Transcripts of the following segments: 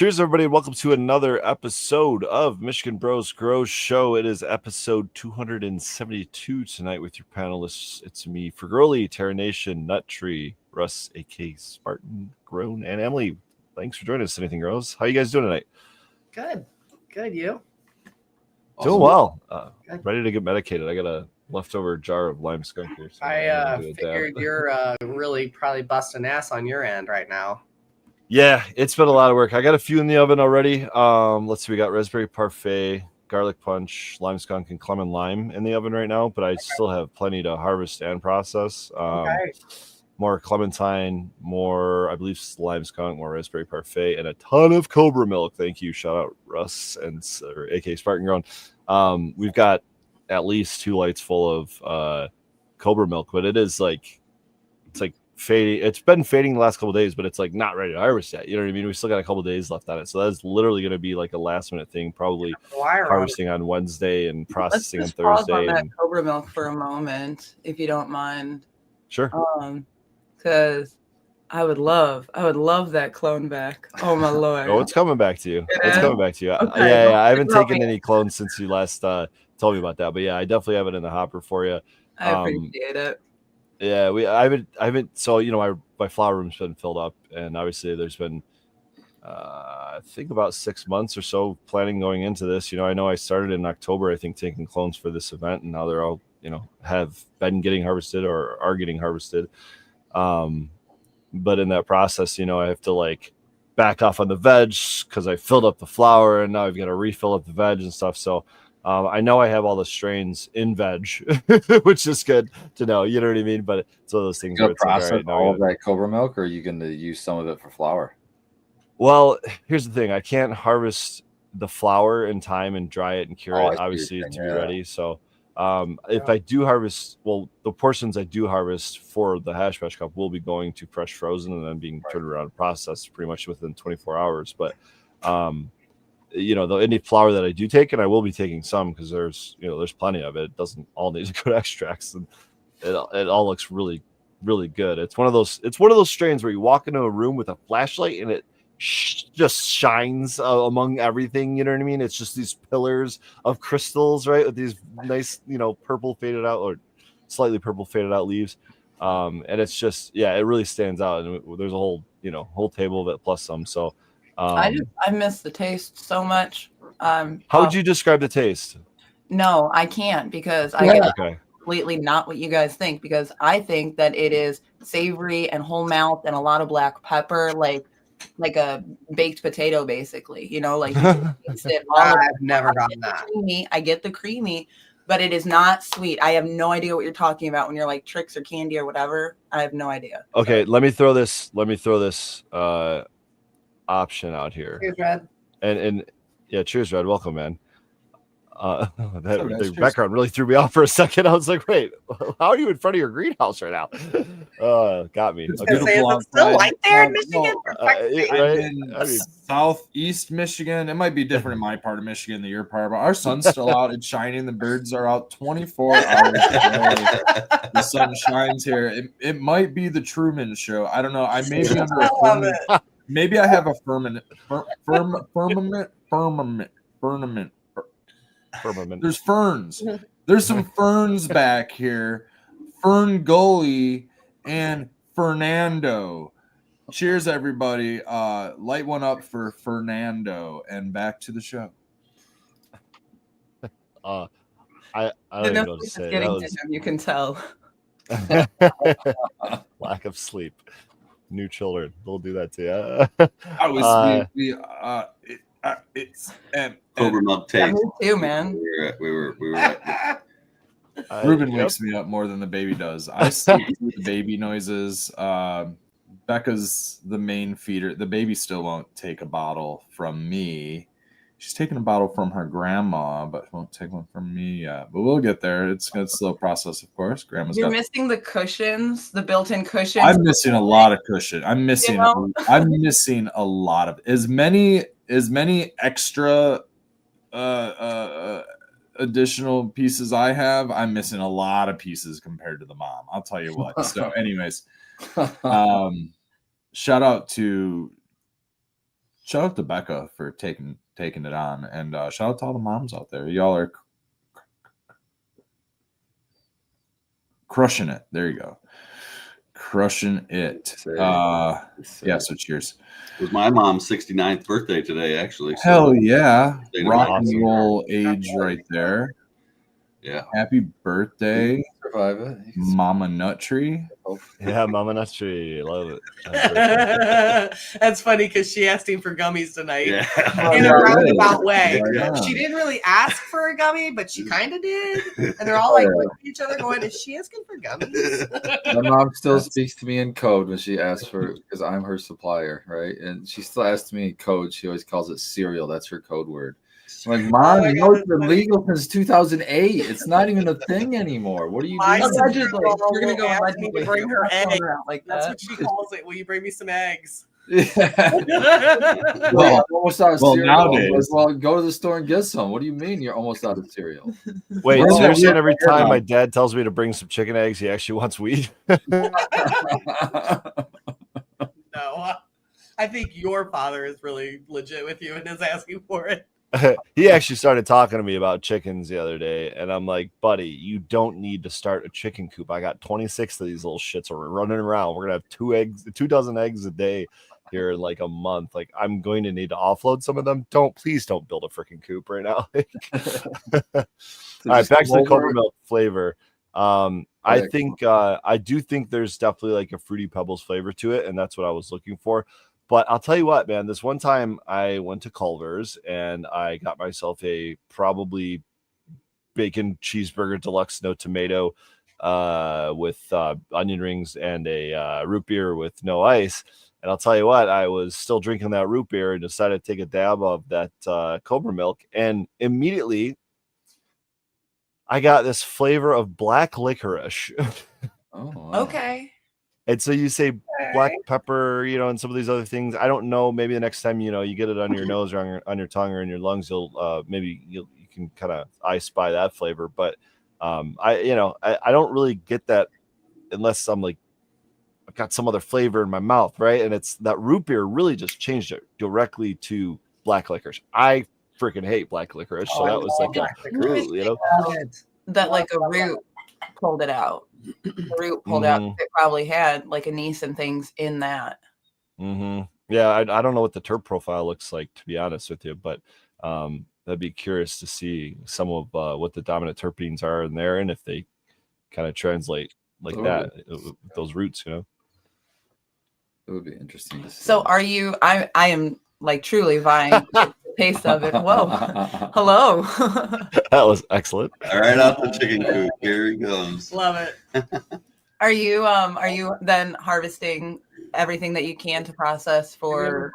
Cheers, everybody, and welcome to another episode of Michigan Bros Grow Show. It is episode 272 tonight with your panelists. It's me, Fergoli, Terra Nation, Nut Tree, Russ, A.K. Spartan, Grown, and Emily. Thanks for joining us, Anything Girls. How you guys doing tonight? Good. You? Awesome. Doing well. Ready to get medicated. I got a leftover jar of lime skunk here. So I figured you're really probably busting ass on your end right now. Yeah, it's been a lot of work. I got a few in the oven already. Let's see, we got raspberry parfait, garlic punch, lime skunk, and clement lime in the oven right now, but I still have plenty to harvest and process. More clementine, more, I believe, lime skunk, more raspberry parfait, and a ton of Cobra milk. Thank you. Shout out Russ and AK Spartan Grown. We've got at least 2 lights full of Cobra milk, but it's like fading. It's been fading the last couple of days, but it's like not ready to harvest yet. You know what I mean? We still got a couple of days left on it, so that's literally going to be like a last minute thing. Probably harvesting on Wednesday and processing on Thursday. Let's pause on that Cobra milk for a moment, if you don't mind. Sure. Because I would love that clone back. Oh my lord! Oh, it's coming back to you. It's coming back to you. Okay. Yeah. I haven't taken any clones since you last told me about that, but yeah, I definitely have it in the hopper for you. I appreciate it. Yeah, I haven't. So my flower room's been filled up, and obviously there's been, I think about 6 months or so planning going into this. I know I started in October, I think, taking clones for this event, and now they're all have been getting harvested or are getting harvested. But in that process, I have to back off on the veg because I filled up the flower, and now I've got to refill up the veg and stuff. So. I know I have all the strains in veg, which is good to know. You know what I mean? But it's one of those things. You're going to process all of that Cobra milk, or are you going to use some of it for flour? Well, here's the thing. I can't harvest the flour in time and dry it and cure it, obviously, to be ready. So if I do harvest, the portions I do harvest for the Hash Bash Cup will be going to fresh frozen and then being turned around and processed pretty much within 24 hours. But any flour that I do take, and I will be taking some because there's plenty of it. It doesn't all need to go to extracts, and it all looks really, really good. It's one of those strains where you walk into a room with a flashlight and it just shines among everything. You know what I mean? It's just these pillars of crystals, right? With these nice, purple faded out or slightly purple faded out leaves. And it's just, it really stands out. And there's a whole table of it plus some. So. I miss the taste so much. How would you describe the taste? No, I can't because I get completely not what you guys think, because I think that it is savory and whole mouth and a lot of black pepper, like a baked potato, basically. I've never gotten that. I get the creamy, but it is not sweet. I have no idea what you're talking about when you're like tricks or candy or whatever. I have no idea. Okay, let me throw this option out here. Cheers, Red. And yeah, cheers, Red. Welcome, man. The background really threw me off for a second. I was like, wait, how are you in front of your greenhouse right now? Got me. Is it still light there in Michigan? I'm in southeast Michigan. It might be different in my part of Michigan than your part, but our sun's still out and shining. The birds are out 24 hours a day. The sun shines here. It might be the Truman Show. I don't know. I may be under a firmament. Maybe I have a firmament. There's ferns. There's some ferns back here. Ferngully and Fernando. Cheers, everybody. Light one up for Fernando, and back to the show. I don't even know what to say. You can tell. Lack of sleep. New children, they'll do that to you. It's Cobra milk taste. Me too, man. We were Ruben wakes me up more than the baby does. I sleep through the baby noises. Becca's the main feeder. The baby still won't take a bottle from me. She's taking a bottle from her grandma, but won't take one from me yet. But we'll get there. It's a slow process, of course. You're missing the cushions, the built-in cushions. I'm missing a lot of cushion. I'm missing a lot of as many extra additional pieces I have. I'm missing a lot of pieces compared to the mom. I'll tell you what. So, anyways, shout out to shout out to Becca for taking it on, and shout out to all the moms out there. Y'all are crushing it. There you go, crushing it. Yeah. So cheers. It was my mom's 69th birthday today, actually. So Hell yeah, Stay rock awesome. and roll age right there. yeah. Happy birthday, Survive it. Mama Nuttree. Yeah, Mama Nuttree, love it. That's funny because she asked him for gummies tonight. Yeah. In a roundabout way. Yeah. She didn't really ask for a gummy, but she kind of did. And they're all like looking at each other going, is she asking for gummies? My mom still speaks to me in code when she asks for, because I'm her supplier, right? And she still asks me in code. She always calls it cereal. That's her code word. I'm like, Mom, you know it's been legal since 2008. It's not even a thing anymore. What are you My doing? Allegedly, sister-in-law you're gonna go will ask me allegedly to bring her Don't eggs. throw her out like That's that. what she calls it. Will you bring me some eggs? Well, Well, I'm almost out of well, cereal. I'm nowadays- like, well, go to the store and get some. What do you mean you're almost out of cereal? Wait, Well, so you're saying yeah, every yeah. time my dad tells me to bring some chicken eggs, he actually wants weed? No. I think your father is really legit with you and is asking for it. He actually started talking to me about chickens the other day, and I'm like, buddy, you don't need to start a chicken coop. I got 26 of these little shits are running around. We're gonna have 2 dozen eggs a day here in like a month. Like, I'm going to need to offload some of them. Please don't build a freaking coop right now. All right, back to the Cobra Milk flavor. I think I do think there's definitely like a Fruity Pebbles flavor to it, and that's what I was looking for. But I'll tell you what, man, this one time I went to Culver's and I got myself a probably bacon cheeseburger deluxe no tomato with onion rings and a root beer with no ice. And I'll tell you what, I was still drinking that root beer and decided to take a dab of that Cobra Milk. And immediately I got this flavor of black licorice. Oh, wow. Okay. And so you say black pepper, and some of these other things. I don't know. Maybe the next time, you get it on your nose or on your tongue or in your lungs, you can kind of I spy that flavor. But I don't really get that unless I'm like, I've got some other flavor in my mouth, right? And it's that root beer really just changed it directly to black licorice. I freaking hate black licorice, so that was like That like a root pulled it out. The root pulled out. It probably had like anise and things in that. Mm-hmm. Yeah, I don't know what the terp profile looks like, to be honest with you, but I'd be curious to see some of what the dominant terpenes are in there and if they kind of translate like that with those roots, It would be interesting to see. So are you? I am like truly vying to get the taste of it. Whoa, hello. That was excellent. All right, out the chicken coop. Here he comes. Love it. Are you then harvesting everything that you can to process for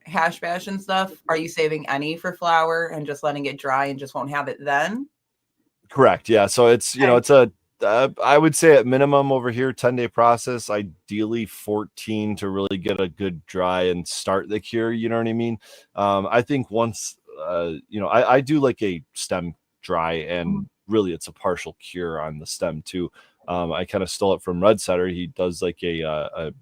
hash bash and stuff? Are you saving any for flour and just letting it dry and just won't have it then? Correct. Yeah. So it's it's a I would say at minimum over here 10-day process, ideally 14 to really get a good dry and start the cure. You know what I mean? I think once I do like a stem dry and really it's a partial cure on the stem too. I kind of stole it from Red Setter. He does like a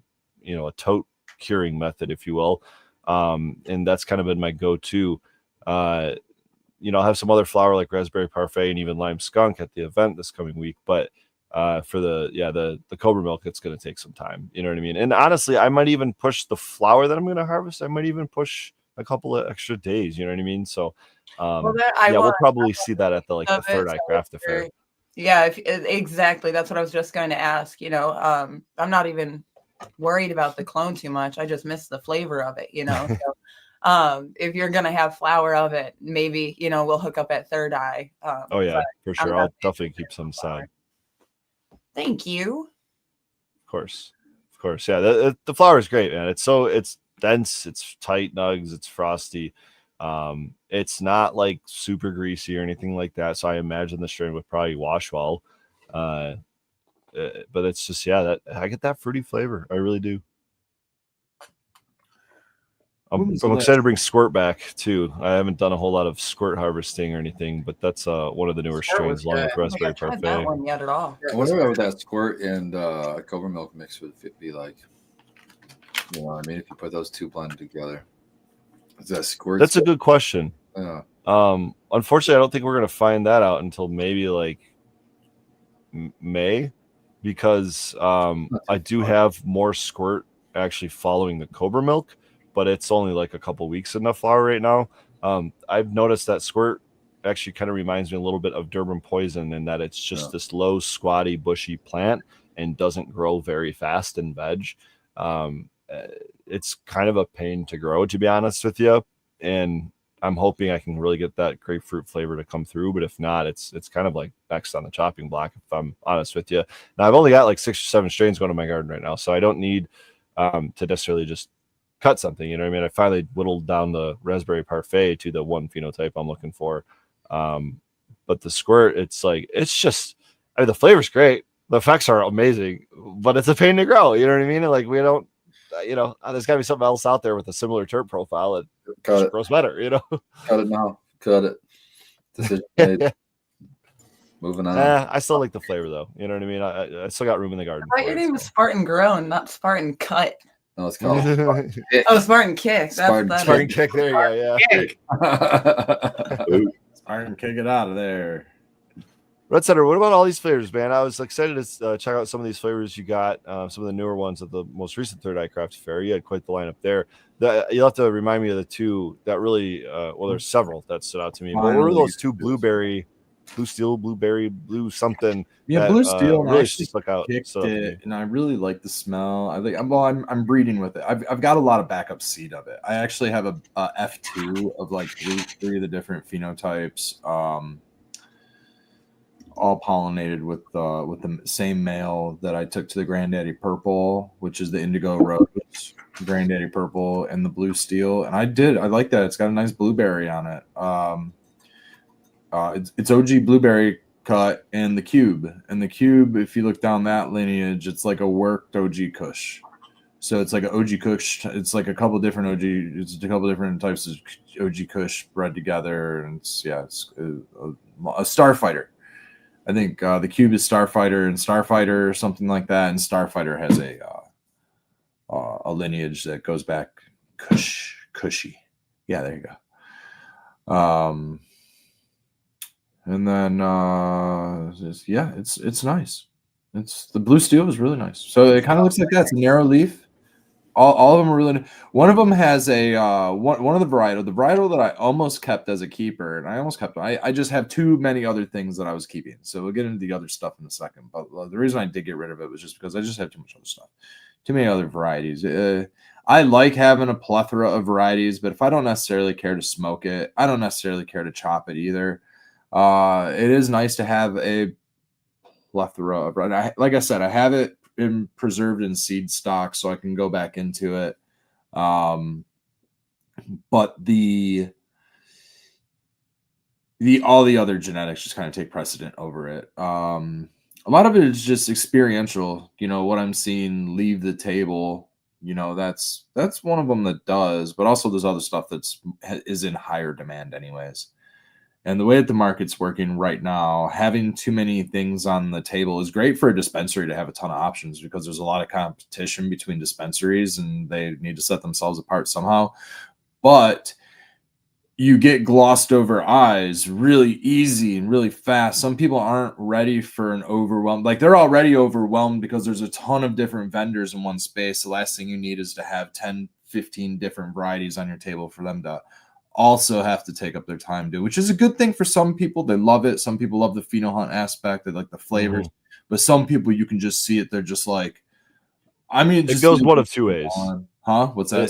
tote curing method, if you will. And that's kind of been my go-to. I'll have some other flour like raspberry parfait and even lime skunk at the event this coming week. But for the Cobra Milk, it's going to take some time. You know what I mean? And honestly, I might even push the flour that I'm going to harvest. I might even push a couple of extra days. You know what I mean? So we'll probably see that at the Third Eye Craft Affair. Yeah, exactly. That's what I was just going to ask. I'm not even worried about the clone too much. I just miss the flavor of it. So, if you're gonna have flour of it, maybe we'll hook up at Third Eye. Oh yeah, for sure. I'll definitely keep some aside. Thank you. Of course. Yeah, the flour is great, man. It's dense, it's tight nugs, it's frosty. It's not like super greasy or anything like that. So I imagine the strain would probably wash well. But it's just that I get that fruity flavor. I really do. I'm excited to bring Squirt back too. I haven't done a whole lot of Squirt harvesting or anything, but that's one of the newer strains along with raspberry parfait. That one yet at all. I wonder what that Squirt and Cobra Milk mix would be like. You know what I mean? If you put those two blended together. Is that squirt? That's a good question. Unfortunately, I don't think we're gonna find that out until maybe like May, because I do have more squirt actually following the Cobra milk, but it's only like a couple weeks in the flower right now. I've noticed that squirt actually kind of reminds me a little bit of Durban poison in that it's just this low, squatty, bushy plant and doesn't grow very fast in veg. It's kind of a pain to grow, to be honest with you. And I'm hoping I can really get that grapefruit flavor to come through. But if not, it's kind of like next on the chopping block, if I'm honest with you. Now, I've only got like 6 or 7 strains going to my garden right now, so I don't need to necessarily just cut something. You know what I mean? I finally whittled down the raspberry parfait to the one phenotype I'm looking for. But the squirt, it's just, I mean, the flavor's great. The effects are amazing, but it's a pain to grow. You know what I mean? Like, we don't, there's got to be something else out there with a similar terp profile that just grows better, Cut it now. Cut it. Decision made. Moving on. I still like the flavor, though. You know what I mean? I still got room in the garden. I thought your name was Spartan Grown, not Spartan Cut. No, it's called Oh, Spartan Kick. Spartan Kick. There you go. Yeah. Spartan Kick it out of there. Red Center, what about all these flavors, man? I was excited to check out some of these flavors you got, some of the newer ones at the most recent Third Eye Craft Fair. You had quite the lineup there. You'll have to remind me of the two that really, there's several that stood out to me. But what were those two blueberry, blue steel, blueberry, blue something? Yeah, blue steel really stuck out. And I really like the smell. I think I'm breeding with it. I've got a lot of backup seed of it. I actually have a F2 of like three of the different phenotypes. All pollinated with the same male that I took to the Granddaddy Purple, which is the Indigo Rose, Granddaddy Purple, and the Blue Steel. And I like that. It's got a nice blueberry on it. It's OG blueberry cut and the cube. And the cube, if you look down that lineage, it's like a worked OG Kush. So it's like an OG Kush. It's like a couple different different types of OG Kush bred together. And it's a Starfighter. I think the cube is Starfighter and Starfighter or something like that, and Starfighter has a lineage that goes back cushy. Yeah, there you go. And then it's nice. It's the Blue Steel is really nice. So it kind of looks like that. It's a narrow leaf. All of them are really. One of them has a one of the varietal that I almost kept as a keeper, and I almost kept. I just have too many other things that I was keeping. So we'll get into the other stuff in a second. But the reason I did get rid of it was just because I just have too much other stuff, too many other varieties. I like having a plethora of varieties, but if I don't necessarily care to smoke it, I don't necessarily care to chop it either. It is nice to have a plethora of varieties. Like I said, I have it preserved in seed stock, so I can go back into it. But the all the other genetics just kind of take precedent over it. A lot of it is just experiential. What I'm seeing leave the table. That's one of them that does. But also there's other stuff is in higher demand anyways. And the way that the market's working right now, having too many things on the table is great for a dispensary to have a ton of options, because there's a lot of competition between dispensaries and they need to set themselves apart somehow. But you get glossed over eyes really easy and really fast. Some people aren't ready for an overwhelm. Like, they're already overwhelmed because there's a ton of different vendors in one space. The last thing you need is to have 10, 15 different varieties on your table for them to also have to take up their time to, which is a good thing for some people. They love it. Some people love the pheno hunt aspect. They like the flavors. But some people, you can just see it. They're just like, it goes one of two ways. Huh? What's that?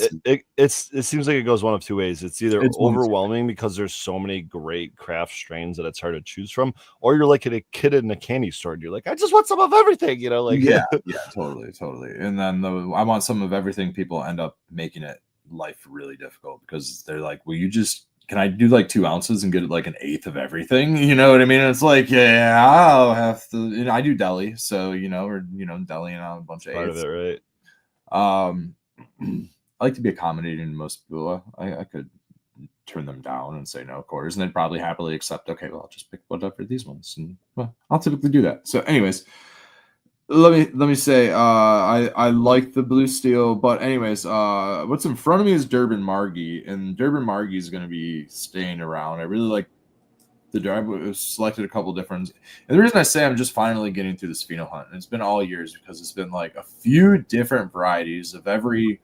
It seems like it goes one of two ways. It's either overwhelming because there's so many great craft strains that it's hard to choose from, or you're like a kid in a candy store and you're like, I just want some of everything, yeah, totally. And then I want some of everything. People end up making it life really difficult because they're like, can I do like 2 ounces and get like an eighth of everything? You know what I mean? And it's like, yeah, I'll have to. I do deli, so deli and out a bunch of part eighths. of it, right? I like to be accommodating to most people. I could turn them down and say no quarters, and they'd probably happily accept. Okay, well, I'll just pick whatever these ones, and I'll typically do that. So, anyways, Let me say, I like the blue steel, but anyways, what's in front of me is Durban Margie, and Durban Margie is going to be staying around. I really like the drive. Was selected a couple different, and the reason I say I'm just finally getting through this pheno hunt, and it's been all years because it's been like a few different varieties of every.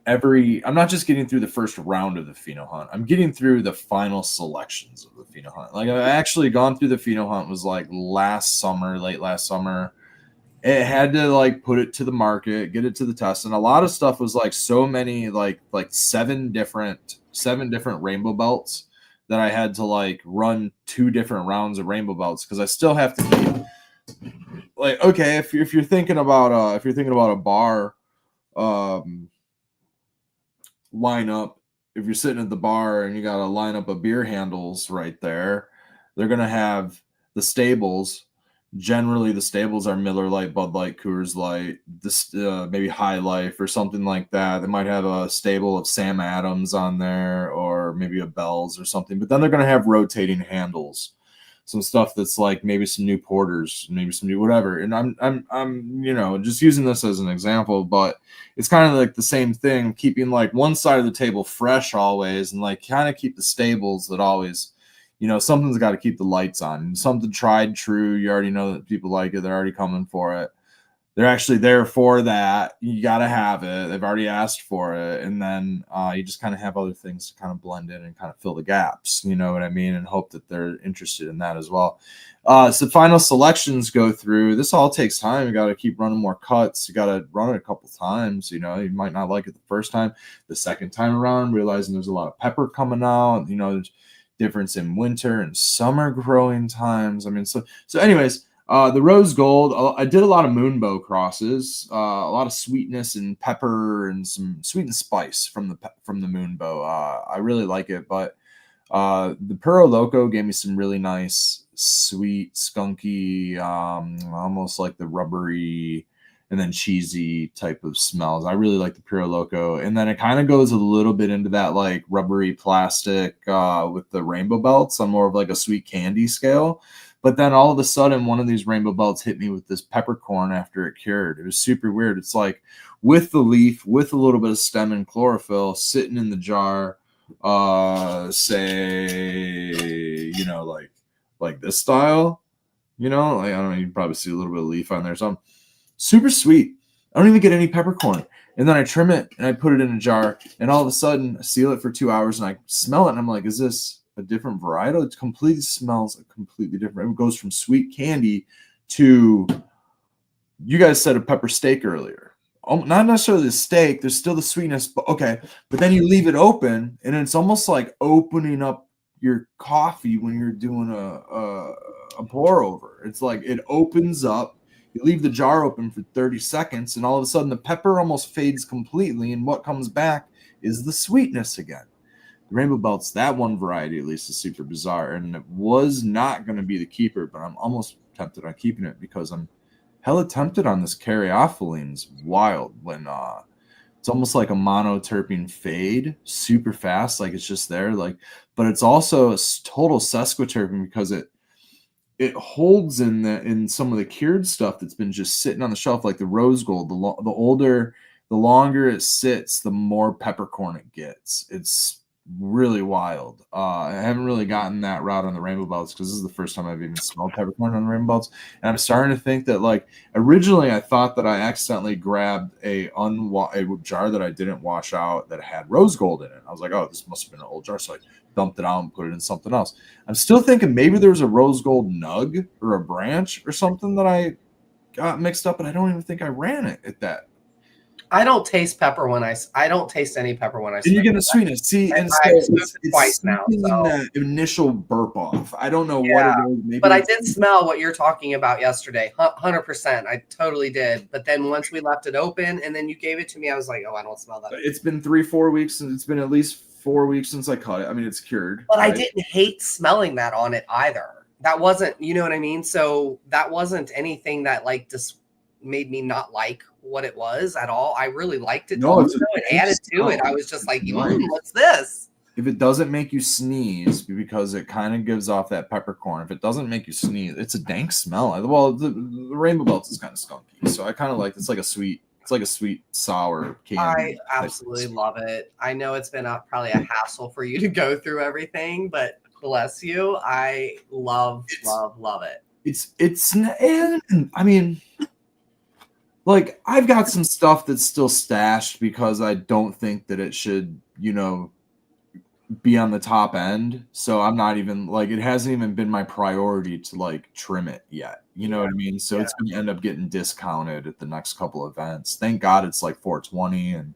I'm not just getting through the first round of the pheno hunt. I'm getting through the final selections of the pheno hunt. Like I've actually gone through the pheno hunt was like late last summer. It had to like put it to the market, get it to the test, and a lot of stuff was like so many like seven different rainbow belts that I had to like run 2 different rounds of rainbow belts because I still have to keep like okay if you're thinking about a bar line up, if you're sitting at the bar and you got a lineup of beer handles right there, they're gonna have the stables. Generally, the stables are Miller Lite, Bud Light, Coors Light, this maybe High Life or something like that. They might have a stable of Sam Adams on there, or maybe a Bell's or something. But then they're going to have rotating handles, some stuff that's like maybe some new porters, maybe some new whatever. And I'm just using this as an example, but it's kind of like the same thing, keeping like one side of the table fresh always, and like kind of keep the stables that always. Something's got to keep the lights on. Something tried true. You already know that people like it. They're already coming for it. They're actually there for that. You got to have it. They've already asked for it. And then you just kind of have other things to kind of blend in and kind of fill the gaps. You know what I mean? And hope that they're interested in that as well. So final selections go through. This all takes time. You got to keep running more cuts. You got to run it a couple times. You might not like it the first time. The second time around, realizing there's a lot of pepper coming out. There's difference in winter and summer growing times. I mean, so anyways, the rose gold, I did a lot of moonbow crosses, a lot of sweetness and pepper and some sweet and spice from the moonbow. I really like it, but the Puro Loco gave me some really nice, sweet, skunky, almost like the rubbery and then cheesy type of smells. I really like the Puro Loco. And then it kind of goes a little bit into that like rubbery plastic with the rainbow belts on more of like a sweet candy scale. But then all of a sudden, one of these rainbow belts hit me with this peppercorn after it cured. It was super weird. It's like with the leaf, with a little bit of stem and chlorophyll sitting in the jar, like this style, like, I don't know, you can probably see a little bit of leaf on there. So super sweet. I don't even get any peppercorn. And then I trim it and I put it in a jar, and all of a sudden I seal it for 2 hours and I smell it and I'm like, is this a different varietal? It completely smells completely different. It goes from sweet candy to, you guys said a pepper steak earlier. Not necessarily the steak, there's still the sweetness, but okay. But then you leave it open and it's almost like opening up your coffee when you're doing a pour over. It's like it opens up. You leave the jar open for 30 seconds, and all of a sudden the pepper almost fades completely, and what comes back is the sweetness again. The Rainbow Belts, that one variety at least, is super bizarre, and it was not going to be the keeper, but I'm almost tempted on keeping it because I'm hella tempted on this Caryophyllene. It's wild when it's almost like a monoterpene fade, super fast, like it's just there, like, but it's also a total sesquiterpene because it holds in some of the cured stuff that's been just sitting on the shelf, like the rose gold. The longer it sits, the more peppercorn it gets. It's really wild. I haven't really gotten that route on the Rainbow Belts because this is the first time I've even smelled peppercorn on the Rainbow Belts. And I'm starting to think that, like, originally I thought that I accidentally grabbed a jar that I didn't wash out that had rose gold in it. I was like, oh, this must have been an old jar. So I dumped it out and put it in something else. I'm still thinking maybe there was a rose gold nug or a branch or something that I got mixed up, and I don't even think I ran it at that. I don't taste pepper when I don't taste any pepper when I. And you get a sweetness. See, and so it's twice now. So. That initial burp off. I don't know what it is. Maybe but I did smell what you're talking about yesterday. 100%. I totally did. But then once we left it open and then you gave it to me, I was like, oh, I don't smell that. It's been 3-4 weeks, and it's been at least 4 weeks since I caught it. I mean, it's cured. But right? I didn't hate smelling that on it either. That wasn't, you know what I mean? So that wasn't anything that like just made me not like what it was at all. I really liked it. No, it added to it. I was just like, what's this? if it doesn't make you sneeze, because it kind of gives off that peppercorn. If it doesn't make you sneeze, it's a dank smell. Well, the Rainbow Belts is kind of skunky, so I kind of like it's like a sweet sour candy. I absolutely love it. I know it's been probably a hassle for you to go through everything, but bless you. I love it. I mean, like, I've got some stuff that's still stashed because I don't think that it should, be on the top end. So I'm not even like, it hasn't even been my priority to like trim it yet. You know what I mean? So it's going to end up getting discounted at the next couple events. Thank God it's like 420 and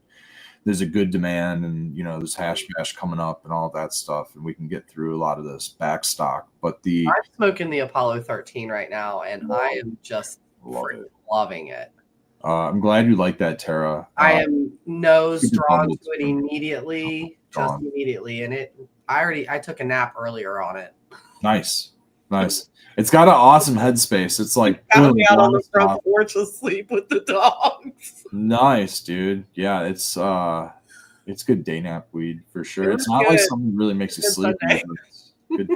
there's a good demand, and there's hash bash coming up and all that stuff, and we can get through a lot of this back stock. But I'm smoking the Apollo 13 right now, and I am just loving it. I'm glad you like that, Tara. I am nose drawn to it too. immediately, just immediately. And I took a nap earlier on it. Nice. It's got an awesome headspace. It's like got me out on the front porch asleep with the dogs. Nice, dude. Yeah, it's good day nap weed for sure. It's not like something that really makes you sleepy. It's good.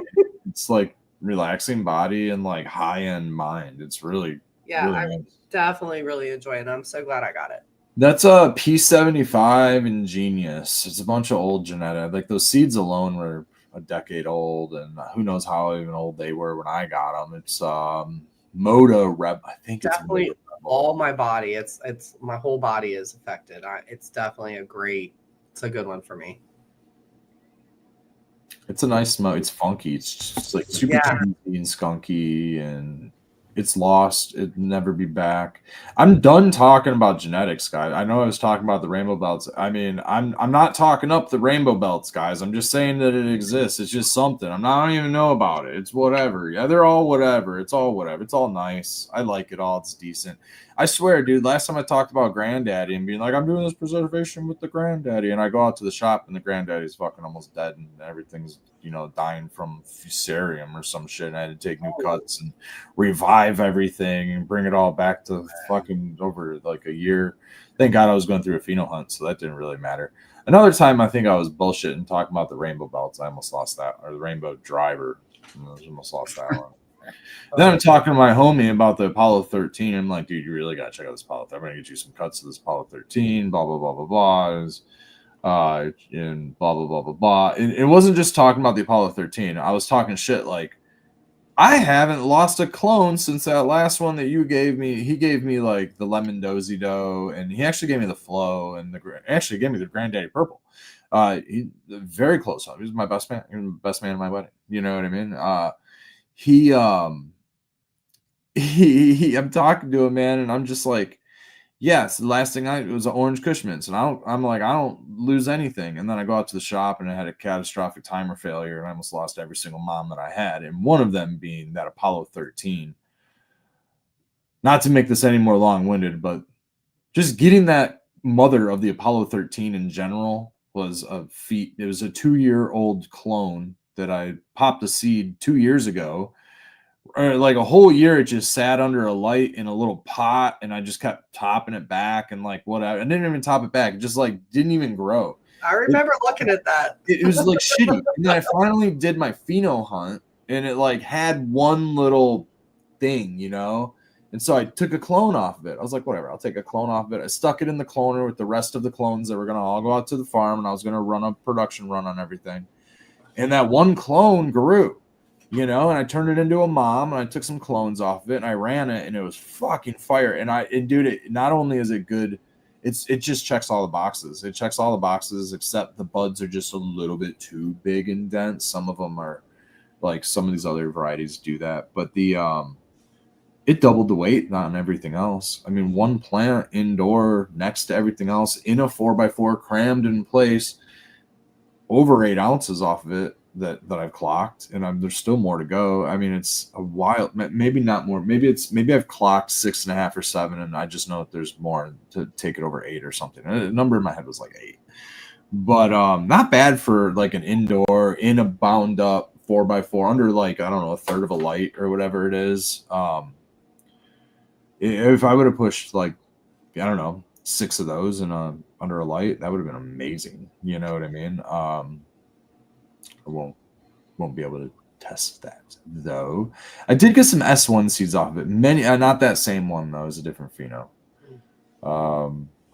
It's like relaxing body and like high end mind. It's really nice. Definitely really enjoy it. I'm so glad I got it. That's a P75 Ingenious. It's a bunch of old genetic. Like those seeds alone were a decade old, and who knows how even old they were when I got them. It's Moda Reb. I think definitely it's all my body. It's my whole body is affected. It's definitely it's a good one for me. It's a nice smoke. It's funky. It's just like super cheesy and skunky, and it's lost. It'd never be back. I'm done talking about genetics, guys. I know I was talking about the Rainbow Belts. I mean, I'm not talking up the Rainbow Belts, guys. I'm just saying that it exists. It's just something. I don't even know about it. It's whatever. Yeah, they're all whatever. It's all whatever. It's all nice. I like it all. It's decent. I swear, dude, last time I talked about Granddaddy and being like, I'm doing this preservation with the Granddaddy, and I go out to the shop and the Granddaddy's fucking almost dead and everything's, dying from fusarium or some shit. And I had to take new cuts and revive everything and bring it all back to fucking over like a year. Thank God I was going through a pheno hunt, so that didn't really matter. Another time I think I was bullshitting talking about the Rainbow Belts. I almost lost that, or the Rainbow Driver. I almost lost that one. Then I'm talking to my homie about the Apollo 13. I'm like, dude, you really got to check out this Apollo 13. I'm going to get you some cuts of this Apollo 13, blah, blah, blah, blah, blah. And blah, blah, blah, blah, blah. It wasn't just talking about the Apollo 13. I was talking shit like, I haven't lost a clone since that last one that you gave me. He gave me like the Lemon Dozy Dough, and he actually gave me the Flow, and actually gave me the Granddaddy Purple. He very close. He was my best man. He was the best man in my wedding. You know what I mean? I'm talking to him, man, and I'm just like, yes, the last thing it was an Orange Cushman's, and I'm like, I don't lose anything. And then I go out to the shop and I had a catastrophic timer failure, and I almost lost every single mom that I had, and one of them being that Apollo 13. Not to make this any more long-winded, but just getting that mother of the Apollo 13 in general was a feat. It was a 2-year-old clone that I popped a seed 2 years ago. Like a whole year, it just sat under a light in a little pot, and I just kept topping it back and like whatever. I didn't even top it back; it just like didn't even grow. I remember looking at that. It was like shitty. And then I finally did my pheno hunt, and it like had one little thing, And so I took a clone off of it. I was like, whatever, I'll take a clone off of it. I stuck it in the cloner with the rest of the clones that were gonna all go out to the farm, and I was gonna run a production run on everything. And that one clone grew. And I turned it into a mom, and I took some clones off of it, and I ran it, and it was fucking fire. And dude, it not only is it good, it just checks all the boxes. It checks all the boxes, except the buds are just a little bit too big and dense. Some of them are like some of these other varieties do that, but it doubled the weight on everything else. I mean, one plant indoor next to everything else in a 4x4 crammed in place, over 8 ounces off of it. That I've clocked, and there's still more to go. I mean, it's a wild, maybe not more. Maybe I've clocked 6.5 or 7, and I just know that there's more to take it over 8 or something. The number in my head was like 8, but not bad for like an indoor in a bound up 4x4 under like, I don't know, a third of a light or whatever it is. If I would have pushed like, I don't know, 6 of those in under a light, that would have been amazing. You know what I mean? I won't be able to test that though. I did get some S1 seeds off of it. Many, not that same one though. It was a different pheno.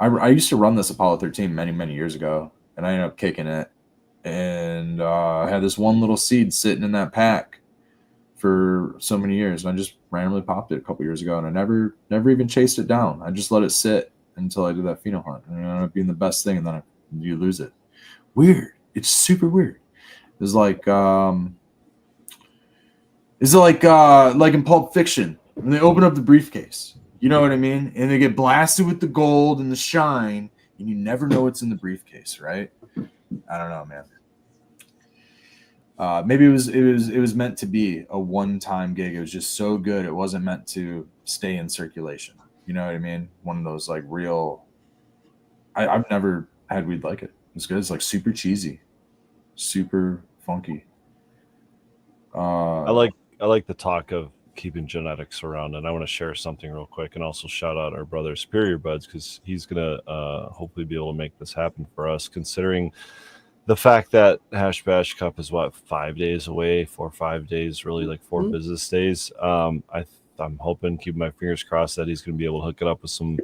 I used to run this Apollo 13 many years ago, and I ended up kicking it, and I had this one little seed sitting in that pack for so many years, and I just randomly popped it a couple years ago, and I never even chased it down. I just let it sit until I did that pheno hunt, and it ended up being the best thing, and then you lose it. Weird. It's super weird. It's like like in Pulp Fiction when they open up the briefcase. You know what I mean? And they get blasted with the gold and the shine, and you never know what's in the briefcase, right? I don't know, man. Maybe it was meant to be a one-time gig. It was just so good. It wasn't meant to stay in circulation. You know what I mean? One of those like real. I've never had weed like it. It's good. It's like super cheesy, super funky. I like the talk of keeping genetics around, and I want to share something real quick and also shout out our brother Superior Buds, because he's gonna hopefully be able to make this happen for us, considering the fact that Hash Bash Cup is 5 days away, 4 or 5 days, really like 4 business days. I'm hoping, keeping my fingers crossed, that he's gonna be able to hook it up with some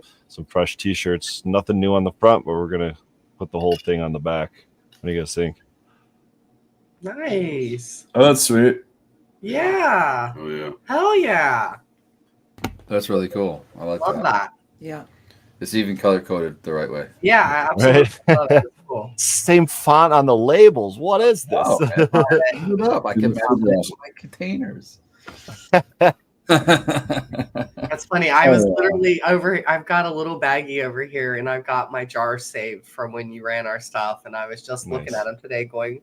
fresh t-shirts. Nothing new on the front, but we're gonna put the whole thing on the back. What do you guys think? Nice. Oh, that's sweet. Yeah. Oh yeah. Hell yeah. That's really cool. I like Love that. Yeah. It's even color coded the right way. Yeah, absolutely. Love it. Cool. Same font on the labels. What is this? Oh, man. Hold up. I can mount it to my containers. That's funny. I was literally I've got a little baggie over here, and I've got my jar saved from when you ran our stuff, and I was just looking at them today going,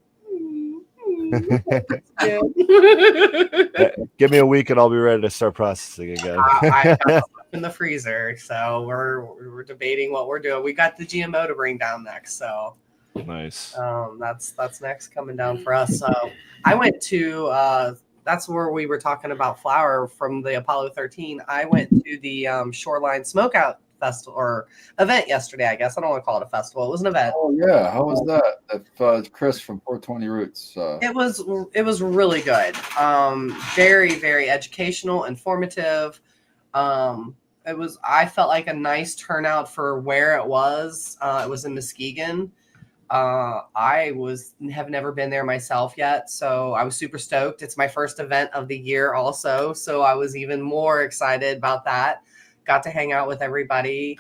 Give me a week and I'll be ready to start processing again. I got stuff in the freezer, so we're debating what we're doing. We got the GMO to bring down next, so Nice. that's next coming down for us. So I went to that's where we were talking about flower from the Apollo 13. I went to the Shoreline Smokeout Festival or event yesterday. I guess I don't want to call it a festival. It was an event. Oh yeah, how was that? If Chris from 420 Roots. It was really good. Very, very educational, informative. I felt like a nice turnout for where it was. It was in Muskegon. I have never been there myself yet, so I was super stoked. It's my first event of the year also, so I was even more excited about that. Got to hang out with everybody.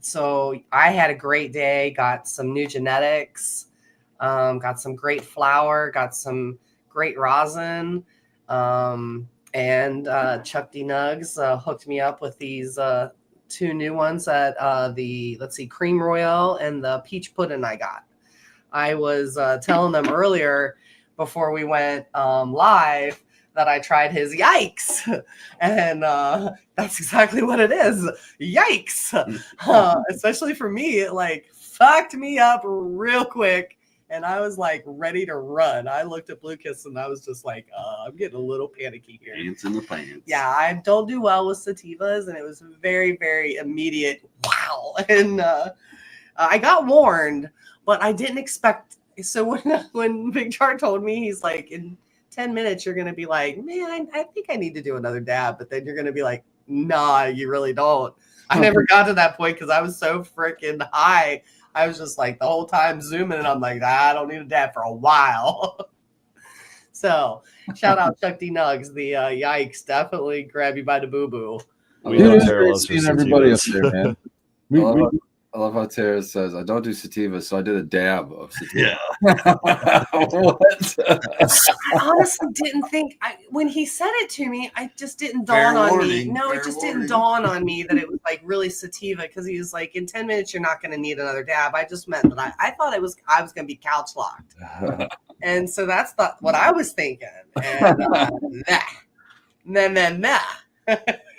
So I had a great day, got some new genetics, got some great flower, got some great rosin, and Chuck D. Nugs hooked me up with these 2 new ones at the Cream Royale and the Peach Pudding I got. I was telling them earlier before we went live that I tried his Yikes. And that's exactly what it is. Yikes. Especially for me, it like fucked me up real quick. And I was like ready to run. I looked at Blue Kiss and I was just like, I'm getting a little panicky here. Pants in the pants. Yeah, I don't do well with sativas. And it was very, very immediate. Wow. And I got warned, but I didn't expect. So when Big Char told me, he's like, in 10 minutes, you're going to be like, man, I think I need to do another dab. But then you're going to be like, nah, you really don't. I never got to that point because I was so freaking high. I was just like the whole time zooming and I'm like, I don't need a dab for a while. So shout out Chuck D. Nugs. The Yikes definitely grab you by the boo-boo. It's great seeing everybody up there, man. I love how Tara says, I don't do sativa, so I did a dab of sativa. Yeah. What? I honestly didn't think, when he said it to me, I just didn't dawn on me. No, it just didn't dawn on me that it was like really sativa, because he was like, in 10 minutes, you're not going to need another dab. I just meant that I thought I was going to be couch locked. And so that's what I was thinking. And nah.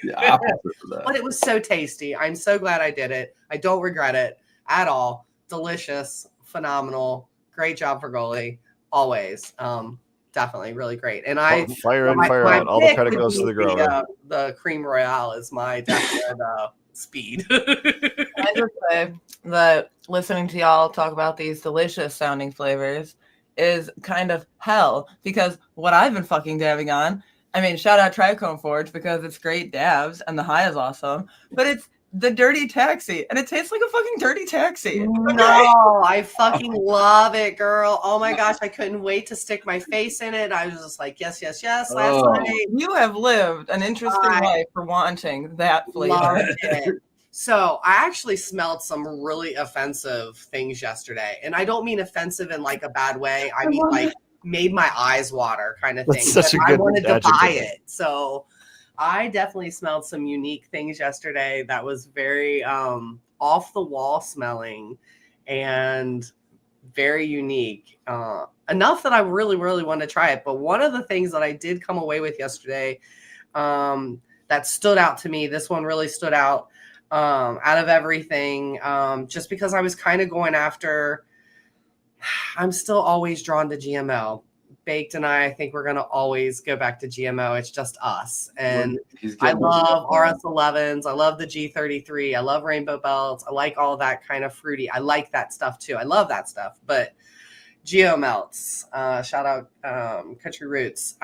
Yeah, But it was so tasty. I'm so glad I did it. I don't regret it at all. Delicious, phenomenal, great job for Goalie. Always, definitely really great. And fire in, fire out. All the credit goes to the grower. The Cream Royale is my definite speed. I just say that listening to y'all talk about these delicious sounding flavors, is kind of hell because what I've been fucking dabbing on, I mean, shout out Trichome Forge because it's great dabs and the high is awesome, but it's the Dirty Taxi and it tastes like a fucking Dirty Taxi. No, I fucking love it, girl. Oh my gosh, I couldn't wait to stick my face in it. I was just like, yes, yes, yes. Last Oh. night, You have lived an interesting life for wanting that flavor. loved it. So I actually smelled some really offensive things yesterday, and I don't mean offensive in like a bad way. I mean like made my eyes water kind of thing. That's such a I good wanted to adjective. buy it, so I definitely smelled some unique things yesterday. That was very off the wall smelling and very unique. Enough that I really, really want to try it. But one of the things that I did come away with yesterday that stood out to me, this one really stood out out of everything, just because I was kind of going after, I'm still always drawn to GMO. Baked and I think we're going to always go back to GMO. It's just us. And I love RS11s. I love the G33. I love rainbow belts. I like all that kind of fruity. I like that stuff too. I love that stuff. But Geo Melts, shout out Country Roots,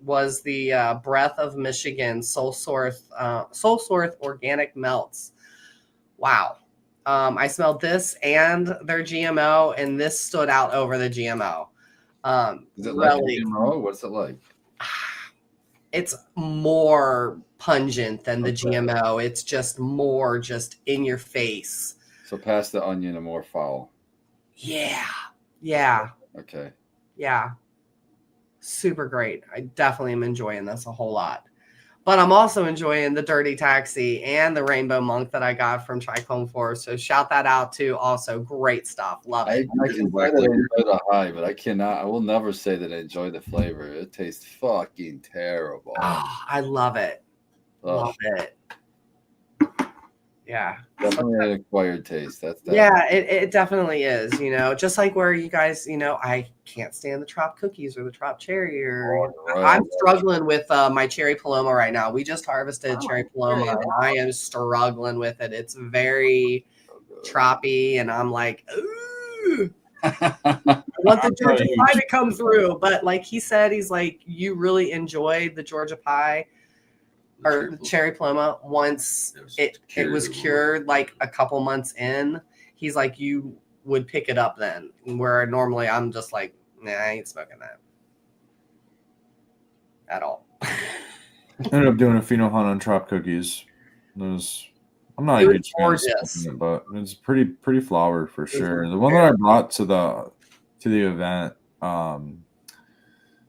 was the Breath of Michigan Soul Source Organic Melts. Wow. I smelled this and their GMO, and this stood out over the GMO. Is it like GMO? What's it like? It's more pungent than the GMO. It's just more just in your face. So past the onion and more foul. Yeah. Yeah. Okay. Yeah. Super great. I definitely am enjoying this a whole lot. But I'm also enjoying the Dirty Taxi and the Rainbow Monk that I got from Trichome Forge. So shout that out too. Also, great stuff. Love it. I can say that I enjoy the high, but I will never say that I enjoy the flavor. It tastes fucking terrible. Oh, I love it. Ugh. Love it. Yeah. Definitely an acquired taste. That's Yeah, it definitely is, you know, just like where you guys, you know, I can't stand the Trop cookies or the Trop cherry, or I'm struggling with my cherry Paloma right now. We just harvested cherry Paloma and I am struggling with it. It's very troppy and I'm like, ooh. I want the Georgia pie to come through. But like he said, he's like, you really enjoyed the Georgia pie or the cherry Paloma once it was cured like a couple months in. He's like, you would pick it up then, where normally I'm just like, nah, I ain't smoking that at all. Ended up doing a pheno hunt on Trop cookies. I'm not a huge fan of smoking it, but it's pretty flowered for sure. The one that I brought to the event, that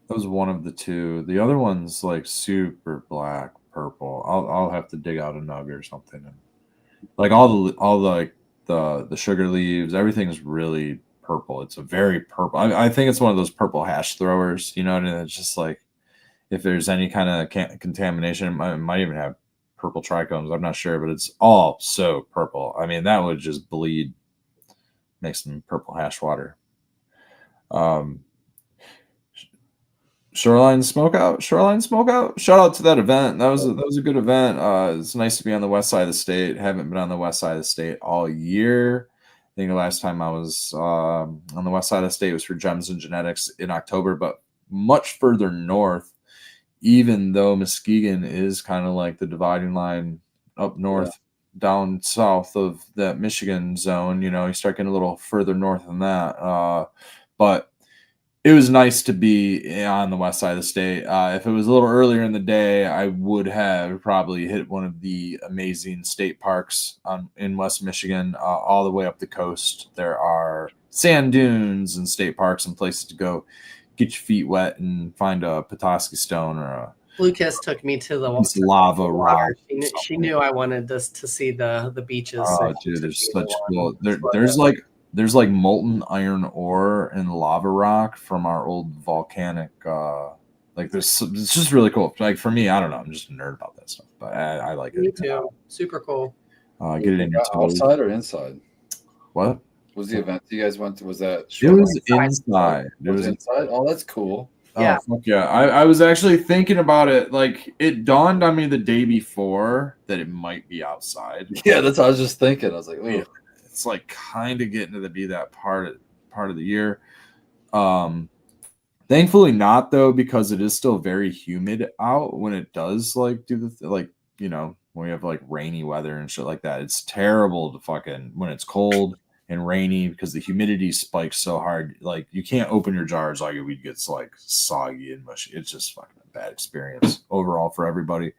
was one of the two. The other one's like super black purple. I'll have to dig out a nug or something. And like all the sugar leaves, everything's really purple. It's a very purple. I think it's one of those purple hash throwers, you know, and it's just like if there's any kind of contamination, it might even have purple trichomes. I'm not sure, but it's all so purple. I mean, that would just bleed, make some purple hash water. Shoreline Smokeout. Shout out to that event. That was a good event. It's nice to be on the west side of the state. Haven't been on the west side of the state all year. I think the last time I was on the west side of the state was for Gems and Genetics in October, but much further north, even though Muskegon is kind of like the dividing line up north, down south of that Michigan zone. You know, you start getting a little further north than that. But it was nice to be on the west side of the state. If it was a little earlier in the day, I would have probably hit one of the amazing state parks in West Michigan, all the way up the coast. There are sand dunes and state parks and places to go get your feet wet and find a Petoskey stone or a Blue Kiss took me to the lava rock. She knew I wanted to see the beaches. Oh, dude, there's such cool. There's like molten iron ore and lava rock from our old volcanic. It's just really cool. Like for me, I don't know. I'm just a nerd about that stuff, but I like it. Me too. Super cool. Get it in your toes. Outside or inside? What was the event you guys went to? Was that? It was inside. It was inside. Oh, that's cool. Yeah. Oh, fuck yeah. I was actually thinking about it. Like it dawned on me the day before that it might be outside. Yeah, that's what I was just thinking. I was like, wait. It's like kind of getting to be that part of the year. Thankfully not though, because it is still very humid out when it does like do the like, you know, when we have like rainy weather and shit like that. It's terrible to fucking when it's cold and rainy because the humidity spikes so hard. Like you can't open your jars, like it gets like soggy and mushy. It's just fucking a bad experience overall for everybody.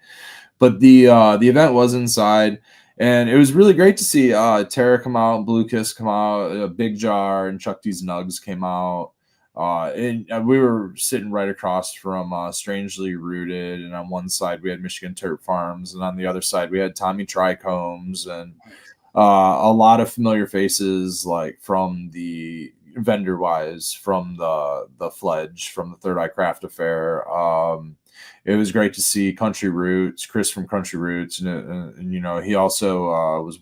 But the event was inside, and it was really great to see Tara come out, Blue Kiss come out, a Big Jar and Chuck D's Nugs came out. And we were sitting right across from Strangely Rooted, and on one side we had Michigan Turp Farms, and on the other side we had Tommy Trichomes, and a lot of familiar faces, like from the vendor wise, from the Fledge, from the Third Eye Craft Affair. It was great to see Country Roots, Chris from Country Roots, and you know, he also was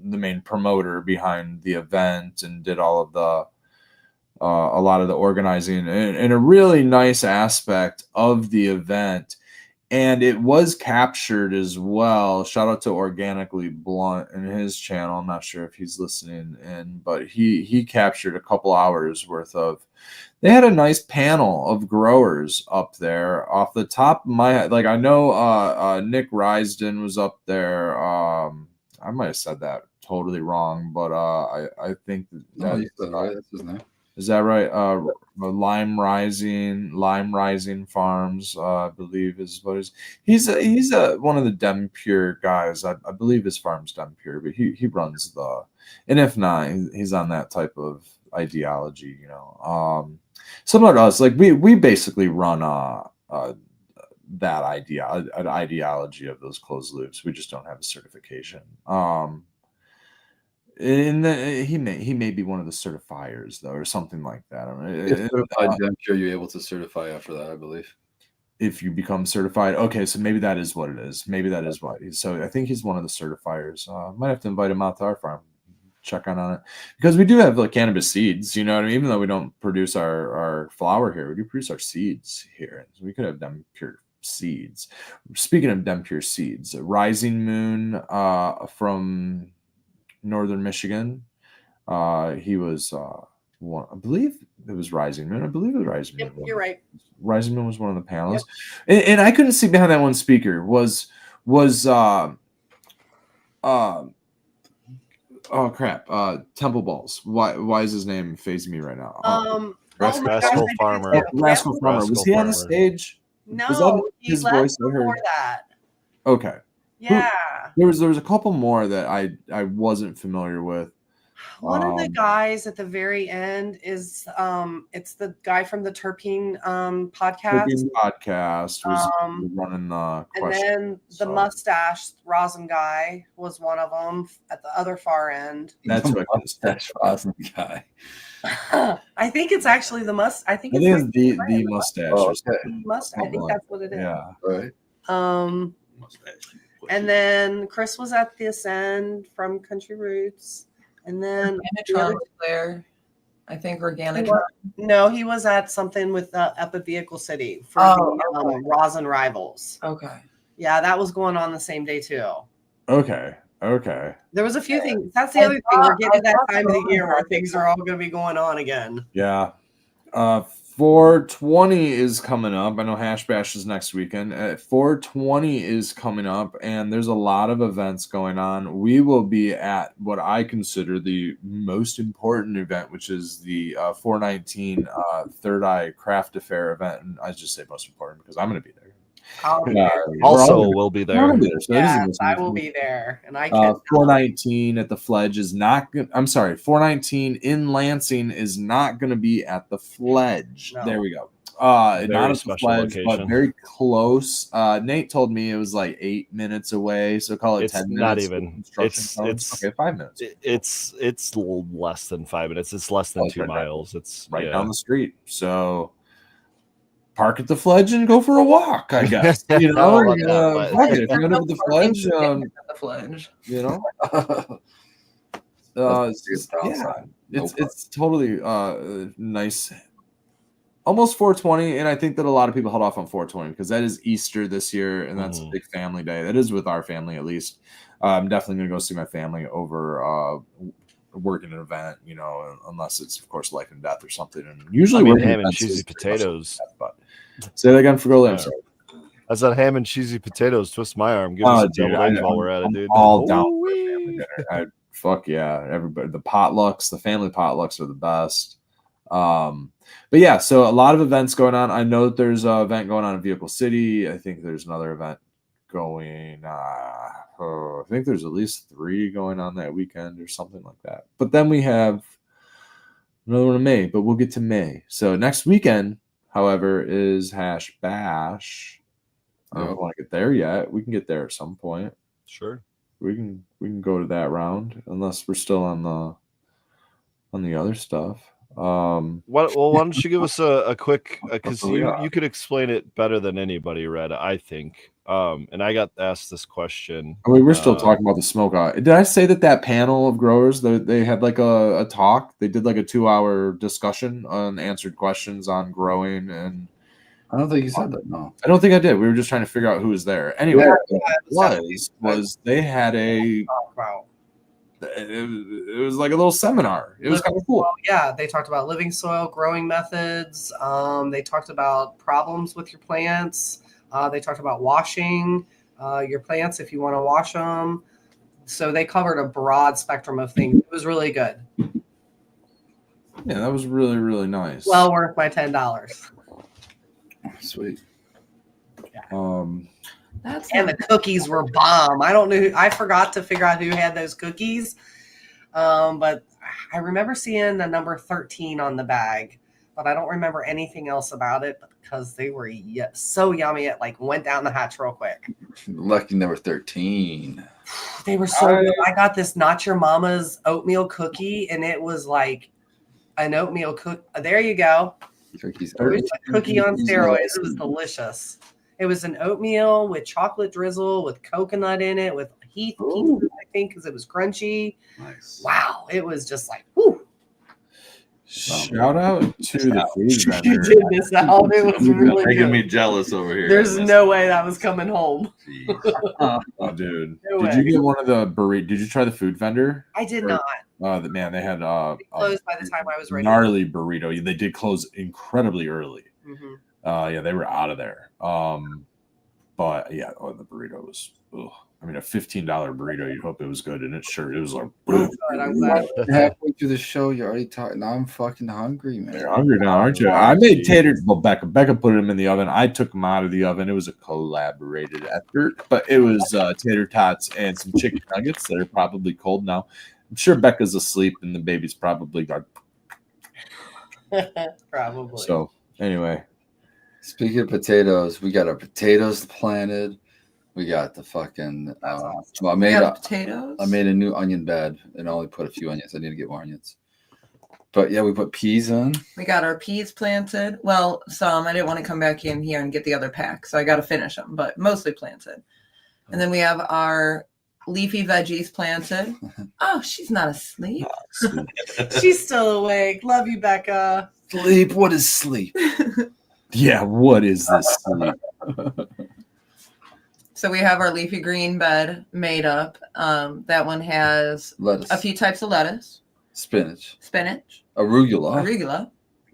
the main promoter behind the event and did all of the a lot of the organizing, and a really nice aspect of the event. And it was captured as well. Shout out to Organically Blunt and his channel. I'm not sure if he's listening in, but he captured a couple hours worth of. They had a nice panel of growers up there. Off the top of my head, like I know Nick Risden was up there. I might have said that totally wrong, but I think No, you said right. That's his name. Is that right? Lime Rising Farms, I believe is what he's one of the Dem Pure guys. I believe his farm's Dem Pure, but he runs and if not, he's on that type of ideology, you know. Similar to us, like we basically run that ideology of those closed loops. We just don't have a certification. And he may be one of the certifiers though, or something like that. I mean, I'm sure you're able to certify after that, I believe. If you become certified, okay, so maybe that is what it is. Maybe that is what. So I think he's one of the certifiers. Might have to invite him out to our farm, check on it, because we do have like cannabis seeds. You know what I mean? Even though we don't produce our flower here, we do produce our seeds here. So we could have Dem Pure seeds. Speaking of Dem Pure seeds, Rising Moon from Northern Michigan. He was one, I believe it was Rising Moon. Yep, you're right. Rising Moon was one of the panelists. Yep. And I couldn't see behind that one speaker was oh crap, Temple Balls. Why is his name phasing me right now? Rascal Farmer. Rascal Farmer. Was he on the stage? No, he left before that. Okay. Yeah. There was a couple more that I wasn't familiar with. One of the guys at the very end is it's the guy from the Terpene podcast. Terpene podcast was running the question. And then the mustache rosin guy was one of them at the other far end. That's what mustache rosin guy. I think it's actually the mustache. I think it's the mustache. Oh, okay. Mustache. I think that's what it is. Yeah. Right. And then Chris was at the Ascend from Country Roots. And then Organitron was there. I think Organic. No, he was at something with up at Vehicle City for Rosin Rivals. Okay. Yeah, that was going on the same day too. Okay. There was a few things. That's the other thing. We're getting to that time of the year where things are all going to be going on again. Yeah. 420 is coming up. I know Hash Bash is next weekend. 420 is coming up, and there's a lot of events going on. We will be at what I consider the most important event, which is the 419 Third Eye Craft Affair event. And I just say most important because I'm going to be there. We'll be there. So yes, I will be there, and I can. 419 at the Fledge is not good. I'm sorry, 419 in Lansing is not going to be at the Fledge. No. There we go. Not at the Fledge, location. but very close. Nate told me it was like 8 minutes away, so call it 10 minutes. Not even. It's okay, 5 minutes. It's less than 5 minutes. It's less than 2 miles. It's right down the street. So park at the Fledge and go for a walk, I guess. You know, fuck it. If you're gonna go to the Fledge, you know. It's totally nice. Almost 420, and I think that a lot of people held off on 420 because that is Easter this year, and that's a big family day. That is with our family, at least. I'm definitely gonna go see my family over working an event, you know, unless it's of course life and death or something. And usually I mean, working ham and events cheesy is pretty much potatoes. like that, but say that again for Goalie. I'm Yeah. sorry. I said ham and cheesy potatoes. Twist my arm. Give us a Dude, double eggs while we're at it, I'm dude. all down for a Ooh-wee. family dinner. Fuck yeah, everybody. The potlucks, the family potlucks are the best. But yeah, so a lot of events going on. I know that there's an event going on in Vehicle City. I think there's another event going. I think there's at least 3 going on that weekend or something like that. But then we have another one in May. But we'll get to May. So next weekend, however, is Hash Bash. I don't want to get there yet. We can get there at some point. Sure. We can go to that round unless we're still on the other stuff. Why don't you give us a quick, because Yeah. you could explain it better than anybody, Red, I think. And I got asked this question. I mean, we're still talking about the smoke out. Did I say that panel of growers, they had like a talk? They did like a 2-hour discussion on answered questions on growing, and I don't think you said that. No. I don't think I did. We were just trying to figure out who was there. Anyway, what was they had a Wow. it was like a little seminar. It was kind of cool. Well, yeah, they talked about living soil, growing methods. They talked about problems with your plants. They talked about washing your plants if you want to wash them. So they covered a broad spectrum of things. It was really good. Yeah, that was really, really nice. Well worth my $10. Sweet. That's And the cookies were bomb. I don't know. I forgot to figure out who had those cookies. But I remember seeing the number 13 on the bag, but I don't remember anything else about it because they were so yummy. It like went down the hatch real quick. Lucky number 13. They were so good. I got this Not Your Mama's oatmeal cookie, and it was like an oatmeal cookie. There you go. Cookies. It was a cookie on steroids. It was delicious. It was an oatmeal with chocolate drizzle, with coconut in it, with heath pieces, I think, because it was crunchy. Nice. Wow. It was just like, whoo. Shout out to the food You vendor. did this out. It was really Making good. me jealous over here. There's no way that was coming home. Jeez. Oh, dude. No Did way. you get one of the burrito? Did you try the food vendor? I did not. Man, they had Closed by the time I was ready. gnarly burrito. They did close incredibly early. Mhm. Yeah, they were out of there. But yeah, the burrito was. Ugh. I mean, a $15 burrito. You'd hope it was good, and it was like. Good, I'm glad. Halfway through the show, you're already talking. Now I'm fucking hungry, man. You're hungry now, aren't you? I made tater. Well, Becca put them in the oven. I took them out of the oven. It was a collaborated effort, but it was tater tots and some chicken nuggets that are probably cold now. I'm sure Becca's asleep, and the baby's probably gone. Probably. So anyway, Speaking of potatoes, we got our potatoes planted. We got the fucking. Well, I made potatoes. I made a new onion bed and only put a few onions. I need to get more onions. But yeah, we put peas in. We got our peas planted. Well, some. I didn't want to come back in here and get the other pack, so I got to finish them, but mostly planted. And then we have our leafy veggies planted. Oh, she's not asleep. She's still awake. Love you, Becca. Sleep. What is sleep? yeah. What is this? Sleep? So we have our leafy green bed made up. That one has Lettuce. a few types of lettuce, Spinach. spinach, Arugula. arugula,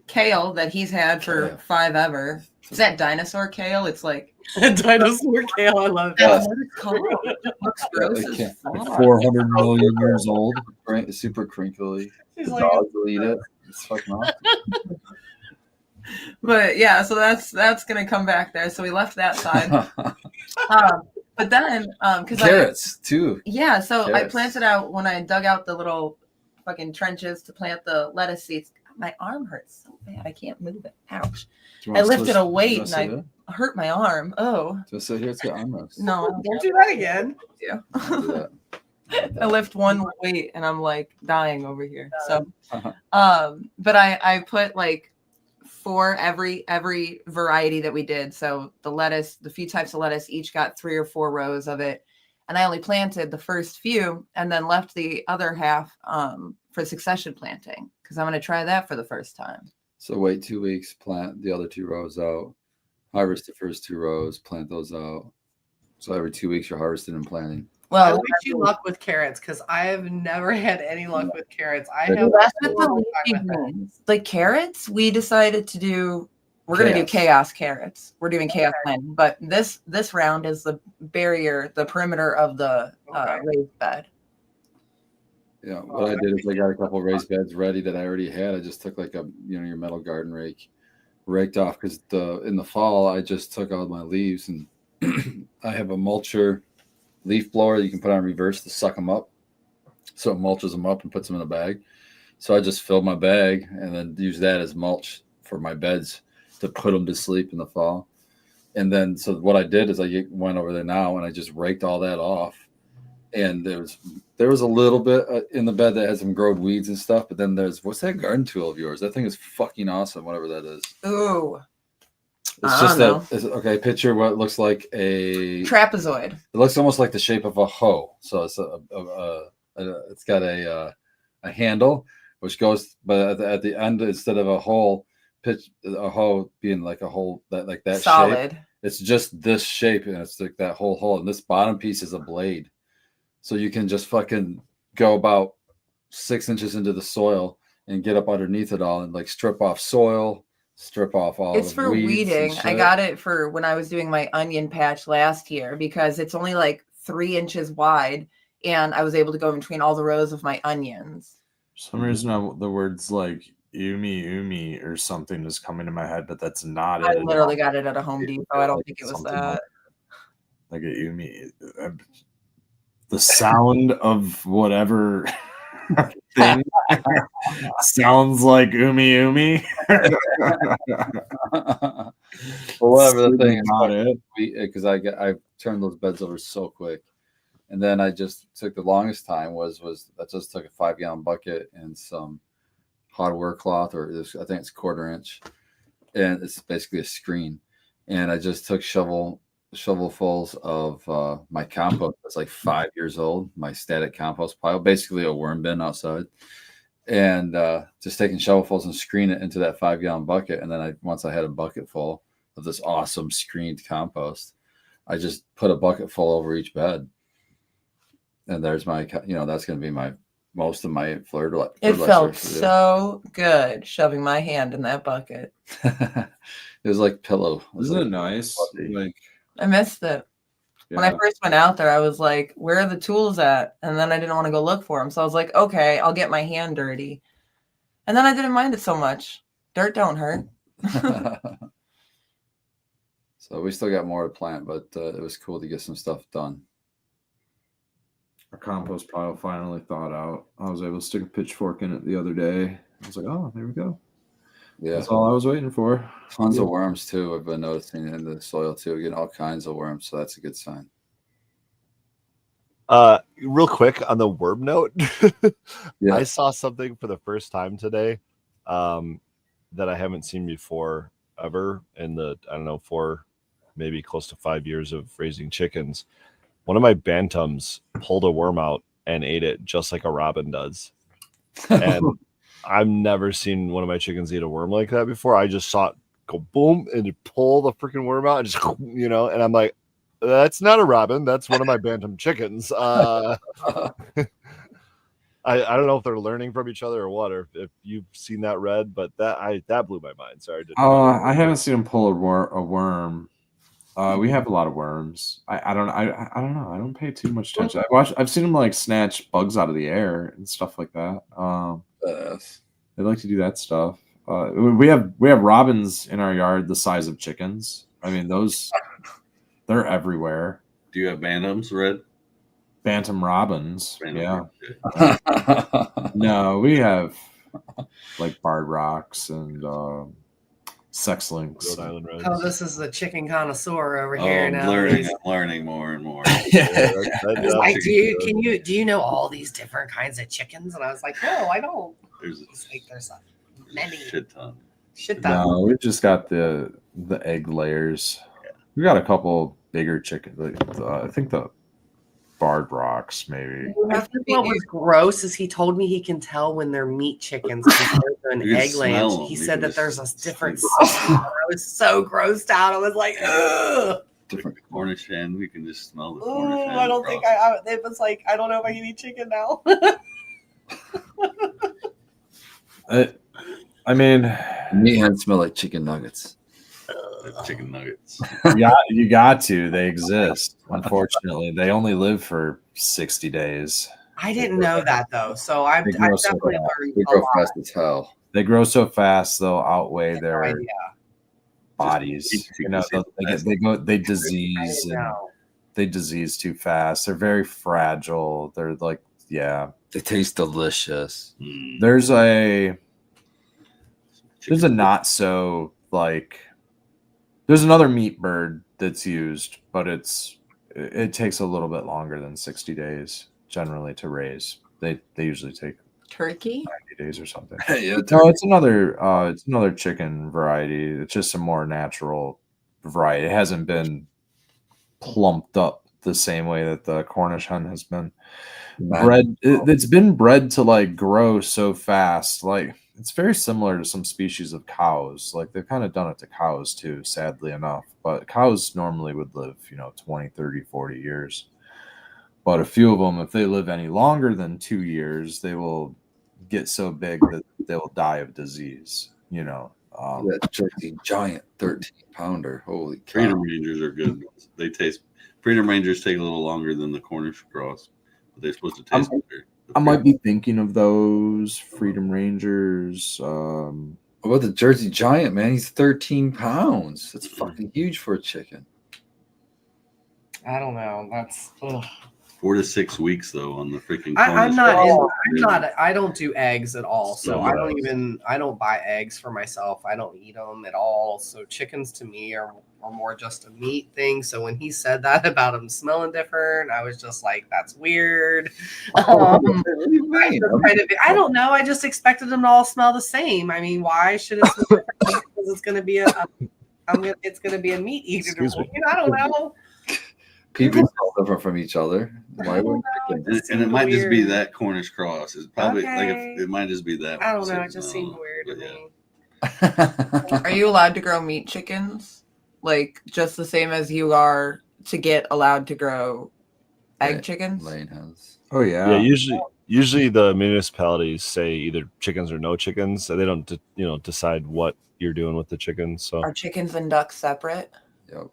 kale that he's had for Kale. 5 ever. Is that dinosaur kale? It's like Dinosaur kale. I love that's that. what it's called. It looks gross as Okay. fuck. 400 million years old. Super crinkly. She's The like, dogs will eat it. It's fucking awesome. But yeah, so that's gonna come back there. So we left that side. But then because Carrots too. so I Carrots. planted out when I dug out the little fucking trenches to plant the lettuce seeds. My arm hurts so bad I can't move it. Ouch. Do you I want lifted to a weight just and sit there? I hurt my arm. Oh Just sit here. It's got arm rest. no. don't do that again. Don't do that. I lift one weight and I'm like dying over here. So but I put like 4 every variety that we did. So the lettuce, the few types of lettuce each got 3 or 4 rows of it. And I only planted the first few and then left the other half for succession planting because I'm going to try that for the first time. So wait 2 weeks, plant the other 2 rows out, harvest the first 2 rows, plant those out. So every 2 weeks you're harvesting and planting. Well, I wish you luck with carrots because I have never had any luck with carrots. I have that's with the horrible leafy time with it. greens. Like carrots, we decided to do. We're gonna do chaos carrots. We're doing chaos planting, but this round is the barrier, the perimeter of the raised bed. Yeah, what I did is I got a couple raised beds ready that I already had. I just took like a your metal garden rake, raked off because in the fall I just took all my leaves and I have a mulcher leaf blower you can put on reverse to suck them up, so it mulches them up and puts them in a bag. So I just filled my bag and then use that as mulch for my beds to put them to sleep in the fall. And then so what I did is I went over there now and I just raked all that off. And there was a little bit in the bed that had some growed weeds and stuff, but then what's that garden tool of yours? That thing is fucking awesome, whatever that is. Ooh. It's just okay. Picture what looks like a trapezoid. It looks almost like the shape of a hoe. So it's it's got a handle which goes, but at the end instead of a hoe being like a hole that solid shape, it's just this shape and it's like that whole hole. And this bottom piece is a blade. So you can just fucking go about 6 inches into the soil and get up underneath it all and like strip off soil, strip off all. It's for weeding. I got it for when I was doing my onion patch last year because it's only like 3 inches wide, and I was able to go in between all the rows of my onions. For some reason, the words like umi or something is coming to my head, but that's not I it. literally got it at a Home Depot. I don't think it was that. Like a umi. The sound of whatever thing sounds like umi. Well, whatever the thing is, not it. Because I turned those beds over so quick, and then I just took the longest time was I just took a 5-gallon bucket and some hardware cloth, or I think it's 1/4 inch, and it's basically a screen, and I just took shovelfuls of my compost that's like 5 years old, my static compost pile, basically a worm bin outside, and just taking shovelfuls and screen it into that 5-gallon bucket. And then once I had a bucket full of this awesome screened compost, I just put a bucket full over each bed, and there's my that's going to be most of my fertilizer. It felt so good shoving my hand in that bucket. It was like pillow. Isn't it nice? Like, I missed it. Yeah. When I first went out there, I was like, where are the tools at? And then I didn't want to go look for them. So I was like, okay, I'll get my hand dirty. And then I didn't mind it so much. Dirt don't hurt. So we still got more to plant, but it was cool to get some stuff done. Our compost pile finally thawed out. I was able to stick a pitchfork in it the other day. I was like, oh, there we go. Yeah, that's all I was waiting for. Tons of worms too. I've been noticing in the soil too, getting all kinds of worms. So that's a good sign. Real quick on the worm note, yeah. I saw something for the first time today that I haven't seen before ever in the 4, maybe close to 5 years of raising chickens. One of my bantams pulled a worm out and ate it just like a robin does. And I've never seen one of my chickens eat a worm like that before. I just saw it go boom and pull the freaking worm out and just, and I'm like, that's not a robin. That's one of my bantam chickens. I don't know if they're learning from each other or what, or if you've seen that, Red, but that blew my mind. Sorry. I haven't seen him pull a worm. We have a lot of worms. I don't know. I don't pay too much attention. I've seen them like snatch bugs out of the air and stuff like that. They like to do that stuff. We have robins in our yard the size of chickens. I mean, they're everywhere. Do you have bantams, Red? Bantam robins. Bantam, yeah. No, we have like barred rocks and sex links. Rhode Island Reds. Oh, this is the chicken connoisseur over here now. I'm learning more and more. It's like, do you know all these different kinds of chickens? And I was like, no, I don't. There's many. Shit ton. No, we just got the egg layers. Yeah. We got a couple bigger chickens. I think the barred rocks, maybe. I think what was gross is he told me he can tell when they're meat chickens compared to an egg laying. He said that there's a different. I was so grossed out. I was like, ugh. different. Cornish hen. We can just smell the Oh, Cornish hen. I don't think across. it was like, I don't know if I can eat chicken now. I mean, Meat hens smell like chicken nuggets. The chicken nuggets. you got to. They exist. Unfortunately, they only live for 60 days. I didn't know that though. So I've They grow so definitely fast. learned They a grow lot. fast as hell. They grow so fast they'll outweigh No their idea. bodies. You know, they disease I and know. they disease too fast. They're very fragile. They're like, yeah. They taste delicious. Mm. There's a Chicken- not so like there's another meat bird that's used, but it takes a little bit longer than 60 days generally to raise. They usually take Turkey? 90 days or something. Yeah, No, it's another chicken variety. It's just a more natural variety. It hasn't been plumped up the same way that the Cornish hen has been bred. It's been bred to like grow so fast. Like it's very similar to some species of cows. Like they've kind of done it to cows too, sadly enough. But cows normally would live, 20, 30, 40 years. But a few of them, if they live any longer than 2 years, they will get so big that they will die of disease. that Jersey Giant 13-pounder. Holy cow! Freedom Rangers are good. Freedom Rangers take a little longer than the Cornish cross, but they're supposed to taste better. I might be thinking of those Freedom Rangers. What about the Jersey Giant, man? He's 13 pounds. That's fucking huge for a chicken. I don't know. That's. Ugh. 4 to 6 weeks though on the freaking. I'm Cornish not. cross. I don't do eggs at all. So So I don't even. I don't buy eggs for myself. I don't eat them at all. So chickens to me are more just a meat thing. So when he said that about them smelling different, I was just like, that's weird. What do you I mean? just I don't know. I just expected them to all smell the same. I mean, why should it smell different? Because it's going to be it's going to be a meat eater. Excuse me. I don't know. People smell different from each other. Why I would don't know, And, just and it seemed might just be weird. that Cornish cross. It's probably like Okay. it might just be that. I don't know. one. It just seemed weird to But me. Are you allowed to grow meat chickens? Like just the same as you are to get allowed to grow egg Right. chickens? Lane has. Oh yeah. Yeah, usually the municipalities say either chickens or no chickens. So they don't decide what you're doing with the chickens. So Are chickens and ducks separate? Yep.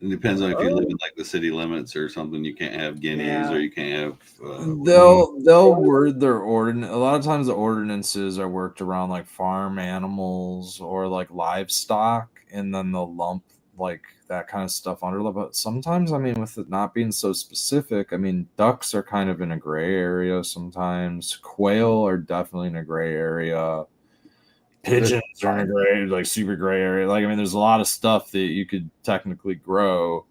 it depends on if you live in like the city limits or something. You can't have guineas Yeah. or you can't have. They'll word their ordinance. A lot of times the ordinances are worked around like farm animals or like livestock, and then they'll lump like that kind of stuff under. But sometimes, I mean, with it not being so specific, I mean, ducks are kind of in a gray area. Sometimes quail are definitely in a gray area. Pigeons are in a gray, like super gray area. Like, I mean, there's a lot of stuff that you could technically grow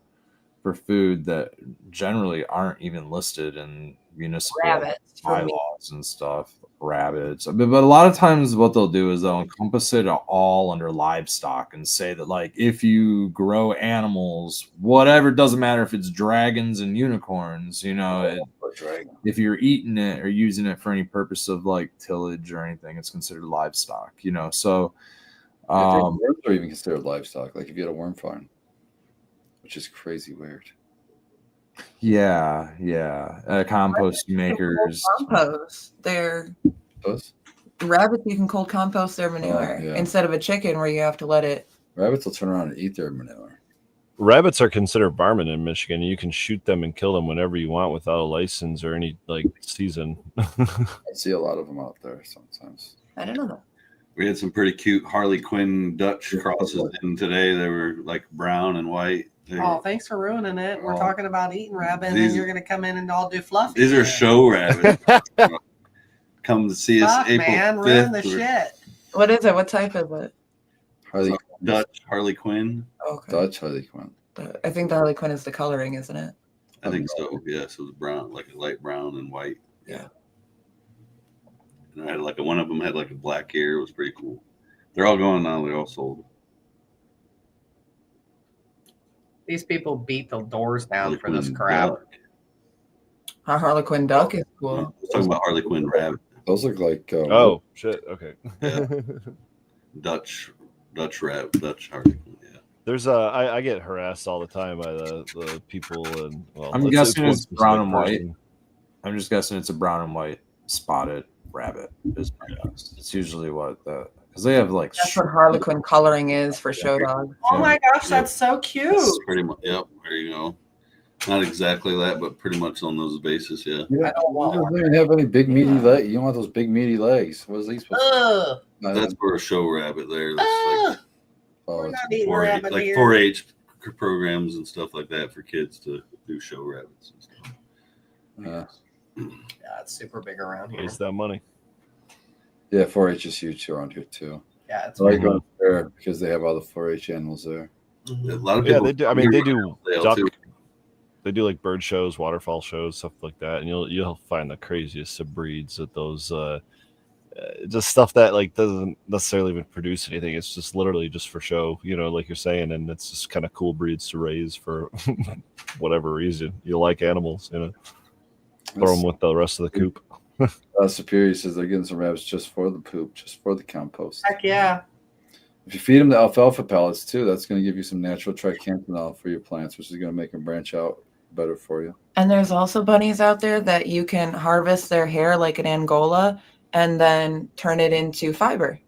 for food that generally aren't even listed in municipal Rabbits for meat. bylaws and stuff. Rabbits, but a lot of times what they'll do is they'll encompass it all under livestock and say that like if you grow animals, whatever, doesn't matter if it's dragons and unicorns, if you're eating it or using it for any purpose of like tillage or anything, it's considered livestock. So Worms are even considered livestock. Like if you had a worm farm, which is crazy weird. yeah, compost makers. Compost. They're Those rabbits. You can cold compost their manure yeah. instead of a chicken where you have to let it. rabbits will turn around and eat their manure. rabbits are considered varmint in Michigan. You can shoot them and kill them whenever you want without a license or any like season. I see a lot of them out there sometimes. I don't know that. We had some pretty cute Harley Quinn Dutch crosses in today. They were like brown and white. Oh, thanks for ruining it. We're Oh. talking about eating rabbit, and These- then you're going to come in and all do fluffy. These are shit. show rabbits. Come to see us Fuck, April man, ruin 5th. the We're shit. What is it? What type is it? Harley Dutch Harley Quinn. Okay. Dutch Harley Quinn. I think the Harley Quinn is the coloring, isn't it? I think so. Yes, it was brown, like a light brown and white. Yeah. And I had like one of them had like a black ear. It was pretty cool. They're all going now. They're all sold. These people beat the doors down Harley for this Quinn crap. duck. Our Harley Quinn duck is No, I cool. was talking about Harley Quinn rabbit. Those look like Oh shit! Okay. Dutch rabbit. Dutch Harley Quinn. Yeah. There's I get harassed all the time by the people, and well, I'm guessing one it's brown and specific white. person. I'm just guessing it's a brown and white spotted rabbit. Is my guess. It's usually what because they have like That's what Harlequin coloring is for show dog. Oh my gosh, that's so cute. It's pretty much. Yep. There you go. Not exactly that, but pretty much on those bases. Yeah. You I don't want don't even have any big meaty legs. You don't want those big meaty legs. What is these supposed to Ugh. be? That's for a show rabbit there. That's like Ugh. Oh, We're it's- not eating rabbit like here. 4-H programs and stuff like that for kids to do show rabbits and stuff. Yeah, it's super big around here. Waste that money. yeah, 4-H is huge around here too. Yeah, it's I like Mhm. going there because they have all the 4-H animals there. A Mhm. lot of Yeah, people. they do. I mean, they do Sale, duck. too. They do like bird shows, waterfowl shows, stuff like that, and you'll find the craziest of breeds at those. Just stuff that like doesn't necessarily even produce anything. It's just literally just for show, like you're saying, and it's just kind of cool breeds to raise for whatever reason. You like animals, throw them with the rest of the coop. Superior says they're getting some rabbits just for the poop, just for the compost. Heck yeah. If you feed them the alfalfa pellets too, that's going to give you some natural tricampanol for your plants, which is going to make them branch out better for you. And there's also bunnies out there that you can harvest their hair like an Angola and then turn it into fiber.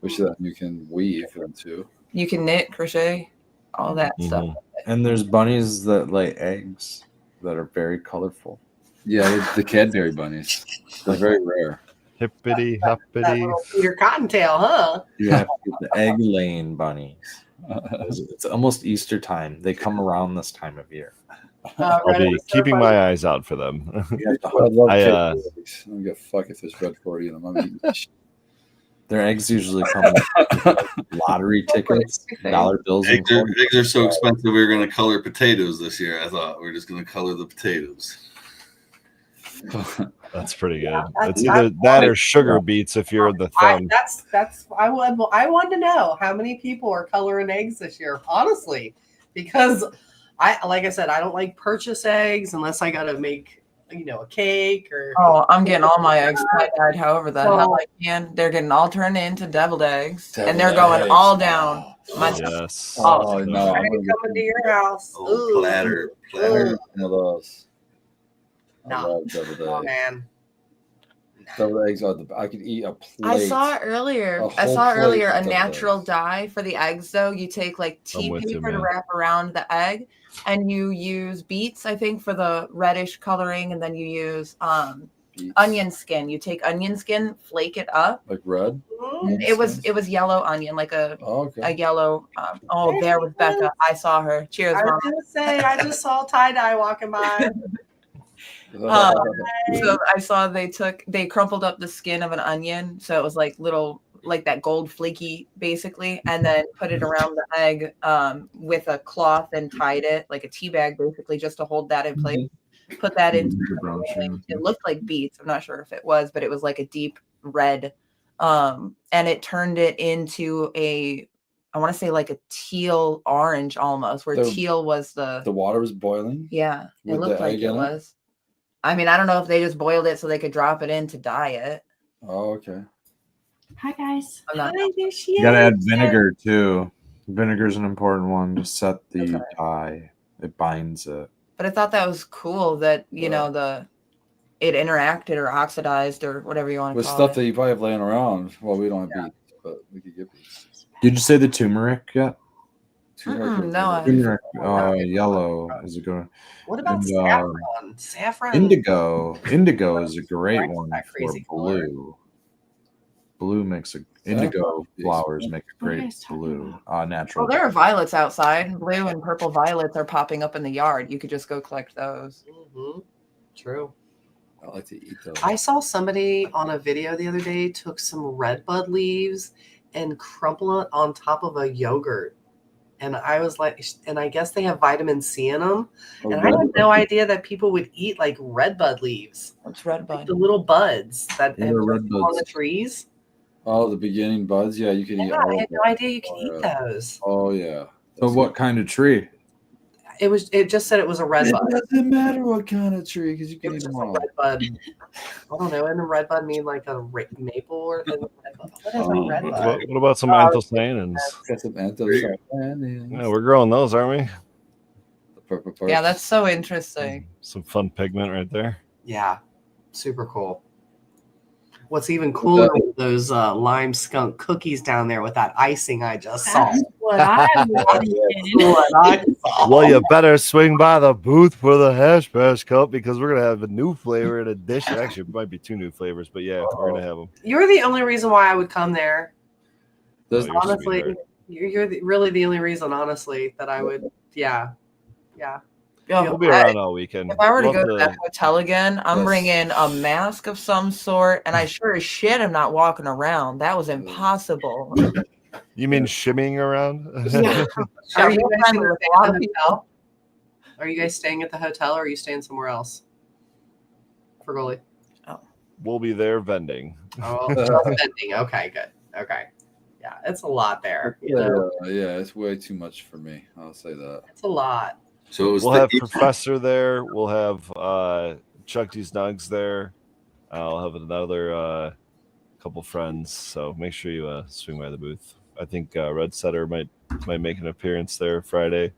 Which then you can weave into. You can knit, crochet, all that stuff. Mhm. and there's bunnies that lay eggs that are very colorful. Yeah, the Cadbury bunnies. They're very rare. Hippity That hoppity. little Peter Cottontail, huh? You have to get the egg laying bunnies. It's almost Easter time. They come around this time of year. I'll Red be was so keeping funny. my eyes out for them. I love I, Cadbury eggs. I don't give a fuck if there's red 40 in them. I'm eating that shit. Their eggs usually come with lottery tickets, dollar bills. Eggs are so expensive. We were going to color potatoes this year. I thought we were just going to color the potatoes. That's pretty good. Yeah, It's that's- either that or sugar beets if you're the thumb. I wanted to know how many people are coloring eggs this year, honestly, because like I said, I don't like purchase eggs unless I got to make a cake or. Oh, I'm getting all my eggs tie-dyed however the So- hell I can. They're getting all turned into deviled eggs. and they're Deviled going eggs. all down. My Yes. Oh, no. I I'm ain't gonna coming to your house. Oh, Ooh. platter. get one of those. I No. love deviled Oh eggs. man. Deviled eggs are I could eat a plate. I saw earlier. A I whole saw plate earlier of a deviled natural eggs. dye for the eggs. Though you take like tea with you, paper to man. wrap around the egg, and you use beets, I think, for the reddish coloring, and then you use Beets. onion skin. You take onion skin, flake it up. Like red? Mhm. It was yellow onion, like a Oh, okay. yellow. Oh, there was Becca. I saw her. Cheers, I was mom. gonna say I just saw tie dye walking by. So I saw they crumpled up the skin of an onion, so it was like little, like that gold flaky, basically, and then put it around the egg with a cloth and tied it like a tea bag, basically, just to hold that in place. Put that into the boiling. It looked like beets. I'm not sure if it was, but it was like a deep red, and it turned it into I want to say like a teal orange almost, where The- teal was the water was boiling. yeah, it With looked the like egg it in it? was. I mean, I don't know if they just boiled it so they could drop it in to dye it. Oh, okay. Hi guys. I'm not- Hi, there she You gotta add is. vinegar too. Vinegar's an important one to set the Okay. dye. It binds it. But I thought that was cool that Yeah. it interacted or oxidized or whatever you want to With call stuff it. that you probably have laying around. Well, we don't have beets, but we could get beets. Did you say the turmeric yet? Mm-mm, no, I- Turmeric, yellow is a good. What about And, saffron? Saffron. Indigo. Indigo is a great Right, one that for crazy color. blue. Blue makes indigo flowers make a What are you great guys talking blue. about? Natural. Well, there are violets outside. Blue and purple violets are popping up in the yard. You could just go collect those. Mhm. True. I like to eat those. I saw somebody on a video the other day took some redbud leaves and crumple it on top of a yogurt. And I was like, and I guess they have vitamin C in them. Oh, And I had red- no idea that people would eat like redbud leaves, What's red like bud? the little buds that What have are on red the buds? trees. Oh, the beginning buds. Yeah, you can eat Yeah, all I of had them. no idea you could Oh, eat yeah. those. Oh, yeah. So what kind of tree? It just said it was a red It bud. doesn't matter what kind of tree because you It can was eat just them a all. red bud. I don't know. And a red bud mean like a maple or a red bud? What is a red bud? What about some Oh, anthocyanins? Got some There Yeah, we're growing those, aren't we? The purple parts. Yeah, that's so interesting. Some fun pigment right there. Yeah, super cool. What's even cooler with those lime skunk cookies down there with that icing I just saw. That's what I wanted. What I saw. Well, you better swing by the booth for the hash bash cup because we're gonna have a new flavor in addition. Actually, it might be 2 new flavors, but yeah, we're gonna have them. You're the only reason why I would come there. Does- Oh, you're Honestly, sweetheart. you're really the only reason, honestly, that I would. Yeah. We'll be around all weekend. If I were to We'll go to have that hotel again, I'm Yes. bringing a mask of some sort, and I sure as shit am not walking around. That was impossible. You mean shimmying around? Yeah. Are you Real guys time gonna with stay a lot at of the people. hotel? Are you guys staying at the hotel or are you staying somewhere else? For goalie. We'll be there vending. Oh, just vending. Okay, good. Okay. Yeah, it's a lot there. You know? Yeah, it's way too much for me. I'll say that. It's a lot. So it was We'll the have Professor there. We'll have Chuck D's Nugs there. I'll have another couple friends. So make sure you swing by the booth. I think Red Setter might make an appearance there Friday.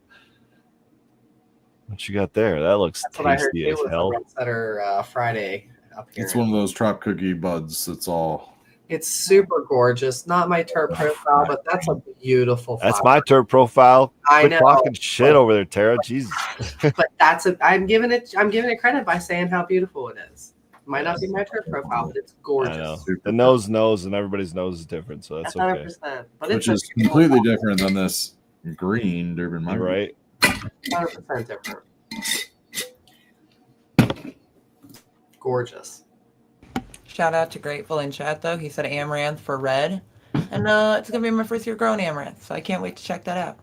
What you got there? That looks That's what I heard tasty too as with the hell. Red Setter Friday up here. It's one of those trap cookie buds. It's all. It's super gorgeous. Not my turf profile, but that's a beautiful flower. That's my turf profile. I Quit know. talking shit over there, Tara. Jesus. But I'm giving it credit by saying how beautiful it is. Might not be my turf profile, but it's I gorgeous. know. The nose knows, and everybody's nose is different, so that's okay. 100%. But it's Which is completely different than this green Durban You're Mine. right. 100% different. Gorgeous. Shout out to Grateful in chat though. He said Amaranth for red. And it's gonna be my first year growing Amaranth, so I can't wait to check that out.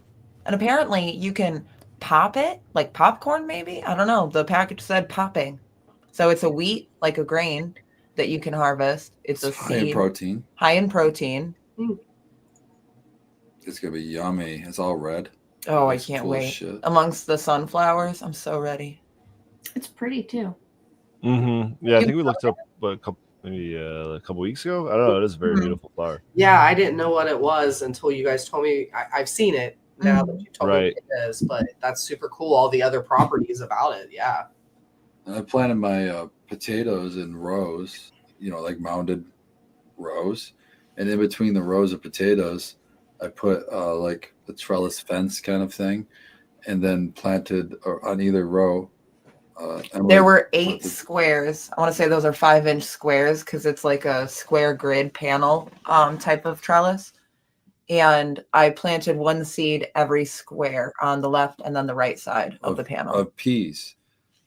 And apparently you can pop it like popcorn, maybe? I don't know. The package said popping. So it's a wheat, like a grain, that you can harvest. It's a high in seed, protein. high in protein. It's gonna be yummy. It's all red. Oh, I Looks can't cool as wait. shit. Amongst the sunflowers, I'm so ready. It's pretty too. Mm-hmm. Yeah, I think we looked up a couple weeks ago. I don't know. It is a very Mhm. beautiful flower. Yeah, I didn't know what it was until you guys told me. I've seen it now that you told me Right. what it is, but that's super cool. All the other properties about it. Yeah. I planted my potatoes in rows, like mounded rows, and in between the rows of potatoes, I put like a trellis fence kind of thing, and then planted on either row. There were 8 squares. I want to say those are 5-inch squares because it's like a square grid panel type of trellis. And I planted 1 seed every square on the left and then the right side of the panel. of peas.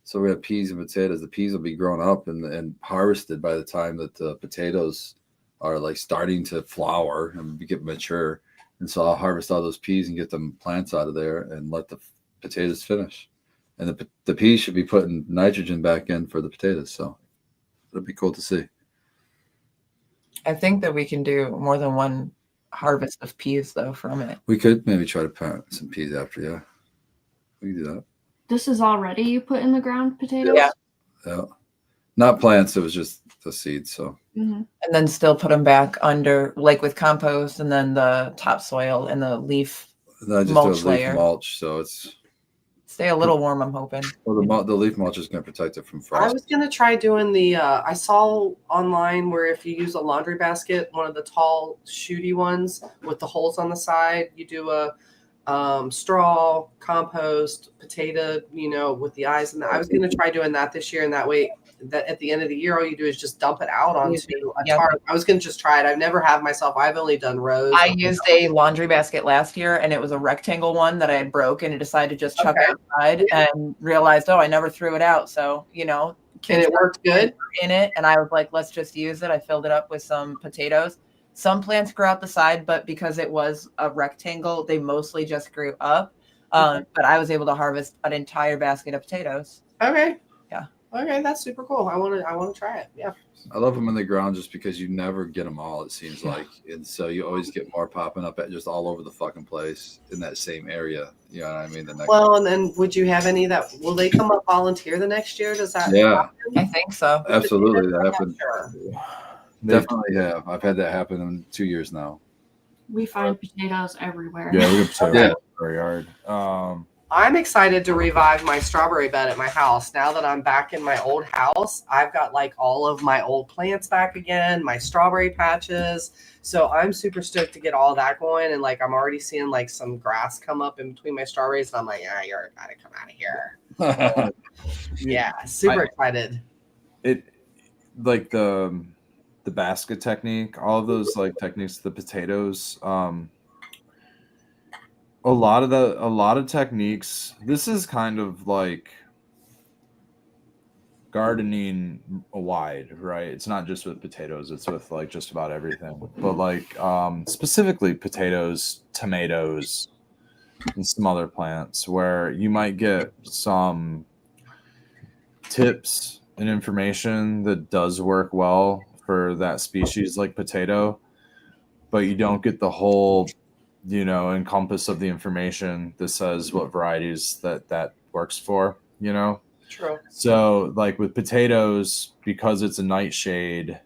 So we have peas and potatoes. The peas will be grown up and harvested by the time that the potatoes are like starting to flower and get mature. And so I'll harvest all those peas and get them plants out of there and let the potatoes finish. And the peas should be putting nitrogen back in for the potatoes. So it'll be cool to see. I think that we can do more than one harvest of peas though from it. We could maybe try to plant some peas after. Yeah, we can do that. This is already you put in the ground potatoes? Yeah. Yeah, not plants. It was just the seeds. So Mm-hmm. And then still put them back under, like with compost and then the topsoil and the leaf. and then I just Mulch do a leaf layer. mulch. So it's Stay a little warm, I'm hoping. well, the leaf mulch is going to protect it from I frost. was gonna try doing the. I saw online where if you use a laundry basket, one of the tall, shooty ones with the holes on the side, you do a straw, compost, potato, with the eyes. And I was gonna try doing that this year, and that way, that at the end of the year, all you do is just dump it out onto a Yep. tarp. I was gonna just try it. I've never had myself. I've only done rows. I used a laundry basket last year and it was a rectangle one that I had broken and decided to just chuck Okay. it outside and realized, I never threw it out. So, and kids it worked good. in it. And I was like, let's just use it. I filled it up with some potatoes. Some plants grew out the side, but because it was a rectangle, they mostly just grew up. But I was able to harvest an entire basket of potatoes. Okay. Yeah. Okay, that's super cool. I want to try it. Yeah. I love them in the ground just because you never get them all, it seems like. And so you always get more popping up at just all over the fucking place in that same area. You know what I mean? The next Well, and then would you have any that will they come up volunteer the next year? Does that Yeah, I happen? think so. absolutely. That I'm not happened. sure. Definitely have. I've had that happen in 2 years now. We find potatoes everywhere. Yeah, we have potatoes Yeah. in our yard. I'm excited to revive my strawberry bed at my house. Now that I'm back in my old house, I've got like all of my old plants back again, my strawberry patches. So I'm super stoked to get all that going. And like I'm already seeing like some grass come up in between my strawberries. And I'm like, yeah, you're gotta come out of here. Yeah, super excited. It like the basket technique, all of those like techniques, the potatoes, a lot of techniques. This is kind of like gardening wide, right? It's not just with potatoes, it's with like just about everything. But like specifically potatoes, tomatoes, and some other plants where you might get some tips and information that does work well for that species like potato, but you don't get the whole encompass of the information that says what varieties that works for. True. So like with potatoes, because it's a nightshade,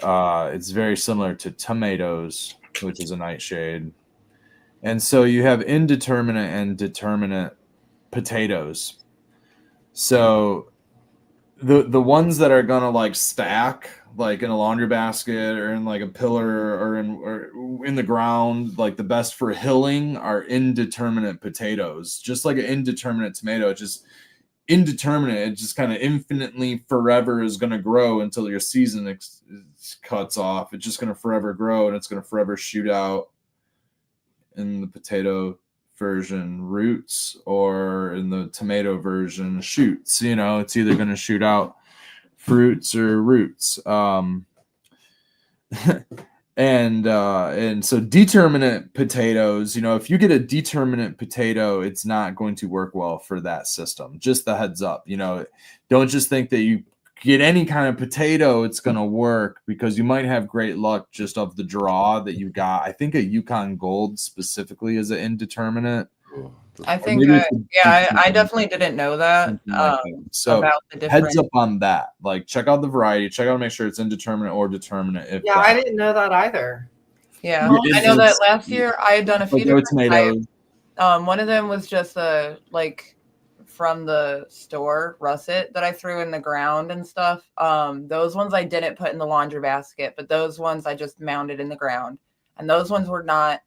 it's very similar to tomatoes, which is a nightshade. And so you have indeterminate and determinate potatoes. So the ones that are gonna like stack like in a laundry basket or in like a pillar or in the ground, like the best for hilling are indeterminate potatoes. Just like an indeterminate tomato, it's just indeterminate. It just kind of infinitely forever is going to grow until your season cuts off. It's just going to forever grow and it's going to forever shoot out. In the potato version, roots, or in the tomato version, shoots. It's either going to shoot out fruits or roots. And so determinate potatoes, if you get a determinate potato, it's not going to work well for that system. Just the heads up, don't just think that you get any kind of potato, it's going to work, because you might have great luck just of the draw that you got. I think a Yukon Gold specifically is an indeterminate. I think, maybe it's I definitely didn't know that. something like that. So About the different. heads up on that. Like check out the variety, check out, make sure it's indeterminate or determinate. If Yeah, I didn't know that either. Yeah, It I know that is- last year I had done a few like there were different types. tomatoes. One of them was just like from the store russet that I threw in the ground and stuff. Those ones I didn't put in the laundry basket, but those ones I just mounded in the ground. And those ones were not,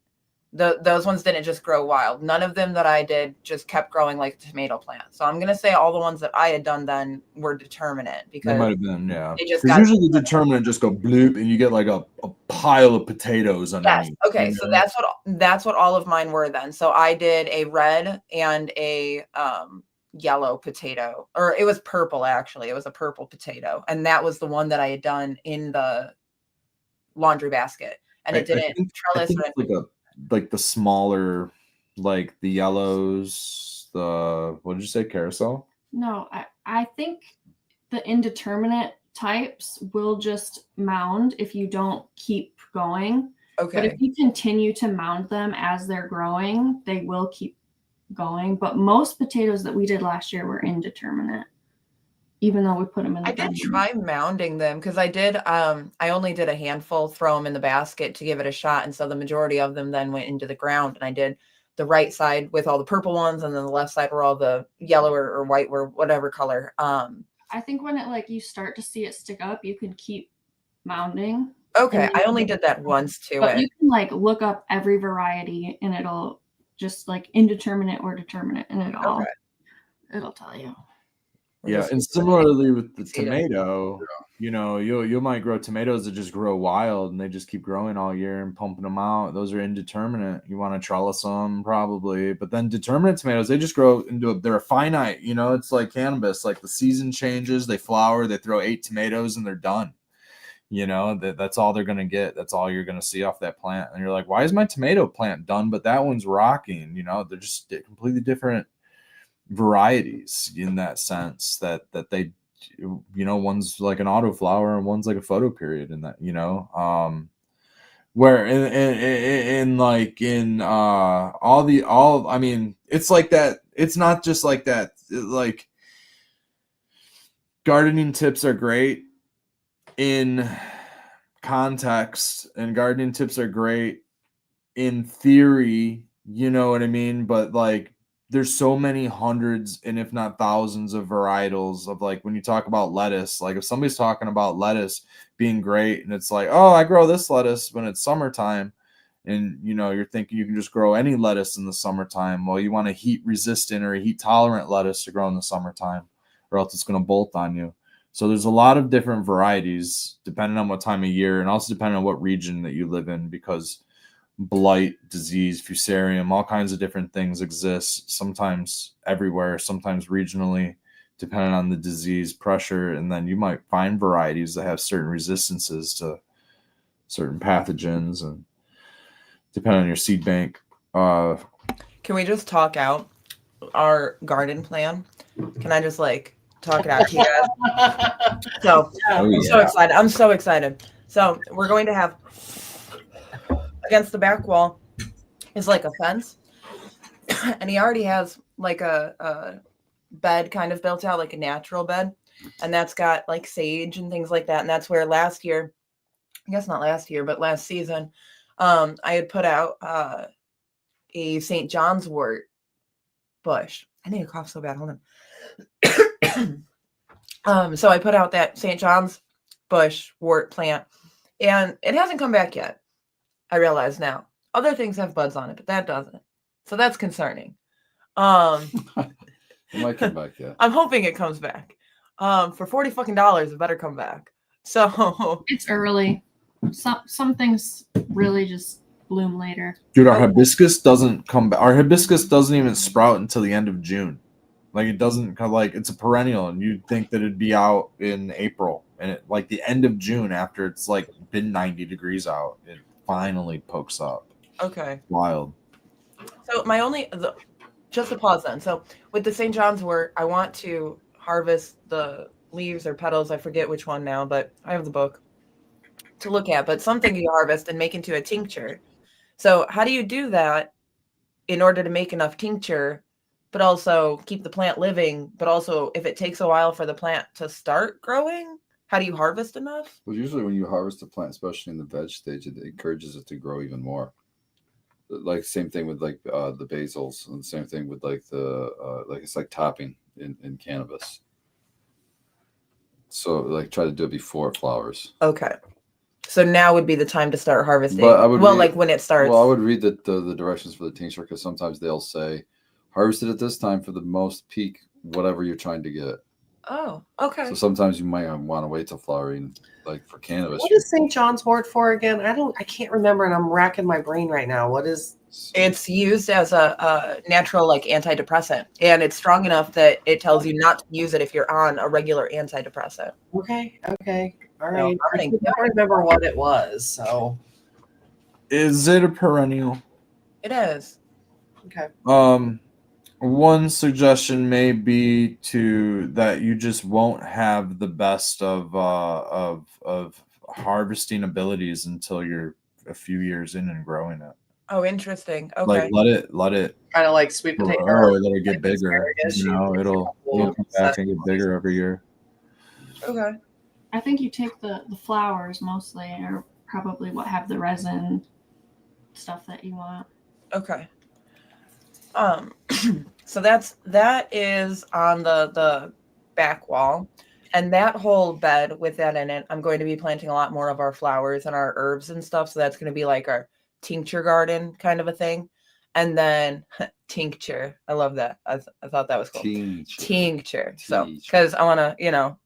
those ones didn't just grow wild. None of them that I did just kept growing like a tomato plant. So I'm going to say all the ones that I had done then were determinate, They because might have been, yeah. they just 'Cause got- usually the determinant just go bloop and you get like a pile of potatoes underneath. Yes. Okay. So that's what all of mine were then. So I did a red and a yellow potato, or it was purple actually. It was a purple potato, and that was the one that I had done in the laundry basket, and it didn't I trellis. think it's like the smaller, like the yellows, the what did you say, carousel? No, I think the indeterminate types will just mound if you don't keep going. But Okay. if you continue to mound them as they're growing, they will keep going. But most potatoes that we did last year were indeterminate, even though we put them in the I did ground. try mounding them, because I did. I only did a handful, throw them in the basket to give it a shot, and so the majority of them then went into the ground. And I did the right side with all the purple ones, and then the left side were all the yellow or white, or whatever color. I think when you start to see it stick up, you can keep mounding. Okay, And I then- only did that once to But it. you can look up every variety and it'll just indeterminate or determinate, and it'll tell you. Yeah, and similarly with the Potato. tomato, you might grow tomatoes that just grow wild and they just keep growing all year and pumping them out. Those are indeterminate. You want to trellis them probably, but then determinate tomatoes, they just grow they're a finite. It's like cannabis. Like the season changes, they flower, they throw 8 tomatoes and they're done. That's all they're gonna get. That's all you're gonna see off that plant. And you're like, why is my tomato plant done, but that one's rocking? They're just completely different varieties in that sense that they, one's like an autoflower and one's like a photo period, and that, where in all I mean, it's like that. It's not just like that. Like, gardening tips are great in context, and gardening tips are great in theory, you know what I mean? But like, there's so many hundreds and if not thousands of varietals of, like, when you talk about lettuce, like if somebody's talking about lettuce being great and it's like, oh, I grow this lettuce when it's summertime, and you're thinking you can just grow any lettuce in the summertime. Well, you want a heat resistant or a heat tolerant lettuce to grow in the summertime, or else it's going to bolt on you. So there's a lot of different varieties depending on what time of year, and also depending on what region that you live in, because blight, disease, fusarium, all kinds of different things exist, sometimes everywhere, sometimes regionally, depending on the disease pressure. And then you might find varieties that have certain resistances to certain pathogens, and depending on your seed bank. Can we just talk out our garden plan? Can I just like talk it out to you guys? So I'm so excited. I'm so excited. So we're going to have, against the back wall is like a fence, and he already has like a bed kind of built out, like a natural bed, and that's got like sage and things like that. And that's where last year, I guess not last year, but last season, I had put out a St. John's wort bush. I need to cough so bad. Hold on. So I put out that St. John's bush wort plant, and it hasn't come back yet. I realize now. Other things have buds on it, but that doesn't. So that's concerning. It might come back, yeah. I'm hoping it comes back. For $40 fucking dollars, it better come back. So It's early. Some things really just bloom later. Dude, our hibiscus doesn't come back. Our hibiscus doesn't even sprout until the end of June. Like, it doesn't, like, it's a perennial, and you'd think that it'd be out in April, and it, like, the end of June, after it's like been 90 degrees out, it finally pokes up. okay. Wild. So just a pause then. So with the St. John's wort, I want to harvest the leaves or petals. I forget which one now, but I have the book to look at. But something you harvest and make into a tincture. So how do you do that in order to make enough tincture, but also keep the plant living, but also if it takes a while for the plant to start growing, how do you harvest enough? Well, usually when you harvest a plant, especially in the veg stage, it encourages it to grow even more. Like, same thing with like the basils, and the same thing with like the like, it's like topping in cannabis. So like, try to do it before it flowers. Okay. So now would be the time to start harvesting. But I would like when it starts. Well, I would read the directions for the tincture, because sometimes they'll say harvest it at this time for the most peak whatever you're trying to get. Oh, okay. So sometimes you might want to wait till flowering, like for cannabis. What is St. John's wort for again? I can't remember, and I'm racking my brain right now. What is? It's used as a natural like antidepressant, and it's strong enough that it tells you not to use it if you're on a regular antidepressant. Okay, all No, right. I nothing. don't remember what it was. So Is it a perennial? It is. okay. One suggestion may be that you just won't have the best of harvesting abilities until you're a few years in and growing it. Oh, interesting. Okay. Like, let it Kind of like sweet potato. grow, let it get like bigger. asparagus, It'll come back and get bigger every year. Okay. I think you take the flowers mostly, or probably what have the resin stuff that you want. Okay. So that is on the back wall, and that whole bed with that in it, I'm going to be planting a lot more of our flowers and our herbs and stuff. So that's going to be like our tincture garden kind of a thing. And then tincture, I love that. I thought that was cool. Tincture. So because I want to,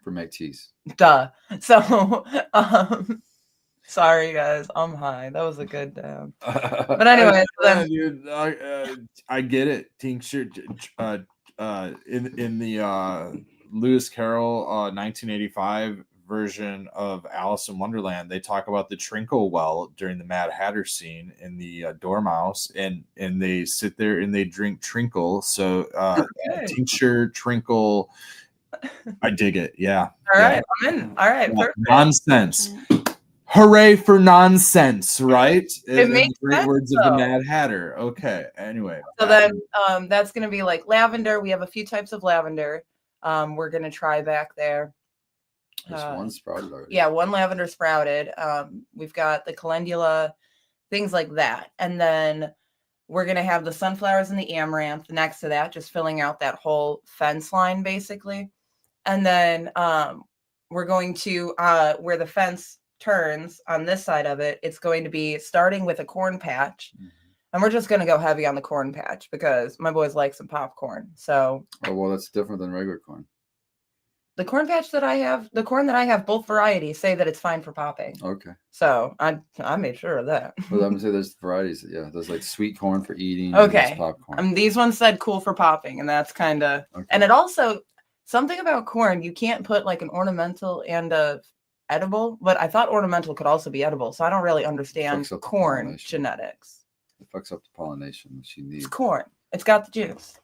for make teas. duh. So sorry guys, I'm high. That was a good But anyway, dude, I get it. Tincture, in the Lewis Carroll 1985 version of Alice in Wonderland, they talk about the Trinkle well during the Mad Hatter scene in the Dormouse, and they sit there and they drink Trinkle. So tincture, Trinkle. I dig it. Yeah. All right, I'm in. All right, Yeah, perfect. nonsense. Hooray for nonsense, right? In the makes great sense, words of the though. Mad Hatter. Okay. Anyway. So then that's going to be like lavender. We have a few types of lavender. We're going to try back there. There's one sprouted already. Yeah, one lavender sprouted. We've got the calendula, things like that. And then we're going to have the sunflowers and the amaranth next to that, just filling out that whole fence line, basically. And then we're going to, where the fence turns on this side of it, it's going to be starting with a corn patch. And we're just going to go heavy on the corn patch because my boys like some popcorn. So, Oh, well, that's different than regular corn. the corn patch that I have, the corn that I have, both varieties say that it's fine for popping. Okay. So I made sure of that. Well, I'm saying there's varieties. Yeah, there's like sweet corn for eating. and there's Okay. popcorn. These ones said cool for popping, and that's kind of, Okay. and it also, something about corn, you can't put like an ornamental and a edible, but I thought ornamental could also be edible. So I don't really understand Fucks up the corn pollination. genetics. It fucks up the pollination which you need. It's corn. It's got the juice.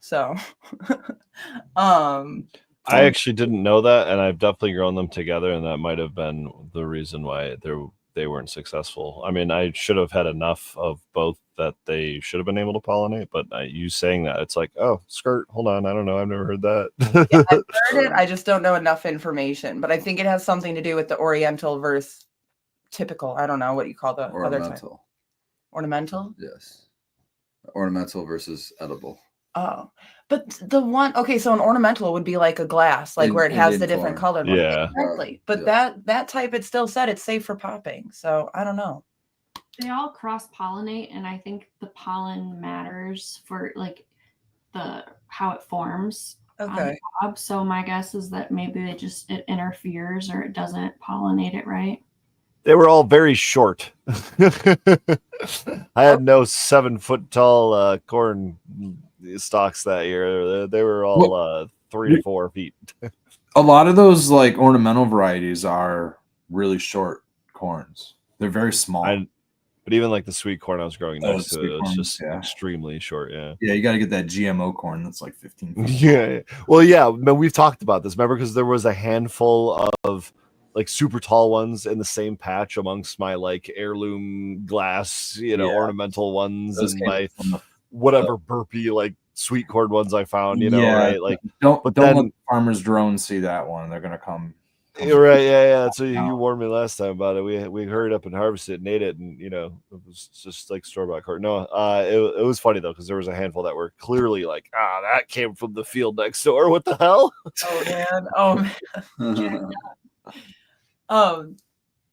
So, I actually didn't know that, and I've definitely grown them together, and that might have been the reason why they weren't successful. I mean, I should have had enough of both that they should have been able to pollinate, but you saying that, it's like, oh, skirt, hold on, I don't know, I've never heard that. yeah, I've heard it. I just don't know enough information, but I think it has something to do with the oriental versus typical. I don't know what you call the other type. Ornamental. Ornamental? Yes. Ornamental versus edible. Oh, but the one, okay, so an ornamental would be like a glass, like where it has the Indian different corn. colored ones. Yeah. Exactly. But Yeah. that type, it still said it's safe for popping. So I don't know. They all cross pollinate, and I think the pollen matters for like the how it forms on Okay. the cob. So my guess is that maybe it interferes or it doesn't pollinate it right. They were all very short. I had no 7 foot tall corn stalks that year. They were all 3 to 4 feet. A lot of those like ornamental varieties are really short corns. They're very small. But even like the sweet corn I was growing Oh, next to sweet it, it's corn, just yeah. extremely short. Yeah. Yeah, you got to get that GMO corn that's like 15 feet. Yeah. Well, yeah. But we've talked about this. Remember, because there was a handful of like super tall ones in the same patch amongst my like heirloom glass, Yeah. ornamental ones Those and came my from the- whatever burpy like sweet corn ones I found. Yeah. Right? Like, Don't but let then- the farmer's drone see that one. They're gonna come. you're right. Yeah. So you Wow. warned me last time about it. We hurried up and harvested it and ate it, and it was just like store-bought corn. No, it was funny though because there was a handful that were clearly like, that came from the field next door. What the hell? Oh man. Oh man.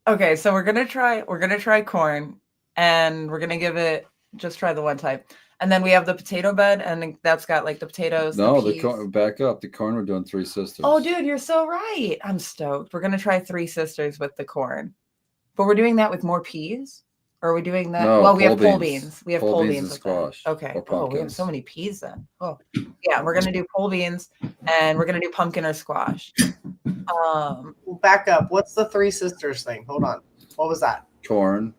Okay, so we're gonna try corn, and we're gonna give it just try the one type, and then we have the potato bed, and that's got like the potatoes. No, the the peas. corn, back up. The corn we're doing 3 sisters. Oh, dude, you're so right. I'm stoked. We're gonna try 3 sisters with the corn, but we're doing that with more peas. Or are we doing that? No, well, we have pole pole beans. beans. We have Pole pole beans beans. and with that. squash Okay. or Oh, we have so pumpkins. many peas then. Oh, yeah. We're gonna do pole beans, and we're gonna do pumpkin or squash. Back up. What's the 3 sisters thing? Hold on. What was that? Corn.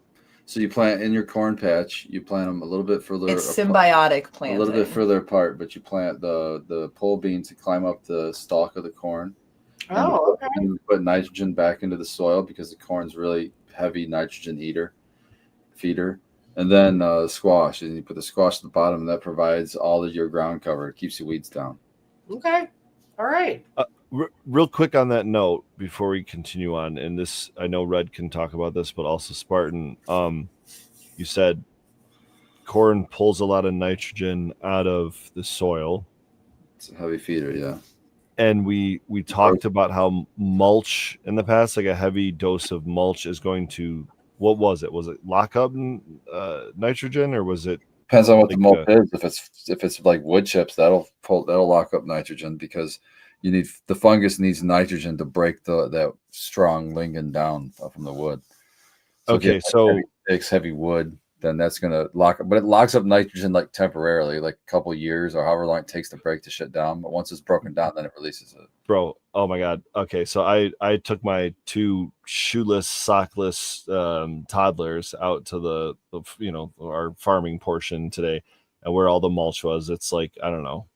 So you plant in your corn patch. You plant them a little bit further. It's apart- symbiotic a planting. little bit further apart, but you plant the pole beans to climb up the stalk of the corn. Oh, okay. And you put nitrogen back into the soil because the corn's really heavy nitrogen feeder. And then squash, and you put the squash at the bottom, and that provides all of your ground cover. It keeps your weeds down. Okay. All right. Real quick on that note before we continue on, and this I know Red can talk about this, but also Spartan. You said corn pulls a lot of nitrogen out of the soil, It's a heavy feeder, yeah. and we talked about how mulch in the past, like a heavy dose of mulch, is going to, what was it? Was it lock up nitrogen, or was it? Depends on what the Like, mulch is. If it's like wood chips, that'll lock up nitrogen because you need the fungus needs nitrogen to break that strong lignin down from the wood. Okay, if so it's heavy wood, then that's going to lock up. But it locks up nitrogen like temporarily, like a couple years or however long it takes to break the shit down. But once it's broken down, then it releases it. Bro, oh my God. Okay, so I took my 2 shoeless, sockless toddlers out to the our farming portion today, and where all the mulch was. It's like, I don't know,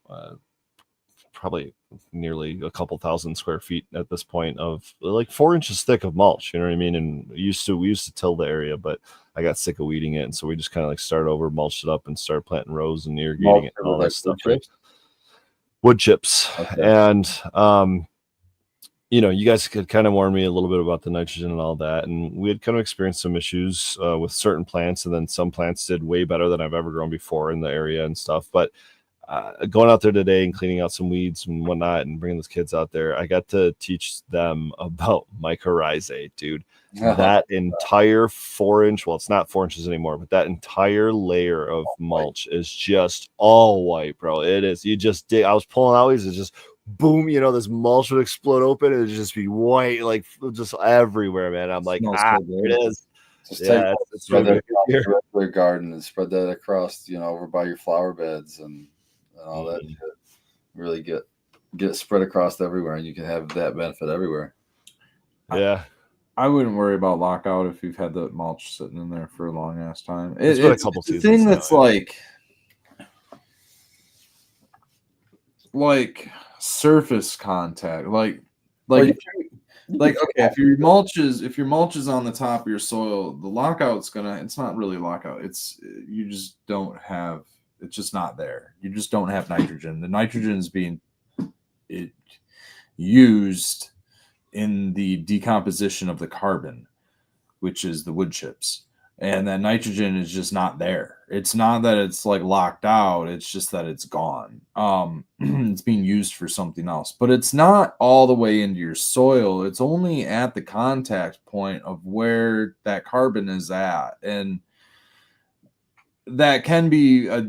probably nearly a couple thousand square feet at this point of like 4 inches thick of mulch. You know what I mean? And we used to till the area, but I got sick of weeding it, and so we just kind of like started over, mulched it up, and started planting rows and irrigating it and all that stuff. Right? Wood chips. Okay. And you guys could kind of warn me a little bit about the nitrogen and all that, and we had kind of experienced some issues with certain plants, and then some plants did way better than I've ever grown before in the area and stuff. But going out there today and cleaning out some weeds and whatnot and bringing those kids out there, I got to teach them about mycorrhizae, dude. That entire 4-inch, well, it's not 4 inches anymore, but that entire layer of mulch is just all white, bro. It is. You just dig. I was pulling out these, it's just boom, this mulch would explode open and it'd just be white, like just everywhere, man. I'm like, there it is. Just spread that across your garden and spread that across, over by your flower beds and all that shit. Really get spread across everywhere, and you can have that benefit everywhere. Yeah. I wouldn't worry about lockout if you've had the mulch sitting in there for a long ass time. It's been a couple seasons. The thing that's like surface contact, like okay, if your mulch is on the top of your soil, the lockout's it's not really lockout. It's it's just not there. You just don't have nitrogen. The nitrogen is being used in the decomposition of the carbon, which is the wood chips. And that nitrogen is just not there. It's not that it's like locked out. It's just that it's gone. It's being used for something else, but it's not all the way into your soil. It's only at the contact point of where that carbon is at. And that can be a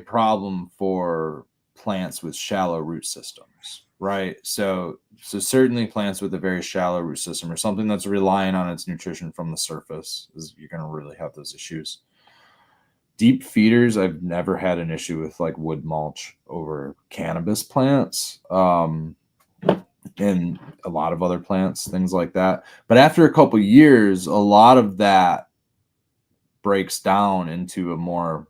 problem for plants with shallow root systems, right? So certainly plants with a very shallow root system or something that's relying on its nutrition from the surface, you're going to really have those issues. Deep feeders, I've never had an issue with like wood mulch over cannabis plants, and a lot of other plants, things like that. But after a couple of years, a lot of that breaks down into a more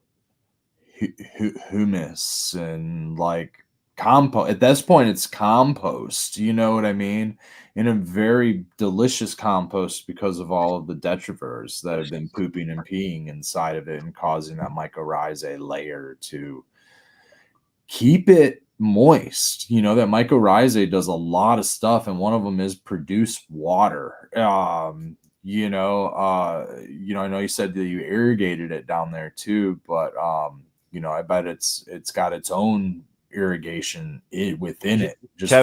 humus and like compost. At this point, it's compost. You know what I mean? In a very delicious compost because of all of the detrivores that have been pooping and peeing inside of it and causing that mycorrhizae layer to keep it moist. That mycorrhizae does a lot of stuff, and one of them is produce water. I know you said that you irrigated it down there too, but I bet it's got its own irrigation within it. Just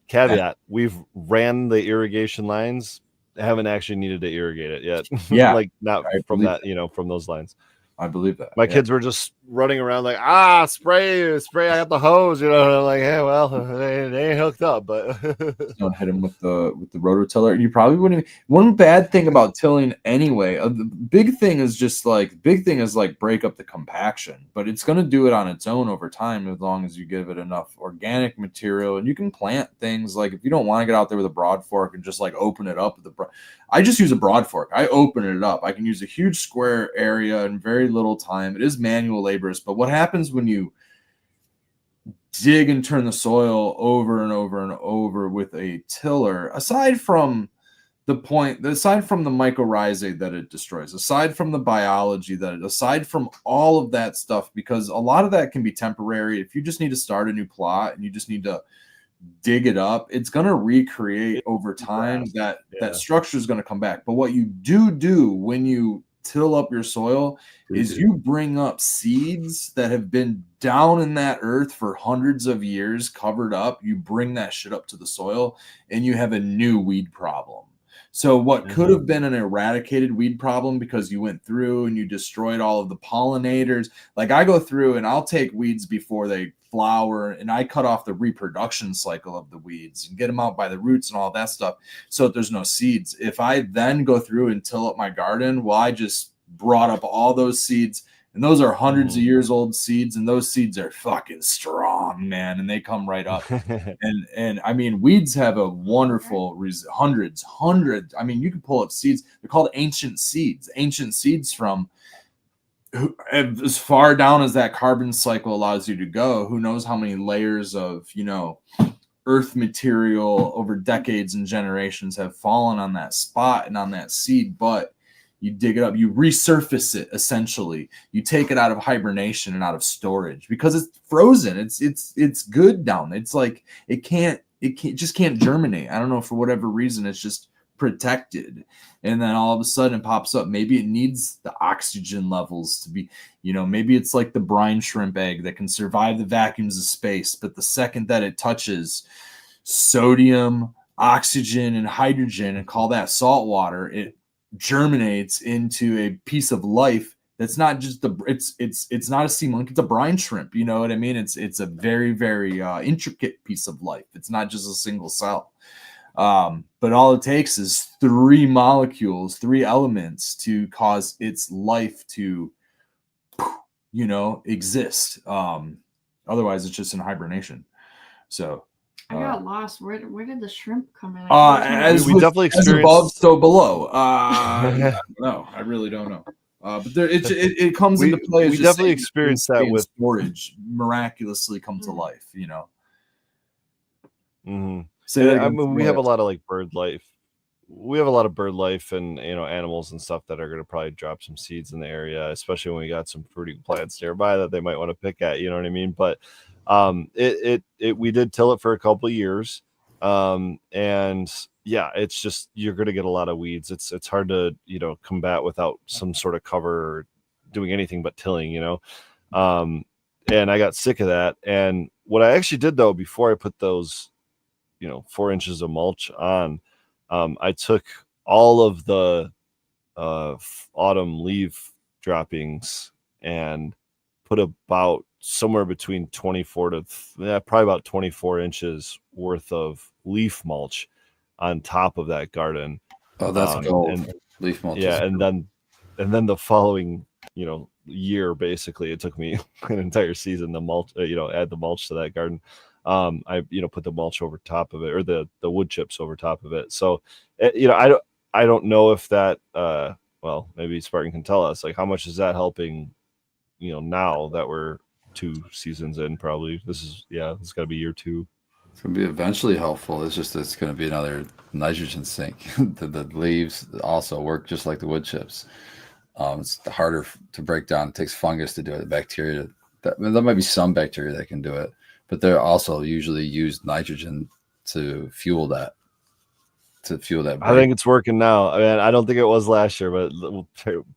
caveat. We've ran the irrigation lines. Haven't actually needed to irrigate it yet. Yeah, like not from that, from those lines. I believe that. My kids were just running around like, spray. I got the hose, and I'm like, hey, well, they ain't hooked up, but don't hit them with the rototiller. You probably wouldn't. One bad thing about tilling anyway, the big thing is break up the compaction, but it's going to do it on its own over time as long as you give it enough organic material. And you can plant things like, if you don't want to get out there with a broad fork and just like open it up with I just use a broad fork. I open it up. I can use a huge square area in very little time. It is manual laborious, but what happens when you dig and turn the soil over and over and over with a tiller, aside from the mycorrhizae that it destroys, aside from the biology aside from all of that stuff, because a lot of that can be temporary. If you just need to start a new plot and you just need to dig it up, it's going to recreate over time. That structure is going to come back. But what you do when you till up your soil is you bring up seeds that have been down in that earth for hundreds of years, covered up. You bring that shit up to the soil and you have a new weed problem. So what could have been an eradicated weed problem because you went through and you destroyed all of the pollinators. Like I go through and I'll take weeds before they flower and I cut off the reproduction cycle of the weeds and get them out by the roots and all that stuff so that there's no seeds. If I then go through and till up my garden, well, I just brought up all those seeds. And those are hundreds of years old seeds, and those seeds are fucking strong, man, and they come right up. and I mean, weeds have a wonderful hundreds. I mean, you can pull up seeds. They're called ancient seeds. Ancient seeds from as far down as that carbon cycle allows you to go. Who knows how many layers of earth material over decades and generations have fallen on that spot and on that seed, but you dig it up, you resurface it. Essentially, you take it out of hibernation and out of storage because it's frozen. It's good down. It's like it just can't germinate. I don't know, for whatever reason, it's just protected. And then all of a sudden it pops up. Maybe it needs the oxygen levels to be, maybe it's like the brine shrimp egg that can survive the vacuums of space, but the second that it touches sodium, oxygen, and hydrogen, and call that salt water, it germinates into a piece of life that's not just it's not a sea monkey, it's a brine shrimp. You know what I mean? It's a very, very intricate piece of life. It's not just a single cell. But all it takes is 3 molecules, 3 elements to cause its life to exist. Otherwise it's just in hibernation. So I got lost. Where did the shrimp come in? As we definitely experienced above, so below. No, I really don't know. But there, it comes into play. We definitely experienced that with storage. Miraculously come to life. Mm-hmm. So I mean, we have a lot of bird life. We have a lot of bird life and animals and stuff that are going to probably drop some seeds in the area, especially when we got some fruiting plants nearby that they might want to pick at. You know what I mean? But we did till it for a couple of years, and yeah, it's just you're going to get a lot of weeds. It's hard to combat without some sort of cover or doing anything but tilling. And I got sick of that. And what I actually did though, before I put those 4 inches of mulch on, I took all of the autumn leaf droppings and put about somewhere between 24 to probably about 24 inches worth of leaf mulch on top of that garden. Oh, that's gold. And, leaf mulch. Yeah, and then the following year, basically, it took me an entire season to mulch, add the mulch to that garden. I put the mulch over top of it, or the wood chips over top of it. So I don't know if that well, maybe Spartan can tell us, how much is that helping now that we're 2 seasons in. Probably it's got to be year 2. It's going to be eventually helpful. It's going to be another nitrogen sink. the leaves also work just like the wood chips. It's harder to break down. It takes fungus to do it. The bacteria there might be some bacteria that can do it, but they're also usually use nitrogen to fuel that. I think it's working now. I mean, I don't think it was last year, but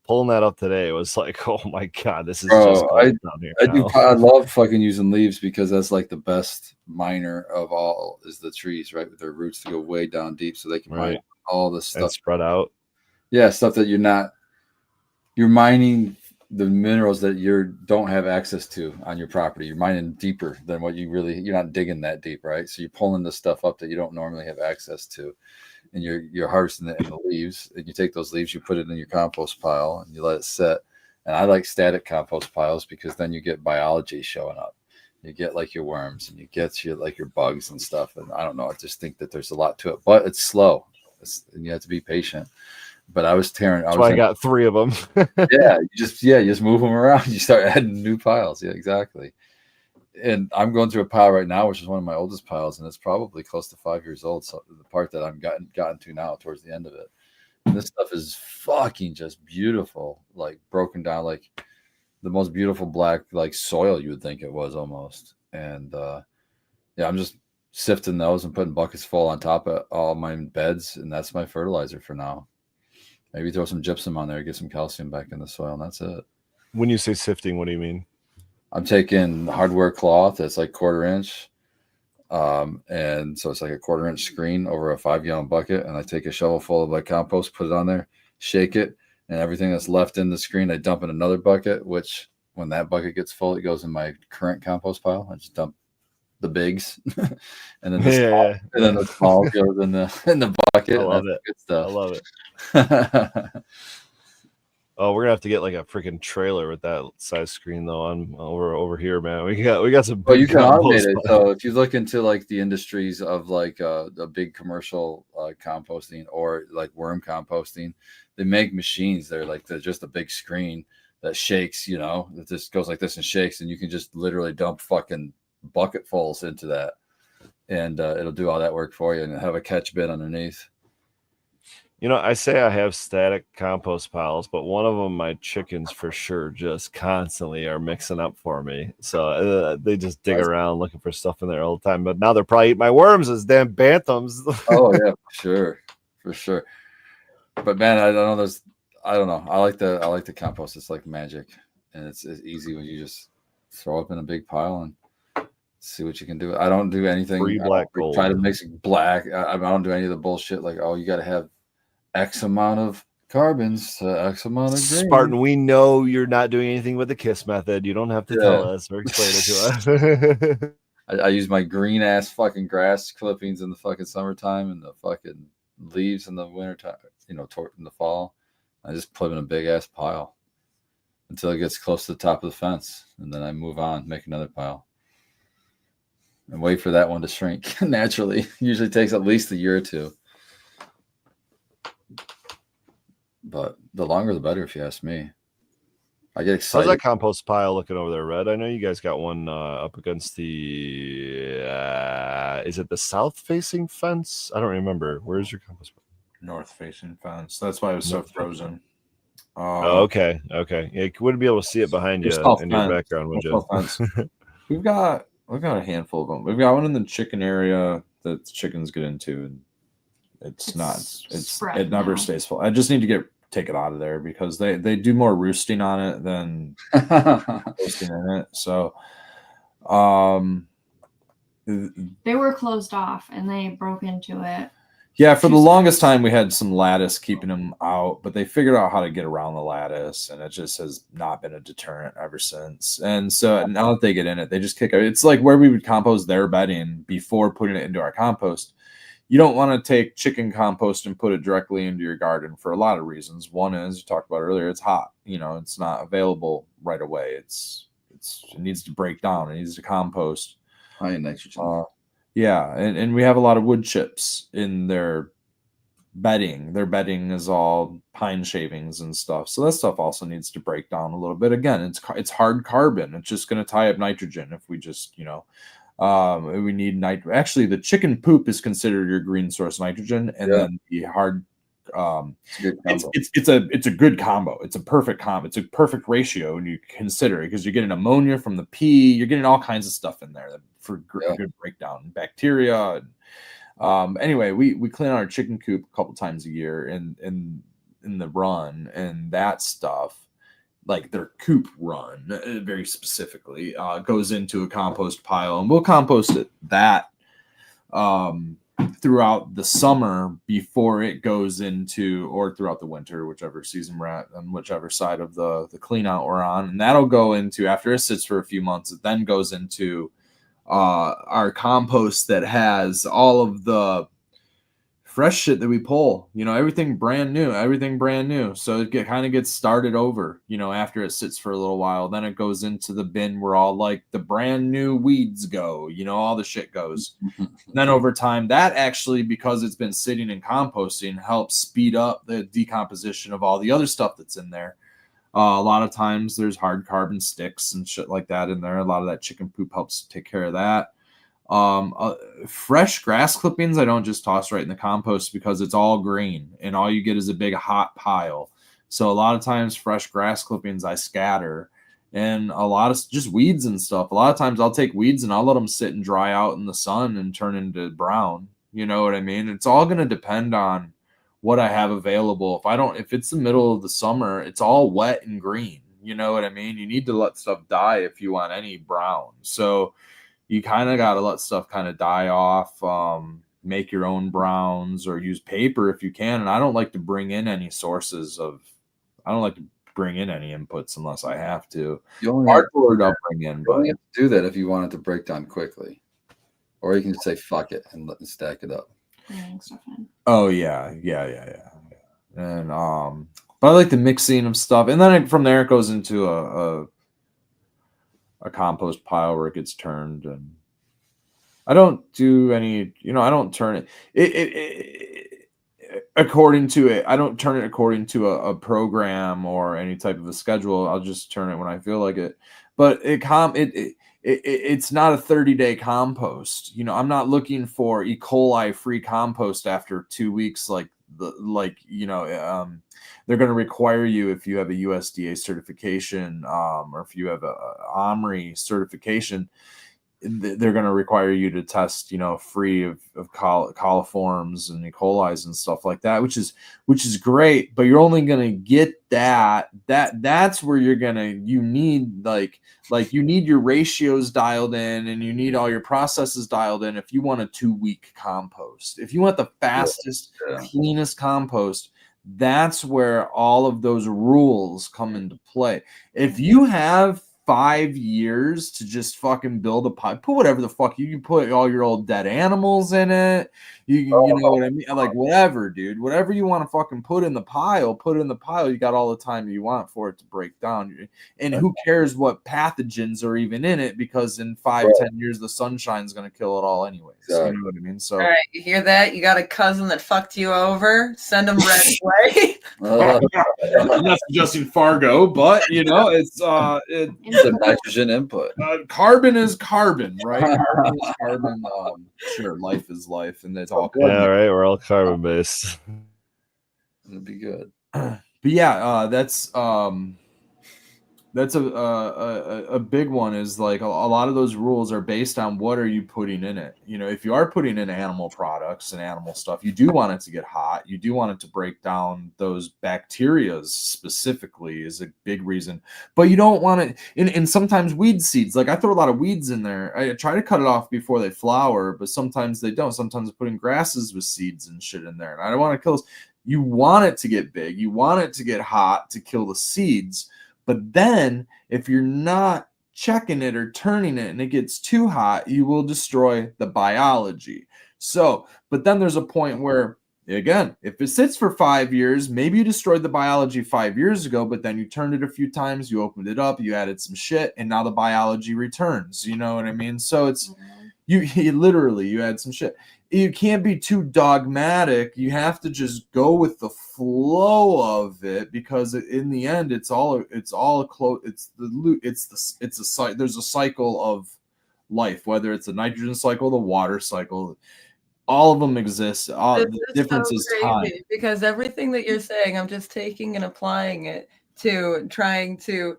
pulling that up today was like, oh my god, this is just down here. I love fucking using leaves because that's like the best miner of all is the trees, right? With their roots to go way down deep, so they can mine all the stuff and spread out. Yeah, stuff that you're mining the minerals that you don't have access to on your property. You're mining deeper than what you're not digging that deep, right? So you're pulling the stuff up that you don't normally have access to. And you're harvesting it in the leaves, and you take those leaves, you put it in your compost pile, and you let it sit. And I like static compost piles because then you get biology showing up. You get your worms, and you get your bugs and stuff. And I don't know, I just think that there's a lot to it, but it's slow, and you have to be patient. But I was tearing. That's why I got 3 of them. you just move them around. You start adding new piles. Yeah, exactly. And I'm going through a pile right now, which is one of my oldest piles, and it's probably close to 5 years old. So the part that I'm gotten to now, towards the end of it, and this stuff is fucking just beautiful, broken down, the most beautiful black soil you would think it was almost. And I'm just sifting those and putting buckets full on top of all my beds, and that's my fertilizer for now. Maybe throw some gypsum on there to get some calcium back in the soil, and that's it. When you say sifting, what do you mean? I'm taking hardware cloth that's 1/4 inch, And so it's like a 1/4-inch screen over a 5-gallon bucket. And I take a shovel full of like compost, put it on there, shake it, and everything that's left in the screen, I dump in another bucket, which when that bucket gets full, it goes in my current compost pile. I just dump the bigs, and then the small goes in the bucket. I love it. Good stuff. I love it. Oh, we're gonna have to get like a freaking trailer with that size screen though on over here, man. We got some. Well, you can compost automate it. piles. So if you look into like the industries of like the big commercial composting or like worm composting, they make machines. They're just a big screen that shakes. That just goes like this and shakes, and you can just literally dump fucking bucketfuls into that, and it'll do all that work for you, and have a catch bin underneath. I say I have static compost piles, but one of them, my chickens for sure, just constantly are mixing up for me. So they just dig around looking for stuff in there all the time. But now they're probably eating my worms as damn bantams. Oh yeah, for sure. But man, I don't know. I like the compost. It's like magic, and it's easy when you just throw up in a big pile and see what you can do. I don't do anything. Free black gold. Try to mix it black. I don't do any of the bullshit like, oh, you got to have X amount of carbons to X amount of green. Spartan, we know you're not doing anything with the KISS method. You don't have to tell us or explain it to us. I use my green ass fucking grass clippings in the fucking summertime and the fucking leaves in the wintertime, in the fall. I just put them in a big ass pile until it gets close to the top of the fence. And then I move on, make another pile. And wait for that one to shrink naturally. Usually takes at least a year or two. But the longer the better, if you ask me. I get excited. How's that compost pile looking over there, Red? I know you guys got one up against the. Is it the south-facing fence? I don't remember. Where's your compost pile? North-facing fence. That's why it was so frozen. Okay. You wouldn't be able to see it behind you in your background, would you? We've got a handful of them. We've got one in the chicken area that chickens get into, and it never stays full. I just need to take it out of there because they do more roosting on it than roasting in it. So they were closed off and they broke into it. Yeah, for the longest time we had some lattice keeping them out, but they figured out how to get around the lattice, and it just has not been a deterrent ever since. And so now that they get in it, they just kick it. It's like where we would compost their bedding before putting it into our compost. You don't want to take chicken compost and put it directly into your garden for a lot of reasons. One is, you talked about earlier, it's hot. It's not available right away. It needs to break down. It needs to compost. High in nitrogen. Yeah, and we have a lot of wood chips in their bedding. Their bedding is all pine shavings and stuff. So that stuff also needs to break down a little bit. Again, it's hard carbon. It's just going to tie up nitrogen if we just, we need actually the chicken poop is considered your green source nitrogen, and then the hard it's a good combo. It's a perfect combo. It's a perfect ratio when you consider it, because you're getting ammonia from the pea, you're getting all kinds of stuff in there for good breakdown, bacteria. Anyway, we clean out our chicken coop a couple times a year in the run, and that stuff, like their coop run very specifically, goes into a compost pile, and we'll compost that throughout the summer before it goes into, or throughout the winter, whichever season we're at and whichever side of the clean out we're on. And that'll go into, after it sits for a few months, it then goes into our compost that has all of the fresh shit that we pull, everything brand new. So it kind of gets started over, after it sits for a little while. Then it goes into the bin where all like the brand new weeds go, all the shit goes. Then over time, that actually, because it's been sitting and composting, helps speed up the decomposition of all the other stuff that's in there. A lot of times there's hard carbon sticks and shit like that in there. A lot of that chicken poop helps take care of that. Fresh grass clippings I don't just toss right in the compost, because it's all green and all you get is a big hot pile. So a lot of times fresh grass clippings I scatter, and a lot of just weeds and stuff. A lot of times I'll take weeds and I'll let them sit and dry out in the sun and turn into brown. You know what I mean? It's all going to depend on what I have available. If it's the middle of the summer, it's all wet and green. You know what I mean? You need to let stuff die if you want any brown. So you kind of got to let stuff kind of die off. Make your own browns or use paper if you can. And I don't like to bring in any sources of. I don't like to bring in any inputs unless I have to. You only have, Hardboard I'll bring in, you but only have to do that if you want it to break down quickly, or you can just say fuck it and stack it up. Bringing stuff in. oh yeah. And but I like the mixing of stuff, and then from there it goes into a compost pile where it gets turned. And I don't do any, I don't turn it according to it. I don't turn it according to a program or any type of a schedule. I'll just turn it when I feel like it. But it's not a 30-day compost. I'm not looking for E. coli free compost after 2 weeks. They're going to require you, if you have a USDA certification, or if you have a OMRI certification, they're going to require you to test, free of coliforms and E. coli's and stuff like that, which is great. But you're only going to get that's where you need you need your ratios dialed in, and you need all your processes dialed in if you want a 2-week compost. If you want the fastest, cleanest compost, that's where all of those rules come into play. If you have 5 years to just fucking build a pile, put whatever the fuck you can put, all your old dead animals in it. You know what I mean? Like whatever, dude. Whatever you want to fucking put in the pile, put it in the pile. You got all the time you want for it to break down. And who cares what pathogens are even in it? Because in 5-10 years, the sunshine's gonna kill it all anyways. You know what I mean? So all right, you hear that? You got a cousin that fucked you over? Send him red away. I'm not suggesting Fargo, but it's It's a nitrogen input. Carbon is carbon, right? Carbon is carbon. Sure, life is life, and it's all good. Yeah, right. We're all carbon based. It'd be good. But yeah, that's a big one. Is like a lot of those rules are based on what are you putting in it. If you are putting in animal products and animal stuff, you do want it to get hot. You do want it to break down those bacteria specifically is a big reason. But you don't want it. And sometimes weed seeds, like I throw a lot of weeds in there. I try to cut it off before they flower, but sometimes they don't. Sometimes I'm putting grasses with seeds and shit in there, and I don't want to kill those. You want it to get big. You want it to get hot to kill the seeds. But then if you're not checking it or turning it and it gets too hot, you will destroy the biology. So, but then there's a point where, again, if it sits for 5 years, maybe you destroyed the biology 5 years ago, but then you turned it a few times, you opened it up, you added some shit, and now the biology returns. You know what I mean? So it's, you literally, you add some shit. You can't be too dogmatic. You have to just go with the flow of it, because in the end, it's a cycle. There's a cycle of life, whether it's a nitrogen cycle, the water cycle, all of them exist. The difference is time. Because everything that you're saying, I'm just taking and applying it to trying to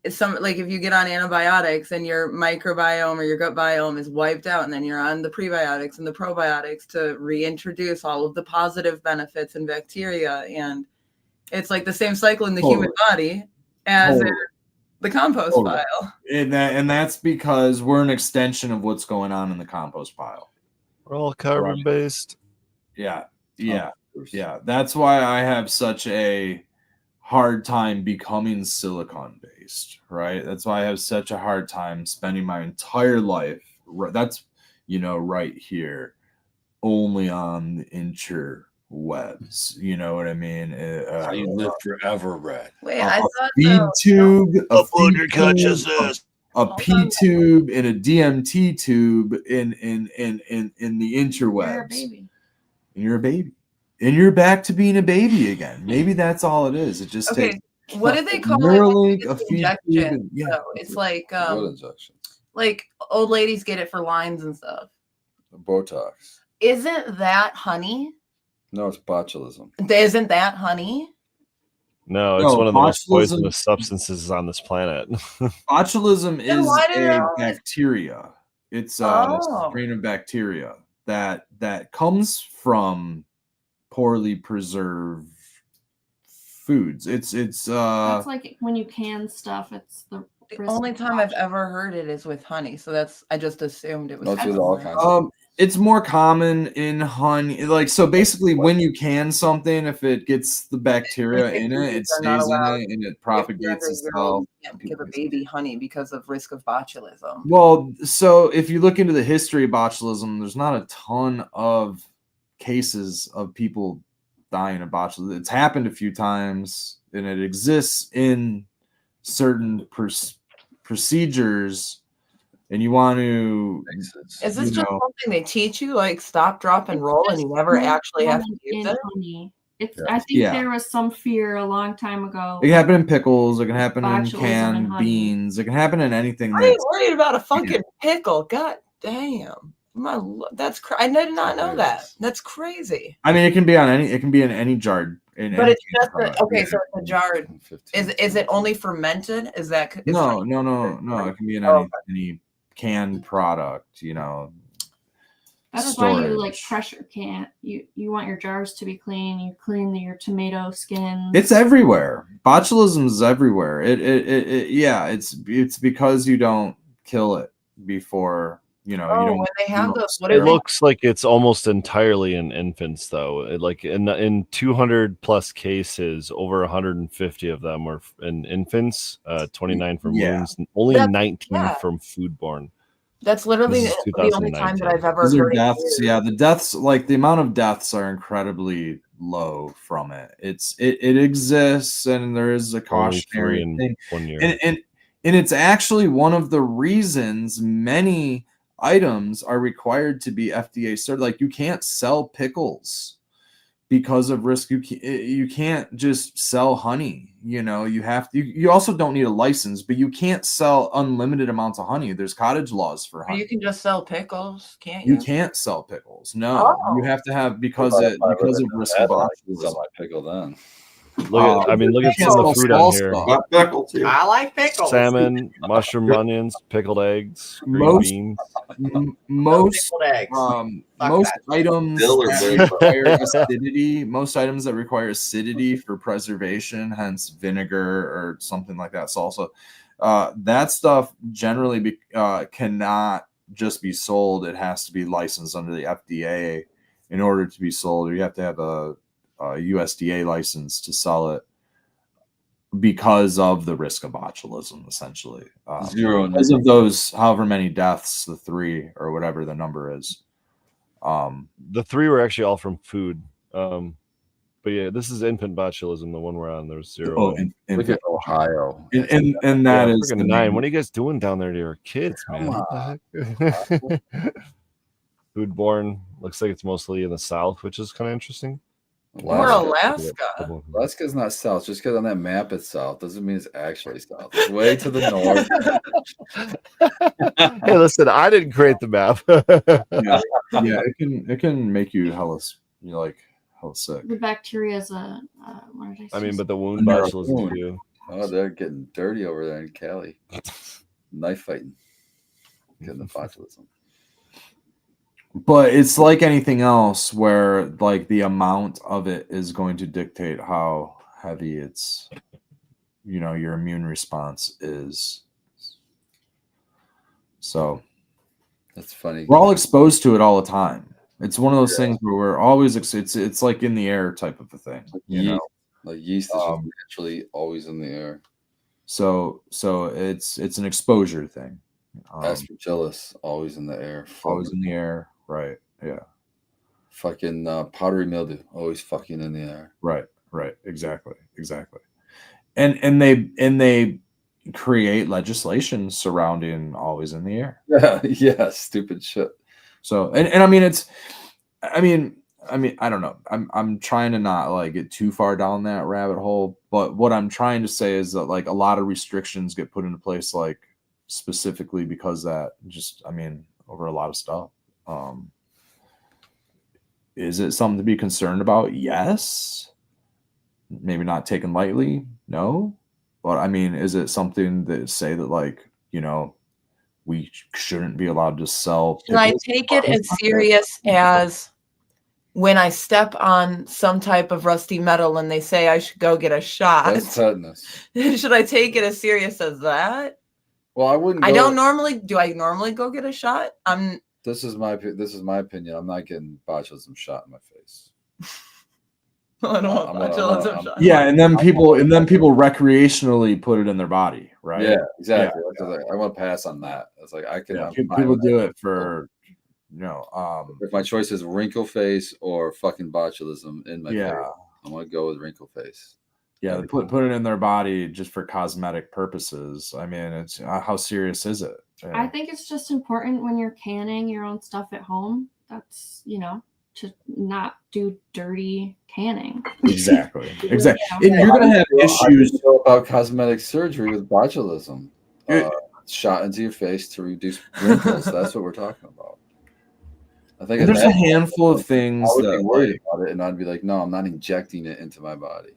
if you get on antibiotics and your microbiome or your gut biome is wiped out, and then you're on the prebiotics and the probiotics to reintroduce all of the positive benefits and bacteria, and it's like the same cycle in the human body as in the compost pile. And that's because we're an extension of what's going on in the compost pile. We're all carbon based. Yeah. That's why I have such a hard time becoming silicon based, right? That's why I have such a hard time spending my entire life. That's right here, only on the interwebs. You know what I mean? How you live forever, Brad. Wait, I thought tube, upload your consciousness. A P tube and a DMT tube in the interwebs. You're a baby. And you're back to being a baby again. Maybe that's all it is. It just takes. What do they call Neuralink, it? a feed Injection. tube, So it's like What injection? like old ladies get it for lines and stuff. Botox. Isn't that honey? No, it's botulism. Isn't that honey? No, it's one of the most poisonous substances on this planet. Botulism Then is why do they a always- bacteria. It's a strain of bacteria that comes from poorly preserved foods. It's That's like when you can stuff, it's the The only time I've ever heard it is with honey, so I just assumed it was. That's with all kinds of. It's more common in honey. Like, so basically, when you can something, if it gets the bacteria in it, it stays in it and it propagates itself. You can't give a baby honey because of risk of botulism. Well, so if you look into the history of botulism, there's not a ton of cases of people dying of botulism. It's happened a few times, and it exists in certain procedures. And you want to. Is this just something they teach you, like stop, drop, and roll, and you never actually have to use it? Honey. I think there was some fear a long time ago. It can happen in pickles. It can happen in Botulism canned and honey. beans. It can happen in anything. I ain't worried about a fucking pickle. God damn. That's I did not know that. That's crazy. I mean, it can be on any. It can be in any jar. But it's just okay. So it's a jar. Is it only fermented? Is that no? It can be in any canned product. That's why you like pressure can. You want your jars to be clean. You clean your tomato skins. It's everywhere. Botulism is everywhere. It's because you don't kill it before. You don't. When they have those, it looks like it's almost entirely in infants, though. Like in 200 plus cases, over 150 of them were in infants, 29 from wounds, only 19 from foodborne. That's literally the only time that I've ever heard deaths. Yeah, the deaths, like the amount of deaths are incredibly low from it. It exists, and there is a cautionary thing. 1 year. And it's actually one of the reasons many items are required to be FDA certified. Like, you can't sell pickles because of risk. You can't just sell honey. You have to. You also don't need a license, but you can't sell unlimited amounts of honey. There's cottage laws for honey. You can just sell pickles, can't you? You can't sell pickles. No, you have to have because of risk of botulism. Sell my pickle then. Look at some of the fruit on here. I like pickles. Salmon, mushroom, onions, pickled eggs, green beans. Most items that require acidity. Most items that require acidity for preservation, hence vinegar or something like that, salsa. That stuff generally cannot just be sold. It has to be licensed under the FDA in order to be sold. Or you have to have a USDA license to sell it because of the risk of botulism, essentially. Because of those, however many deaths, the 3 or whatever the number is. The 3 were actually all from food. But yeah, this is infant botulism, the one we're on. There's 0. Look at Ohio. And that is 9. What are you guys doing down there to your kids, man? What the heck? Foodborne looks like it's mostly in the South, which is kind of interesting. Or Alaska. Alaska's not south. Just because on that map it's south doesn't mean it's actually south. It's way to the north. Hey, listen, I didn't create the map. Yeah, it can make you hella sick. The bacteria is a. What did I say? But the wound botulism too. Oh, they're getting dirty over there in Cali. Knife fighting. Getting the botulism. But it's like anything else where like the amount of it is going to dictate how heavy it's your immune response is. So that's funny. We're all exposed to it all the time. It's one of those things where we're always it's like in the air type of a thing. Like yeast is naturally always in the air. So it's an exposure thing. Aspergillus always in the air. Always in the air. Right. Yeah. Fucking powdery mildew, always fucking in the air. Right. Exactly. And they create legislation surrounding always in the air. Yeah, stupid shit. So I don't know. I'm trying to not like get too far down that rabbit hole, but what I'm trying to say is that like a lot of restrictions get put into place, like specifically because that over a lot of stuff. Is it something to be concerned about? Yes. Maybe not taken lightly. No. But is it something that say that like, we shouldn't be allowed to sell? Should I take it as serious as when I step on some type of rusty metal and they say I should go get a shot? That's tetanus. Should I take it as serious as that? Well, I wouldn't. I go- don't normally. Do I normally go get a shot? This is my opinion. I'm not getting botulism shot in my face. I don't want I'm gonna- botulism I'm- shot. Yeah, and then people recreationally put it in their body, right? Yeah, exactly. I want to pass on that. It's like I can. Yeah, I'm fine people with do that. it for, If my choice is wrinkle face or fucking botulism in my yeah, face, I'm gonna go with wrinkle face. yeah. They put it in their body just for cosmetic purposes. I mean, it's how serious is it? I think it's just important when you're canning your own stuff at home. That's, to not do dirty canning. exactly. And Yeah. you're gonna have How do you issues. feel about cosmetic surgery with botulism? Shot into your face to reduce wrinkles. That's what we're talking about. I think There's a that- handful of things I would be that worried about it, and I'd be like, no, I'm not injecting it into my body.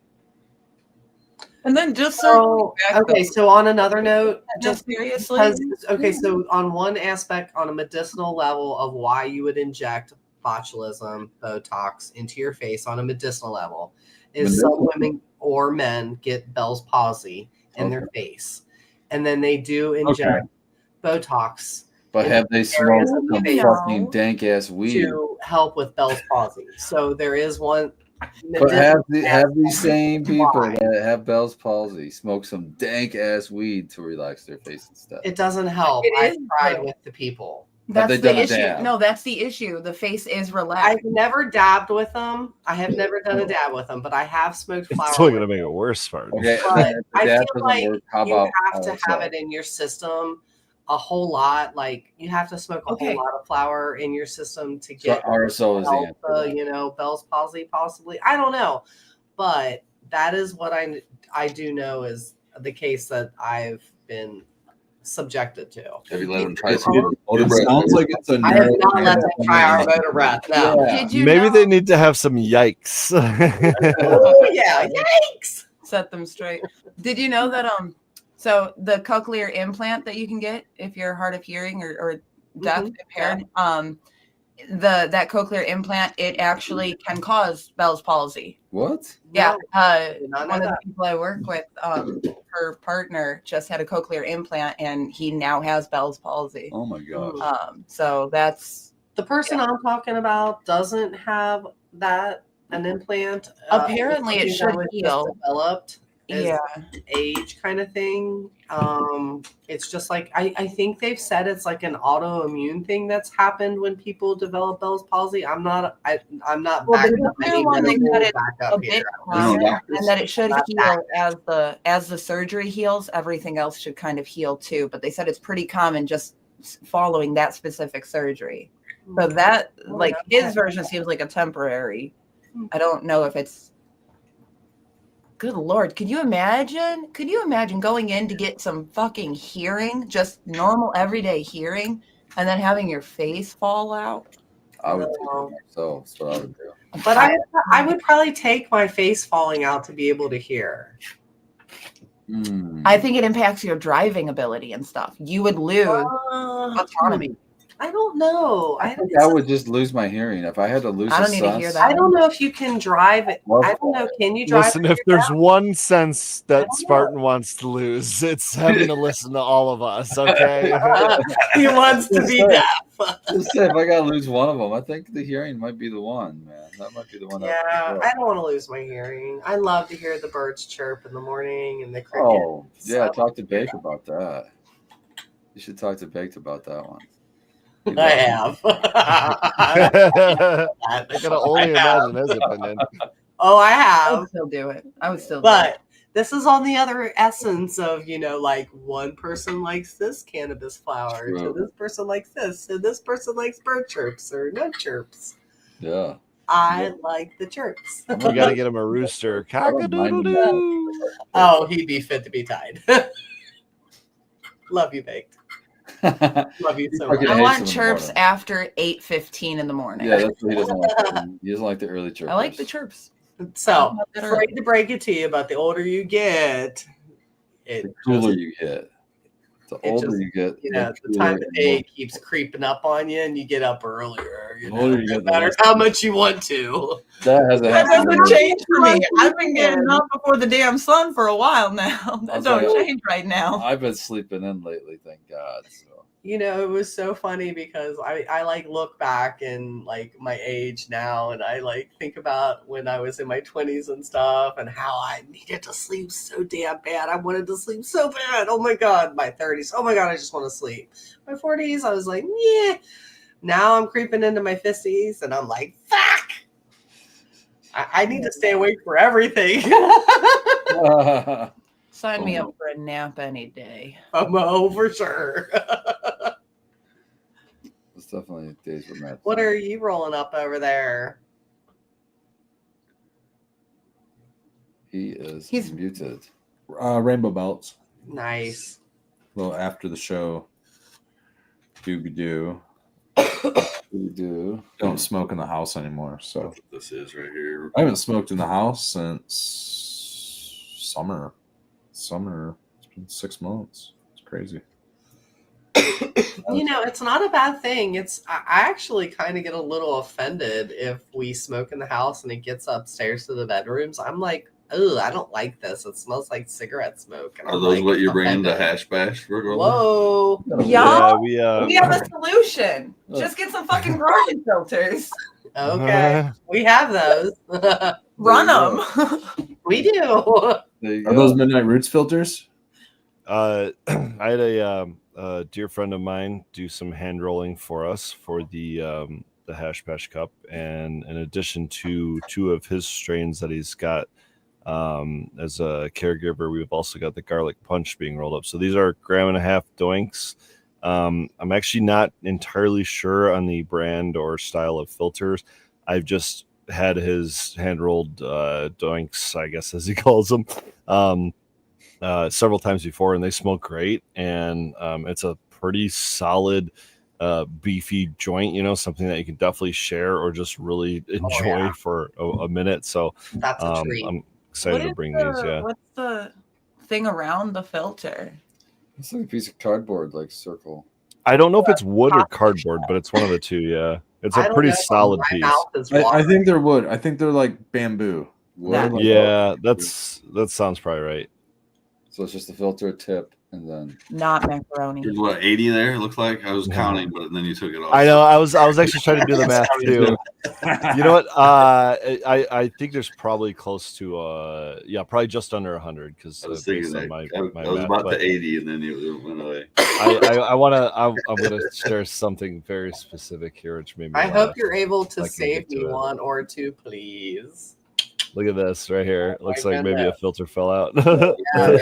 And then just So, back okay, so on another note, just just seriously. because, okay, so on one aspect, on a medicinal level of why you would inject botulism, Botox into your face on a medicinal level, is some women or men get Bell's palsy in their face, and then they do inject Botox But have they areas smoked of the some face fucking dank ass weed? to help with Bell's palsy. So there is one. But have medicinal these same people Why? that have Bell's palsy smoke some dank ass weed to relax their face instead? It doesn't help. It I've is, tried though. with the people. That's they the done a issue. dab? No, that's the issue. The face is relaxed. I've never dabbed with them. I have never done a dab with them, but I have smoked flower. It's only with gonna make it worse, Spartan. Okay, But if I that feel doesn't like work, how you about have to have it in your system a whole lot. Like you have to smoke a Okay. whole lot of flour in your system to So get RSO is the help, answer. Bell's palsy possibly. I don't know, but that is what I do know is the case that I've been subjected to. Have you let them try some It motor breath? sounds like it's a I have nerve. not let them try our motor breath. No. Yeah. Did you Maybe know? they need to have some yikes. Oh yeah, yikes! Set them straight. Did you know that so the cochlear implant that you can get if you're hard of hearing or deaf impaired, that cochlear implant, it actually can cause Bell's palsy. What? Yeah. did not know One of the that. people I work with, her partner just had a cochlear implant and he now has Bell's palsy. Oh my gosh. So that's The person I'm talking about doesn't have an implant. Apparently it it's something that should was just heal. developed as yeah. age kind of thing. It's just like I think they've said it's like an autoimmune thing that's happened when people develop Bell's palsy. I'm not Well, backing the up other any one, they medical got it backup a bit here. chronic, and that it should Not heal as the surgery heals. Everything else should kind of heal too. But they said it's pretty common just following that specific surgery. So that like his version seems like a temporary. I don't know if it's. Good Lord, could you imagine? Could you imagine going in to get some fucking hearing, just normal everyday hearing, and then having your face fall out? I would take it myself. That's what I would do. But I would probably take my face falling out to be able to hear. I think it impacts your driving ability and stuff. You would lose autonomy. I don't know. I think I would just lose my hearing if I had to lose. I don't a need to sense. hear that. I don't know if you can drive it. Well, I don't know. Can you drive? Listen, it if there's yourself? one sense I that don't Spartan wants to lose, it's having to listen to all of us. Okay. He wants to be deaf. Just say if I gotta lose one of them, I think the hearing might be the one, man. That might be the one. Yeah, I don't want to lose my hearing. I love to hear the birds chirp in the morning and the crickets. Oh, yeah. Talk to Bake about that. You should talk to Baked about that one. I have. I can only imagine his opinion. Oh, I I have. would still do it. I would still. But this is on the other essence of, like one person likes this cannabis flower, so True. this person likes this, so this person likes bird chirps or no chirps. Yeah. I like the chirps. We got to get him a rooster. Cock-a-doodle-doo. Oh, he'd be fit to be tied. Love you, Baked. Love you so much. Fucking I hates want them in the chirps morning. after 8:15 in the morning. Yeah, that's what he doesn't like. He doesn't like the early chirpers. I like the chirps. So, afraid to break it to you, but the older you get, The cooler you get. The It older just, you get, you know, the time of day keeps creeping up on you, and you get up earlier. You The know, older you no get, the matter less- how much you want to. that hasn't That happened. doesn't change for me. I've been Yeah. getting up before the damn sun for a while now. That was don't like- change right now. I've been sleeping in lately, thank God. So. You know, it was so funny because I like look back and like my age now, and I like think about when I was in my 20s and stuff, and how I needed to sleep so damn bad. I wanted to sleep so bad. Oh my God. My 30s. Oh my God, I just want to sleep. My 40s, I was like, yeah. Now I'm creeping into my 50s, and I'm like, fuck. I need to stay awake for everything. Sign me up for a nap any day. For sure. It's definitely days with Matt. What are you rolling up over there? He's muted. Rainbow Belts. Nice. A little after the show. Dooby doo. We do. Don't smoke in the house anymore. So That's what this is right here. I haven't smoked in the house since summer. It's been 6 months. It's crazy. You know, it's not a bad thing. I actually kind of get a little offended if we smoke in the house and it gets upstairs to the bedrooms. I'm like, oh, I don't like this. It smells like cigarette smoke. And Are I'm those like, what you're bringing to offended. Hash Bash? Whoa. Y'all, we we have a solution. Just get some fucking garden filters. Okay. We have those. Run them. We do. There you Are go. those Midnight Roots filters? I had a dear friend of mine do some hand rolling for us for the Hash Bash Cup, and in addition to 2 of his strains that he's got as a caregiver, we've also got the garlic punch being rolled up. So these are 1.5 gram doinks. I'm actually not entirely sure on the brand or style of filters. I've just had his hand rolled doinks, I guess as he calls them, several times before, and they smoke great. And it's a pretty solid beefy joint, you know, something that you can definitely share or just really enjoy for a minute. So That's a treat. I'm excited to bring these. Yeah. What's the thing around the filter? It's like a piece of cardboard, like circle. I don't know if it's wood or cardboard, but it's one of the two. Yeah, it's I a don't pretty know, solid my piece. mouth is I watering. think they're wood. I think they're like bamboo. That- Wood. Yeah, that sounds probably right. So it's just a filter tip, and then Not macaroni. There's what, 80 there? It looked like I was counting, but then you took it off. I know. I was actually trying to do the math too. You know what? I think there's probably close to probably just under 100 because I was based thinking on that. my I was math, about but to 80, and then it went away. I'm gonna share something very specific here, which made me I laugh. hope you're able to I can save get to me it. 1 or 2, please. Look at this right here. Oh Looks my like maybe a goodness. filter fell out. Yeah,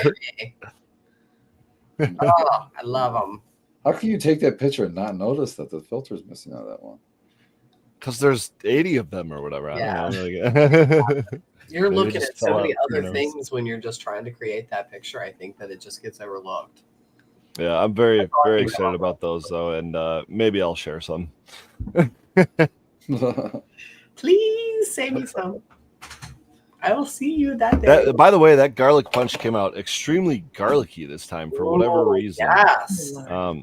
baby. Oh, I love them. how can you take that picture and not notice that the filter is missing out of that one? Because there's 80 of them or whatever. I don't know. You're Maybe looking just at so fell many out. Who other knows? things when you're just trying to create that picture. I think that it just gets overlooked. Yeah, I'm very excited about those though, and maybe I'll share some. Please save me some. I will see you that day. That, by the way, that garlic punch came out extremely garlicky this time for whatever Oh, reason. Yes. A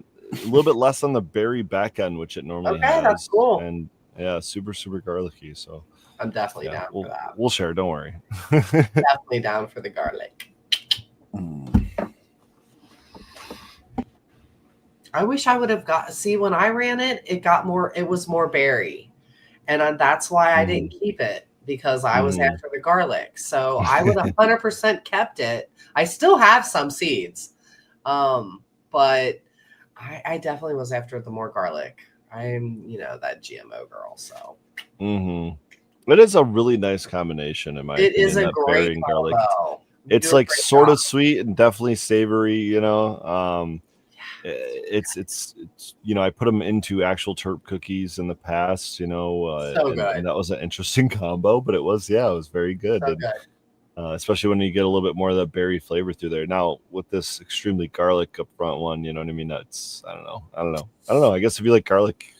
little bit less on the berry back end, which it normally Okay, has. that's cool. And yeah, super garlicky. So I'm definitely yeah, down for that. we'll share. Don't worry. Definitely down for the garlic. I wish I would have got. See, when I ran it, it was more berry, and that's why I didn't keep it, because I was after the garlic. So I would 100% kept it. I still have some seeds, but I definitely was after the more garlic. I'm, that GMO girl. So It is a really nice combination, in my opinion. it is a that berry great and garlic. combo. You It's do a like great sort job. of sweet and definitely savory. It's I put them into actual Terp cookies in the past. So and good. that was an interesting combo, but it was very good. So And, good. especially when you get a little bit more of the berry flavor through there. Now with this extremely garlic up front one, you know what I mean? That's I don't know. I guess if you like garlic,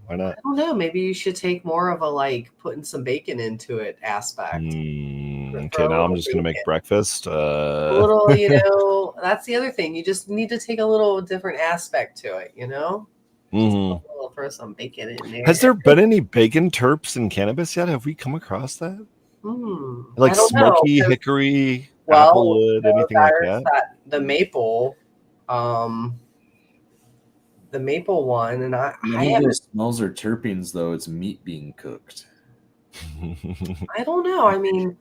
why not? I don't know. Maybe you should take more of a putting some bacon into it aspect. Okay, now I'm just gonna make breakfast. A little, that's the other thing. You just need to take a little different aspect to it, you know? Mhm. We'll throw some bacon in there. Has there been any bacon terps in cannabis yet? Have we come across that? Like I don't know, smoky 'cause- hickory, well, applewood, anything like that? The maple, the maple one, and I None of haven't, those smells or terpenes, though. It's meat being cooked. I don't know. I mean,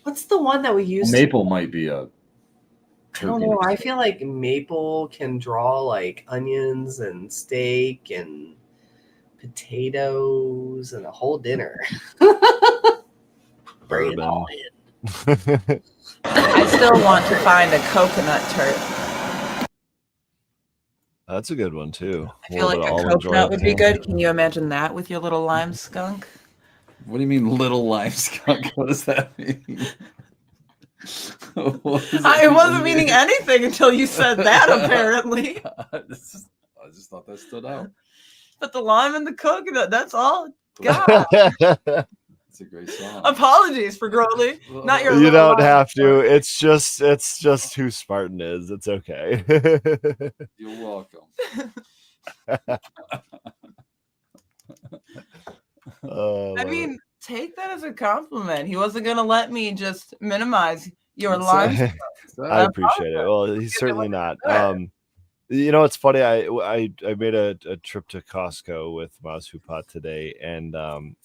what's the one that we used? Maple might be a. I don't know. I feel like maple can draw like onions and steak and potatoes and a whole dinner. Bring it all in. I still want to find a coconut terp. That's a good one too. I feel like a coconut would be good. Can you imagine that with your little lime skunk? What do you mean, little lime skunk? What does that mean? I wasn't meaning anything until you said that, apparently. I just thought that stood out. But the lime and the coconut, that's all. God. It's a great song. Apologies for Growly. Not your You little don't lime have to. skunk. It's just who Spartan is. It's okay. You're welcome. Oh, I mean, take that as a compliment. He wasn't going to let me just minimize your lime skunk. I appreciate it. Well, he's certainly not. You know, it's funny. I made a trip to Costco with Mazhupat today, and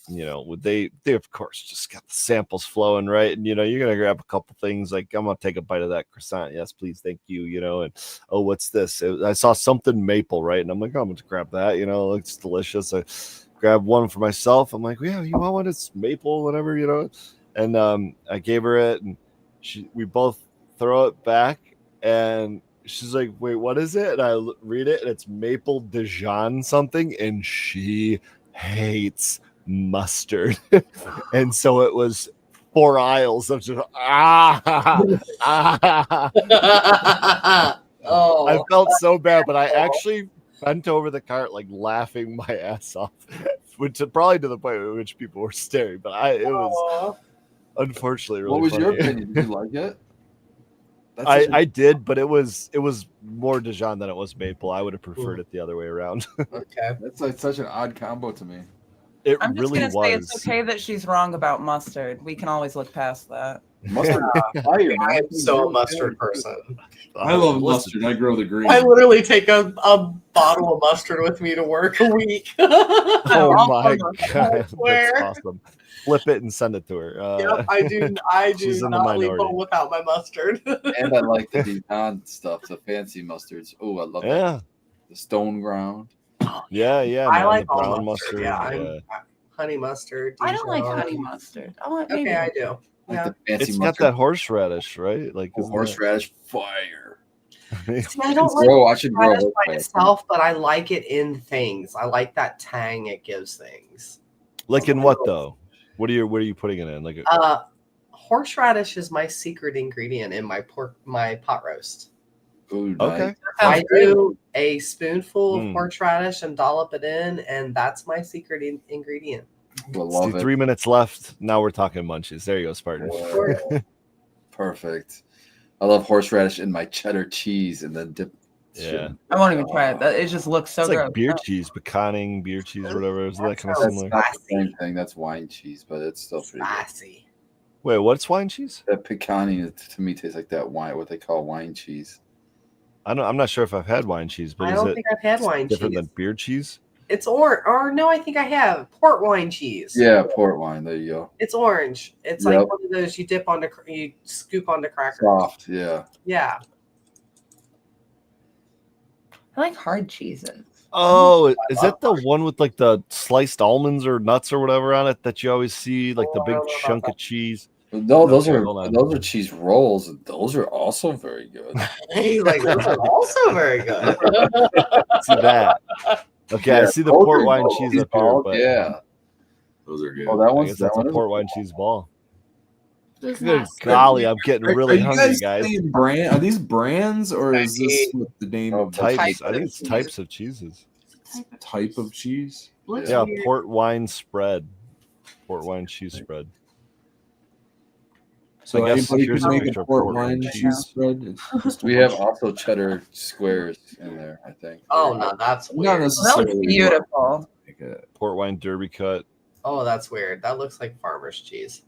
you know, they of course just got the samples flowing, right? And you know, you're gonna grab a couple things, like I'm gonna take a bite of that croissant. Yes, please, thank you. You know, and oh, what's this? I saw something maple, right? And I'm like, oh, I'm gonna grab that. You know, it looks delicious. I grabbed one for myself. I'm like, yeah, you want one? It's maple, whatever, you know. And I gave her it, and we both throw it back, and she's like, wait, what is it? And I read it, and it's maple Dijon something, and she hates mustard. And so it was 4 aisles of just Oh, I felt so bad, but I actually bent over the cart like laughing my ass off, which probably to the point at which people were staring. But it was unfortunately really What was your funny. opinion? Did you like it? I did, but it was more Dijon than it was maple. I would have preferred it the other way around. okay. That's like such an odd combo to me. It I'm just really going to was. say it's okay that she's wrong about mustard. We can always look past that. Mustard is fire, man. I'm so a mustard person. I love Listen, mustard. I grow the green. I literally take a bottle of mustard with me to work a week. Oh I'll my follow. god, swear. that's awesome! Flip it and send it to her. Yep, I do she's in the not leave minority. home without my mustard. And I like the Dijon stuff, the fancy mustards. Oh, I love that. Yeah, The stone ground. yeah. I Man, like the all brown mustard. mustard. Yeah, I'm honey mustard. I don't like Dijon. honey mustard. I want maybe. Okay, I do. Like Yeah. the fancy It's got mustard. that horseradish, right? Like isn't horseradish fire. that- See, I don't like I should grow horseradish by horseradish. itself, but I like it in things. I like that tang it gives things. like in what though? What are you putting it in? Like Horseradish is my secret ingredient in my pot roast. Ooh, okay. nice. I do a spoonful of Mm. horseradish and dollop it in, and that's my secret ingredient. I love See, it. 3 minutes left. Now we're talking munchies. There you go, Spartan. Perfect. I love horseradish in my cheddar cheese and then dip. Yeah. I won't even try it. It just looks so It's gross. like beer cheese, pecaning beer cheese, or whatever. Isn't that kind of That's similar? Not the same thing. That's wine cheese, but it's still pretty good. Spicy. Wait, what's wine cheese? That pecani to me tastes like that wine, what they call wine cheese. I'm not sure if I've had wine cheese, but I is don't it think I've had wine different cheese. than beer cheese? It's orange, or no, I think I have port wine cheese. Yeah, port wine. There you go. It's orange. It's Yep. like one of those you scoop onto crackers. Soft. Yeah. Yeah. I like hard cheeses. Oh, is that the one with like the sliced almonds or nuts or whatever on it that you always see, like the Oh, I big don't know about chunk that. of cheese? No, those Okay, are hold on. cheese rolls. And those are also very good. He's like, those are also very good. See that? Okay, I Yeah, see the those port are wine good. cheese Cheese up here, balls, but yeah. Those are good. Oh, that I one's guess that's a one port wine cheese ball. Does Good not golly, I'm getting really you hungry, guys. saying brand? Are these brands or is this what the name Oh, Types. Types I think of it's cheese. types of cheeses. type of cheese? looks Yeah, weird. port wine spread. Port wine cheese spread. So I guess anybody here's can a make picture a of port port wine wine cheese spread. It's just We have also cheddar squares in there, I think. Oh no, that's not weird. That necessarily looks beautiful. like a- port wine derby cut. Oh, that's weird. That looks like farmer's cheese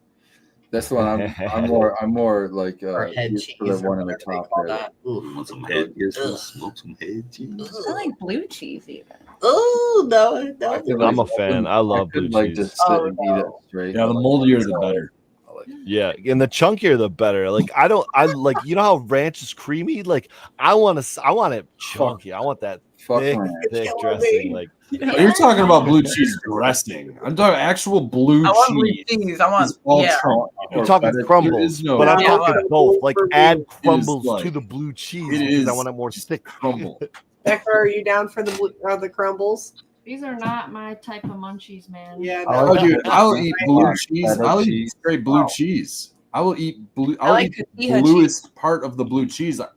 That's the one I'm more like or head used cheese for the or one in the whatever they top call there. that. You Ooh. want some head? You guys want Ugh. to smoke some head cheese? I like blue cheese even. Oh no, I no. could, I'm a like, fan. I love blue could, like cheese. just sit Oh, and eat it no. straight. Yeah, the moldier the better. I like it. Yeah, and the chunkier the better. Like I like you know how ranch is creamy. Like I want it chunky. I want that Fuck thick, ranch. thick Killing dressing. me. Like Oh, you're talking about blue cheese dressing. I'm talking actual blue I want blue cheese. cheese. I want Is all yeah. Trump. you're Or talking feta- crumbles, there is no- but I'm Yeah, talking but both. Like for me, add it is crumbles to like- the blue cheese it because I is want it more thick. crumble. Becker, are you down for the crumbles? These are not my type of munchies, man. Yeah, I no. Oh, dude, I'll eat blue Feta cheese. I'll eat cheese. straight blue Wow. cheese. I will eat blue. I I'll like eat the tortilla bluest part of the blue cheese. The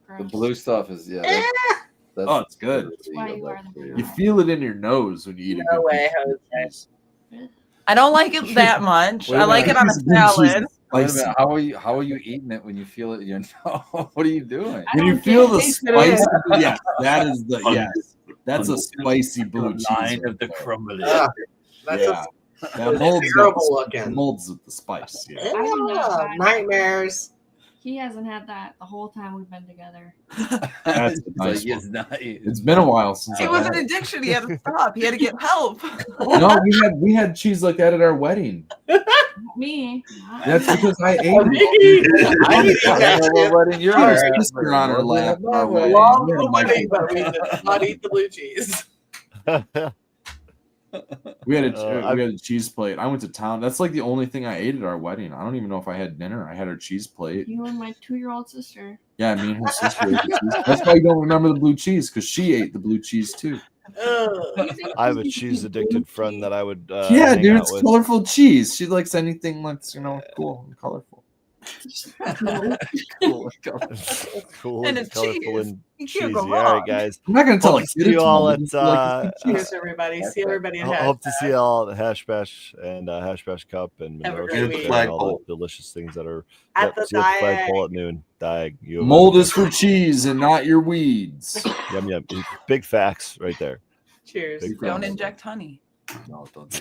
Gross. blue stuff is that's Oh, it's good. That's why you are the You feel it in your nose when you eat a No good way, piece of blue Jose. cheese. I don't like it that much. Wait a I like minute. it on a Piece of blue cheese salad. is Wait a spicy. minute, how are you eating it when you feel it in your nose? What are you doing? I When you don't feel get the it. spice, yes, that is the yes. That's a spicy blue cheese. Line right of the there. crumbly. Ugh, that's Yeah. That It's molds terrible the, looking. molds with the spice. Yeah. I do not Ugh, buy- nightmares. He hasn't had that the whole time we've been together. That's a It's nice like, one. it's not. It's been a while since It I was had an it. addiction. He had to stop. He had to get help. No, we had cheese like that at our wedding. Not me. Not That's me. because I ate I it. I didn't eat that shit. wedding you're Your at. sister on her lap. Our I wedding. love We had the a wedding, microwave. but we did not eat the blue cheese. We had a I- we had a cheese plate. I went to town. That's like the only thing I ate at our wedding. I don't even know if I had dinner. I had our cheese plate. You and my 2-year-old sister. Yeah, me and her sister ate the cheese. That's why you don't remember the blue cheese because she ate the blue cheese too. Ugh. I have a cheese addicted friend that I would Yeah, hang dude, out it's with. colorful cheese. She likes anything that's cool and colorful. cool And and it's colorful cheese. and You cheesy. can't go All right, wrong. guys. I'm not gonna tell Hope a to kid see it's you all mom. at, It's like it's cheese. Cheers, everybody. See everybody in I hope to Hashtag. see you all at Hash Bash and Hash Bash Cup and Have a Monroe great Street week. and all Flagpole. the delicious things that are At the see you at the Diag. flagpole at noon. Diag. You Mold is for cheese and not your weeds. Yum yum. Big facts right there. Cheers. Big Don't inject honey. No, don't do that.